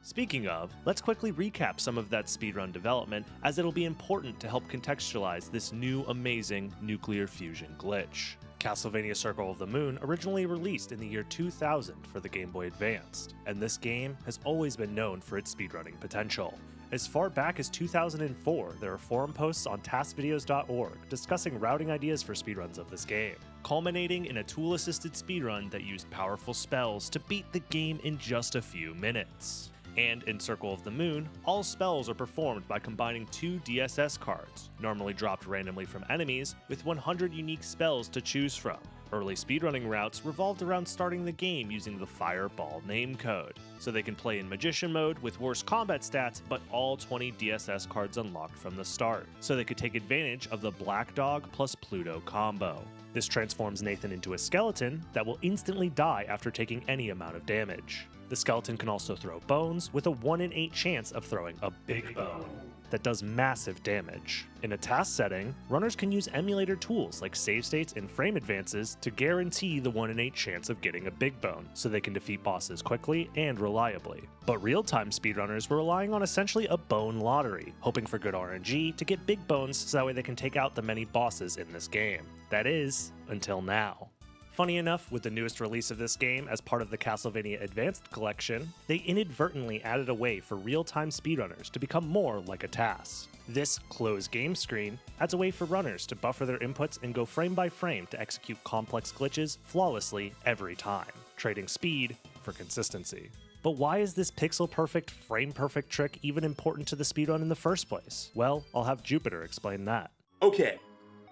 [SPEAKER 1] Speaking of, let's quickly recap some of that speedrun development, as it'll be important to help contextualize this new amazing nuclear fusion glitch. Castlevania Circle of the Moon originally released in the year 2000 for the Game Boy Advance, and this game has always been known for its speedrunning potential. As far back as 2004, there are forum posts on taskvideos.org discussing routing ideas for speedruns of this game, culminating in a tool-assisted speedrun that used powerful spells to beat the game in just a few minutes. And in Circle of the Moon, all spells are performed by combining 2 DSS cards, normally dropped randomly from enemies, with 100 unique spells to choose from. Early speedrunning routes revolved around starting the game using the Fireball name code, so they can play in Magician mode with worse combat stats but all 20 DSS cards unlocked from the start, so they could take advantage of the Black Dog plus Pluto combo. This transforms Nathan into a skeleton that will instantly die after taking any amount of damage. The skeleton can also throw bones, with a 1 in 8 chance of throwing a big bone that does massive damage. In a task setting, runners can use emulator tools like save states and frame advances to guarantee the 1 in 8 chance of getting a big bone, so they can defeat bosses quickly and reliably. But real-time speedrunners were relying on essentially a bone lottery, hoping for good RNG to get big bones so that way they can take out the many bosses in this game. That is, until now. Funny enough, with the newest release of this game as part of the Castlevania Advanced Collection, they inadvertently added a way for real-time speedrunners to become more like a task. This closed game screen adds a way for runners to buffer their inputs and go frame by frame to execute complex glitches flawlessly every time, trading speed for consistency. But why is this pixel-perfect, frame-perfect trick even important to the speedrun in the first place? Well, I'll have Jupiter explain that.
[SPEAKER 6] Okay,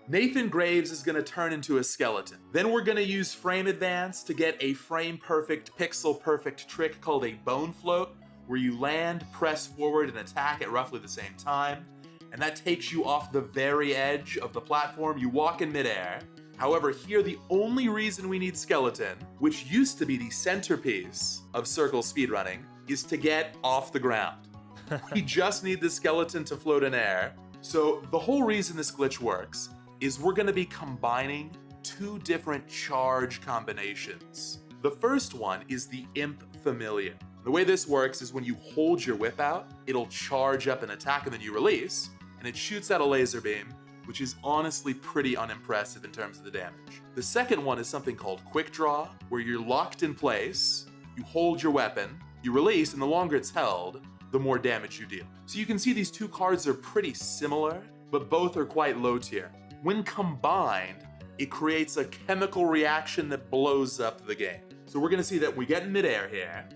[SPEAKER 6] Nathan Graves is going to turn into a skeleton. Then we're going to use frame advance to get a frame-perfect, pixel-perfect trick called a bone float, where you land, press forward, and attack at roughly the same time. And that takes you off the very edge of the platform. You walk in midair. However, here the only reason we need skeleton, which used to be the centerpiece of circle speedrunning, is to get off the ground. We just need the skeleton to float in air. So the whole reason this glitch works is we're going to be combining 2 different charge combinations. The first one is the Imp Familiar. The way this works is when you hold your whip out, it'll charge up an attack and then you release, and it shoots out a laser beam, which is honestly pretty unimpressive in terms of the damage. The second one is something called Quick Draw, where you're locked in place, you hold your weapon, you release, and the longer it's held, the more damage you deal. So you can see these 2 cards are pretty similar, but both are quite low tier. When combined, it creates a chemical reaction that blows up the game. So we're gonna see that we get in midair here,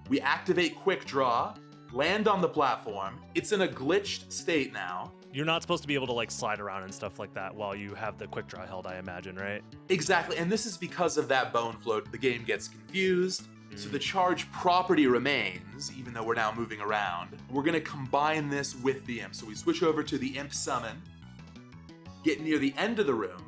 [SPEAKER 6] we activate Quick Draw, land on the platform, it's in a glitched state now.
[SPEAKER 1] You're not supposed to be able to like slide around and stuff like that while you have the quick draw held, I imagine, right?
[SPEAKER 6] Exactly, and this is because of that bone float. The game gets confused, so the charge property remains, even though we're now moving around. We're gonna combine this with the Imp. So we switch over to the Imp Summon, get near the end of the room,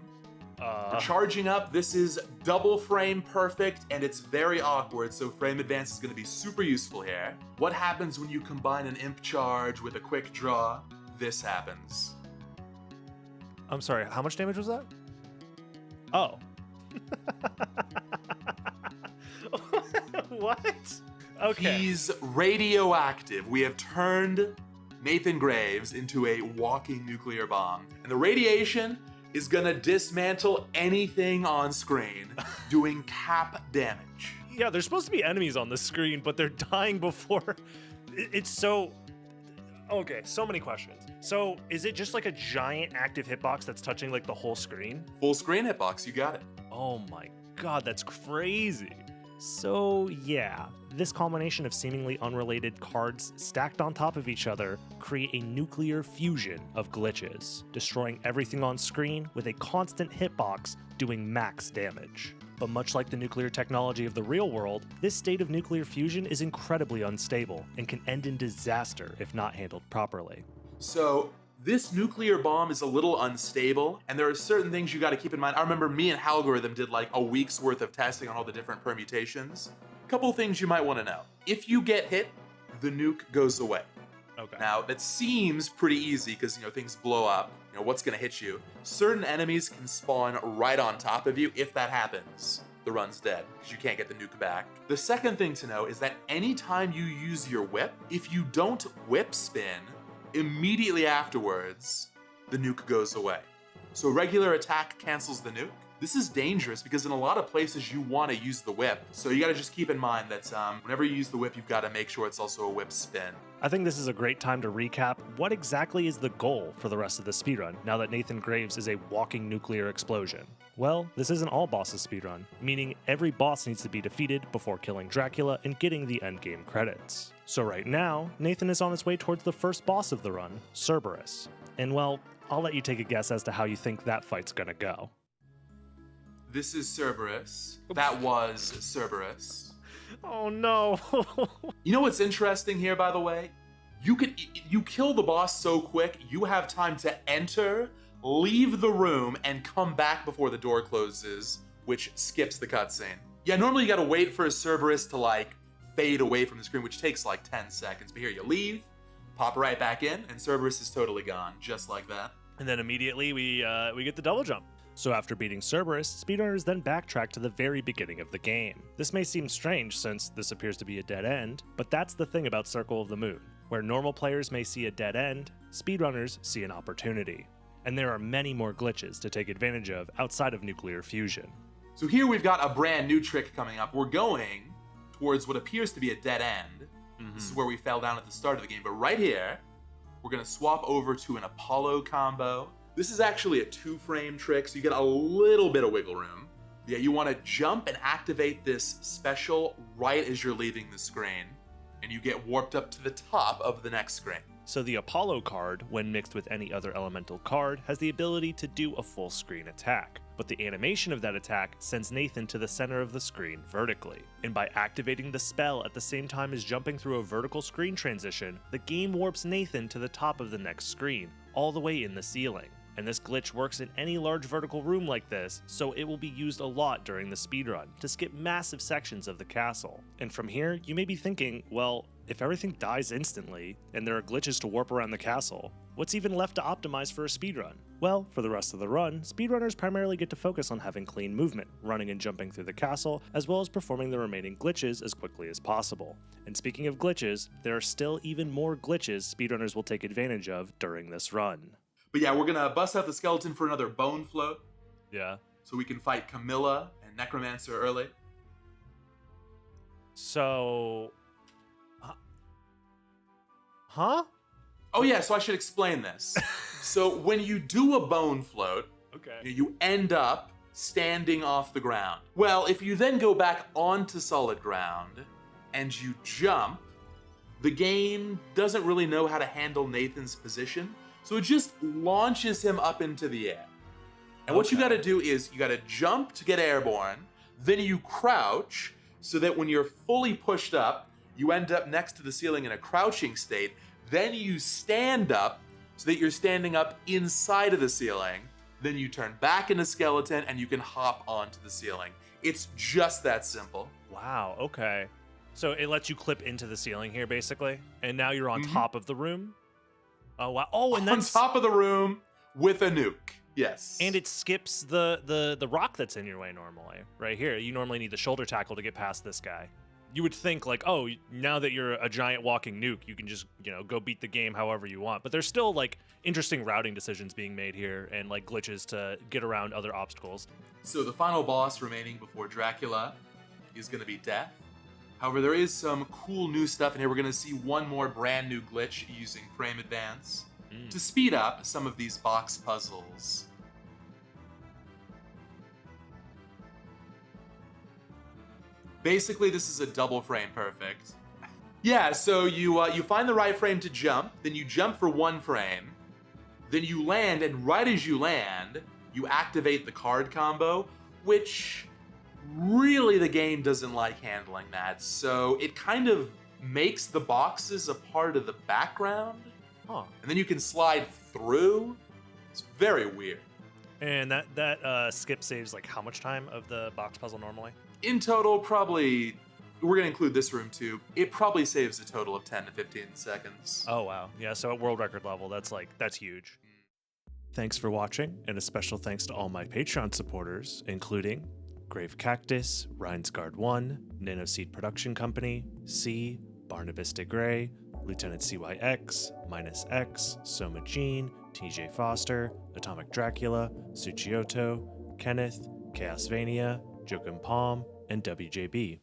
[SPEAKER 6] we're charging up. This is double frame perfect, and it's very awkward, so frame advance is gonna be super useful here. What happens when you combine an Imp charge with a quick draw? This happens.
[SPEAKER 1] I'm sorry, how much damage was that? Oh. What? Okay.
[SPEAKER 6] He's radioactive. We have turned Nathan Graves into a walking nuclear bomb. And the radiation is gonna dismantle anything on screen, doing cap damage.
[SPEAKER 1] Yeah, there's supposed to be enemies on the screen, but they're dying before. It's so... Okay, so many questions. So, is it just like a giant active hitbox that's touching like the whole screen?
[SPEAKER 6] Full screen hitbox, you got it.
[SPEAKER 1] Oh my god, that's crazy. So yeah, this combination of seemingly unrelated cards stacked on top of each other create a nuclear fusion of glitches, destroying everything on screen with a constant hitbox doing max damage. But much like the nuclear technology of the real world, this state of nuclear fusion is incredibly unstable and can end in disaster if not handled properly.
[SPEAKER 6] So this nuclear bomb is a little unstable, and there are certain things you got to keep in mind. I remember me and Halgorithm did like a week's worth of testing on all the different permutations. A couple things you might want to know. If you get hit, the nuke goes away.
[SPEAKER 1] Okay.
[SPEAKER 6] Now, that seems pretty easy because, things blow up. What's going to hit you? Certain enemies can spawn right on top of you. If that happens, the run's dead because you can't get the nuke back. The second thing to know is that anytime you use your whip, if you don't whip spin, immediately afterwards, the nuke goes away. So regular attack cancels the nuke. This is dangerous because in a lot of places you want to use the whip. So you got to just keep in mind that whenever you use the whip, you've got to make sure it's also a whip spin.
[SPEAKER 1] I think this is a great time to recap what exactly is the goal for the rest of the speedrun now that Nathan Graves is a walking nuclear explosion. Well, this isn't all bosses speedrun, meaning every boss needs to be defeated before killing Dracula and getting the endgame credits. So right now, Nathan is on his way towards the first boss of the run, Cerberus. And well, I'll let you take a guess as to how you think that fight's gonna go.
[SPEAKER 6] This is Cerberus. That was Cerberus.
[SPEAKER 1] Oh no!
[SPEAKER 6] You know what's interesting here, by the way? You kill the boss so quick, you have time to enter, leave the room, and come back before the door closes, which skips the cutscene. Yeah, normally you gotta wait for a Cerberus to fade away from the screen, which takes 10 seconds. But here you leave, pop right back in, and Cerberus is totally gone, just like that.
[SPEAKER 1] And then immediately we get the double jump. So after beating Cerberus, speedrunners then backtrack to the very beginning of the game. This may seem strange since this appears to be a dead end, but that's the thing about Circle of the Moon. Where normal players may see a dead end, speedrunners see an opportunity. And there are many more glitches to take advantage of outside of nuclear fusion.
[SPEAKER 6] So here we've got a brand new trick coming up. We're going towards what appears to be a dead end. This is where we fell down at the start of the game, but right here, we're gonna swap over to an Apollo combo. This is actually a 2-frame trick, so you get a little bit of wiggle room. Yeah, you want to jump and activate this special right as you're leaving the screen, and you get warped up to the top of the next screen.
[SPEAKER 1] So the Apollo card, when mixed with any other elemental card, has the ability to do a full screen attack. But the animation of that attack sends Nathan to the center of the screen vertically. And by activating the spell at the same time as jumping through a vertical screen transition, the game warps Nathan to the top of the next screen, all the way in the ceiling. And this glitch works in any large vertical room like this, so it will be used a lot during the speedrun to skip massive sections of the castle. And from here, you may be thinking, well, if everything dies instantly, and there are glitches to warp around the castle, what's even left to optimize for a speedrun? Well, for the rest of the run, speedrunners primarily get to focus on having clean movement, running and jumping through the castle, as well as performing the remaining glitches as quickly as possible. And speaking of glitches, there are still even more glitches speedrunners will take advantage of during this run.
[SPEAKER 6] But yeah, we're gonna bust out the skeleton for another bone float.
[SPEAKER 1] Yeah.
[SPEAKER 6] So we can fight Camilla and Necromancer early.
[SPEAKER 1] So... Huh?
[SPEAKER 6] Oh yeah, so I should explain this. So when you do a bone float,
[SPEAKER 1] Okay.
[SPEAKER 6] you end up standing off the ground. Well, if you then go back onto solid ground and you jump, the game doesn't really know how to handle Nathan's position. So it just launches him up into the air. And what you gotta do is you gotta jump to get airborne, then you crouch so that when you're fully pushed up, you end up next to the ceiling in a crouching state. Then you stand up so that you're standing up inside of the ceiling. Then you turn back into skeleton and you can hop onto the ceiling. It's just that simple.
[SPEAKER 1] Wow, okay. So it lets you clip into the ceiling here, basically? And now you're on top of the room? Oh, wow. Oh, and then...
[SPEAKER 6] On top of the room with a nuke. Yes.
[SPEAKER 1] And it skips the rock that's in your way normally. Right here, you normally need the shoulder tackle to get past this guy. You would think oh, now that you're a giant walking nuke, you can just, go beat the game however you want. But there's still interesting routing decisions being made here and glitches to get around other obstacles.
[SPEAKER 6] So the final boss remaining before Dracula is going to be Death. However, there is some cool new stuff in here. We're going to see one more brand new glitch using frame advance to speed up some of these box puzzles. Basically, this is a double frame perfect. Yeah, so you find the right frame to jump, then you jump for 1 frame, then you land, and right as you land, you activate the card combo, which really the game doesn't like handling that. So it kind of makes the boxes a part of the background, and then you can slide through. It's very weird.
[SPEAKER 1] And that skip saves like how much time of the box puzzle normally?
[SPEAKER 6] In total, probably, we're going to include this room too, it probably saves a total of 10 to 15 seconds.
[SPEAKER 1] Oh, wow. Yeah, so at world record level, that's huge. Thanks for watching, and a special thanks to all my Patreon supporters, including Grave Cactus, Rhinesguard1, Nanoseed Production Company, C, Barnabas de Grey, Lieutenant CYX, Minus X, Soma Jean, TJ Foster, Atomic Dracula, Suchioto, Kenneth, Chaosvania, Jokum Palm, and WJB.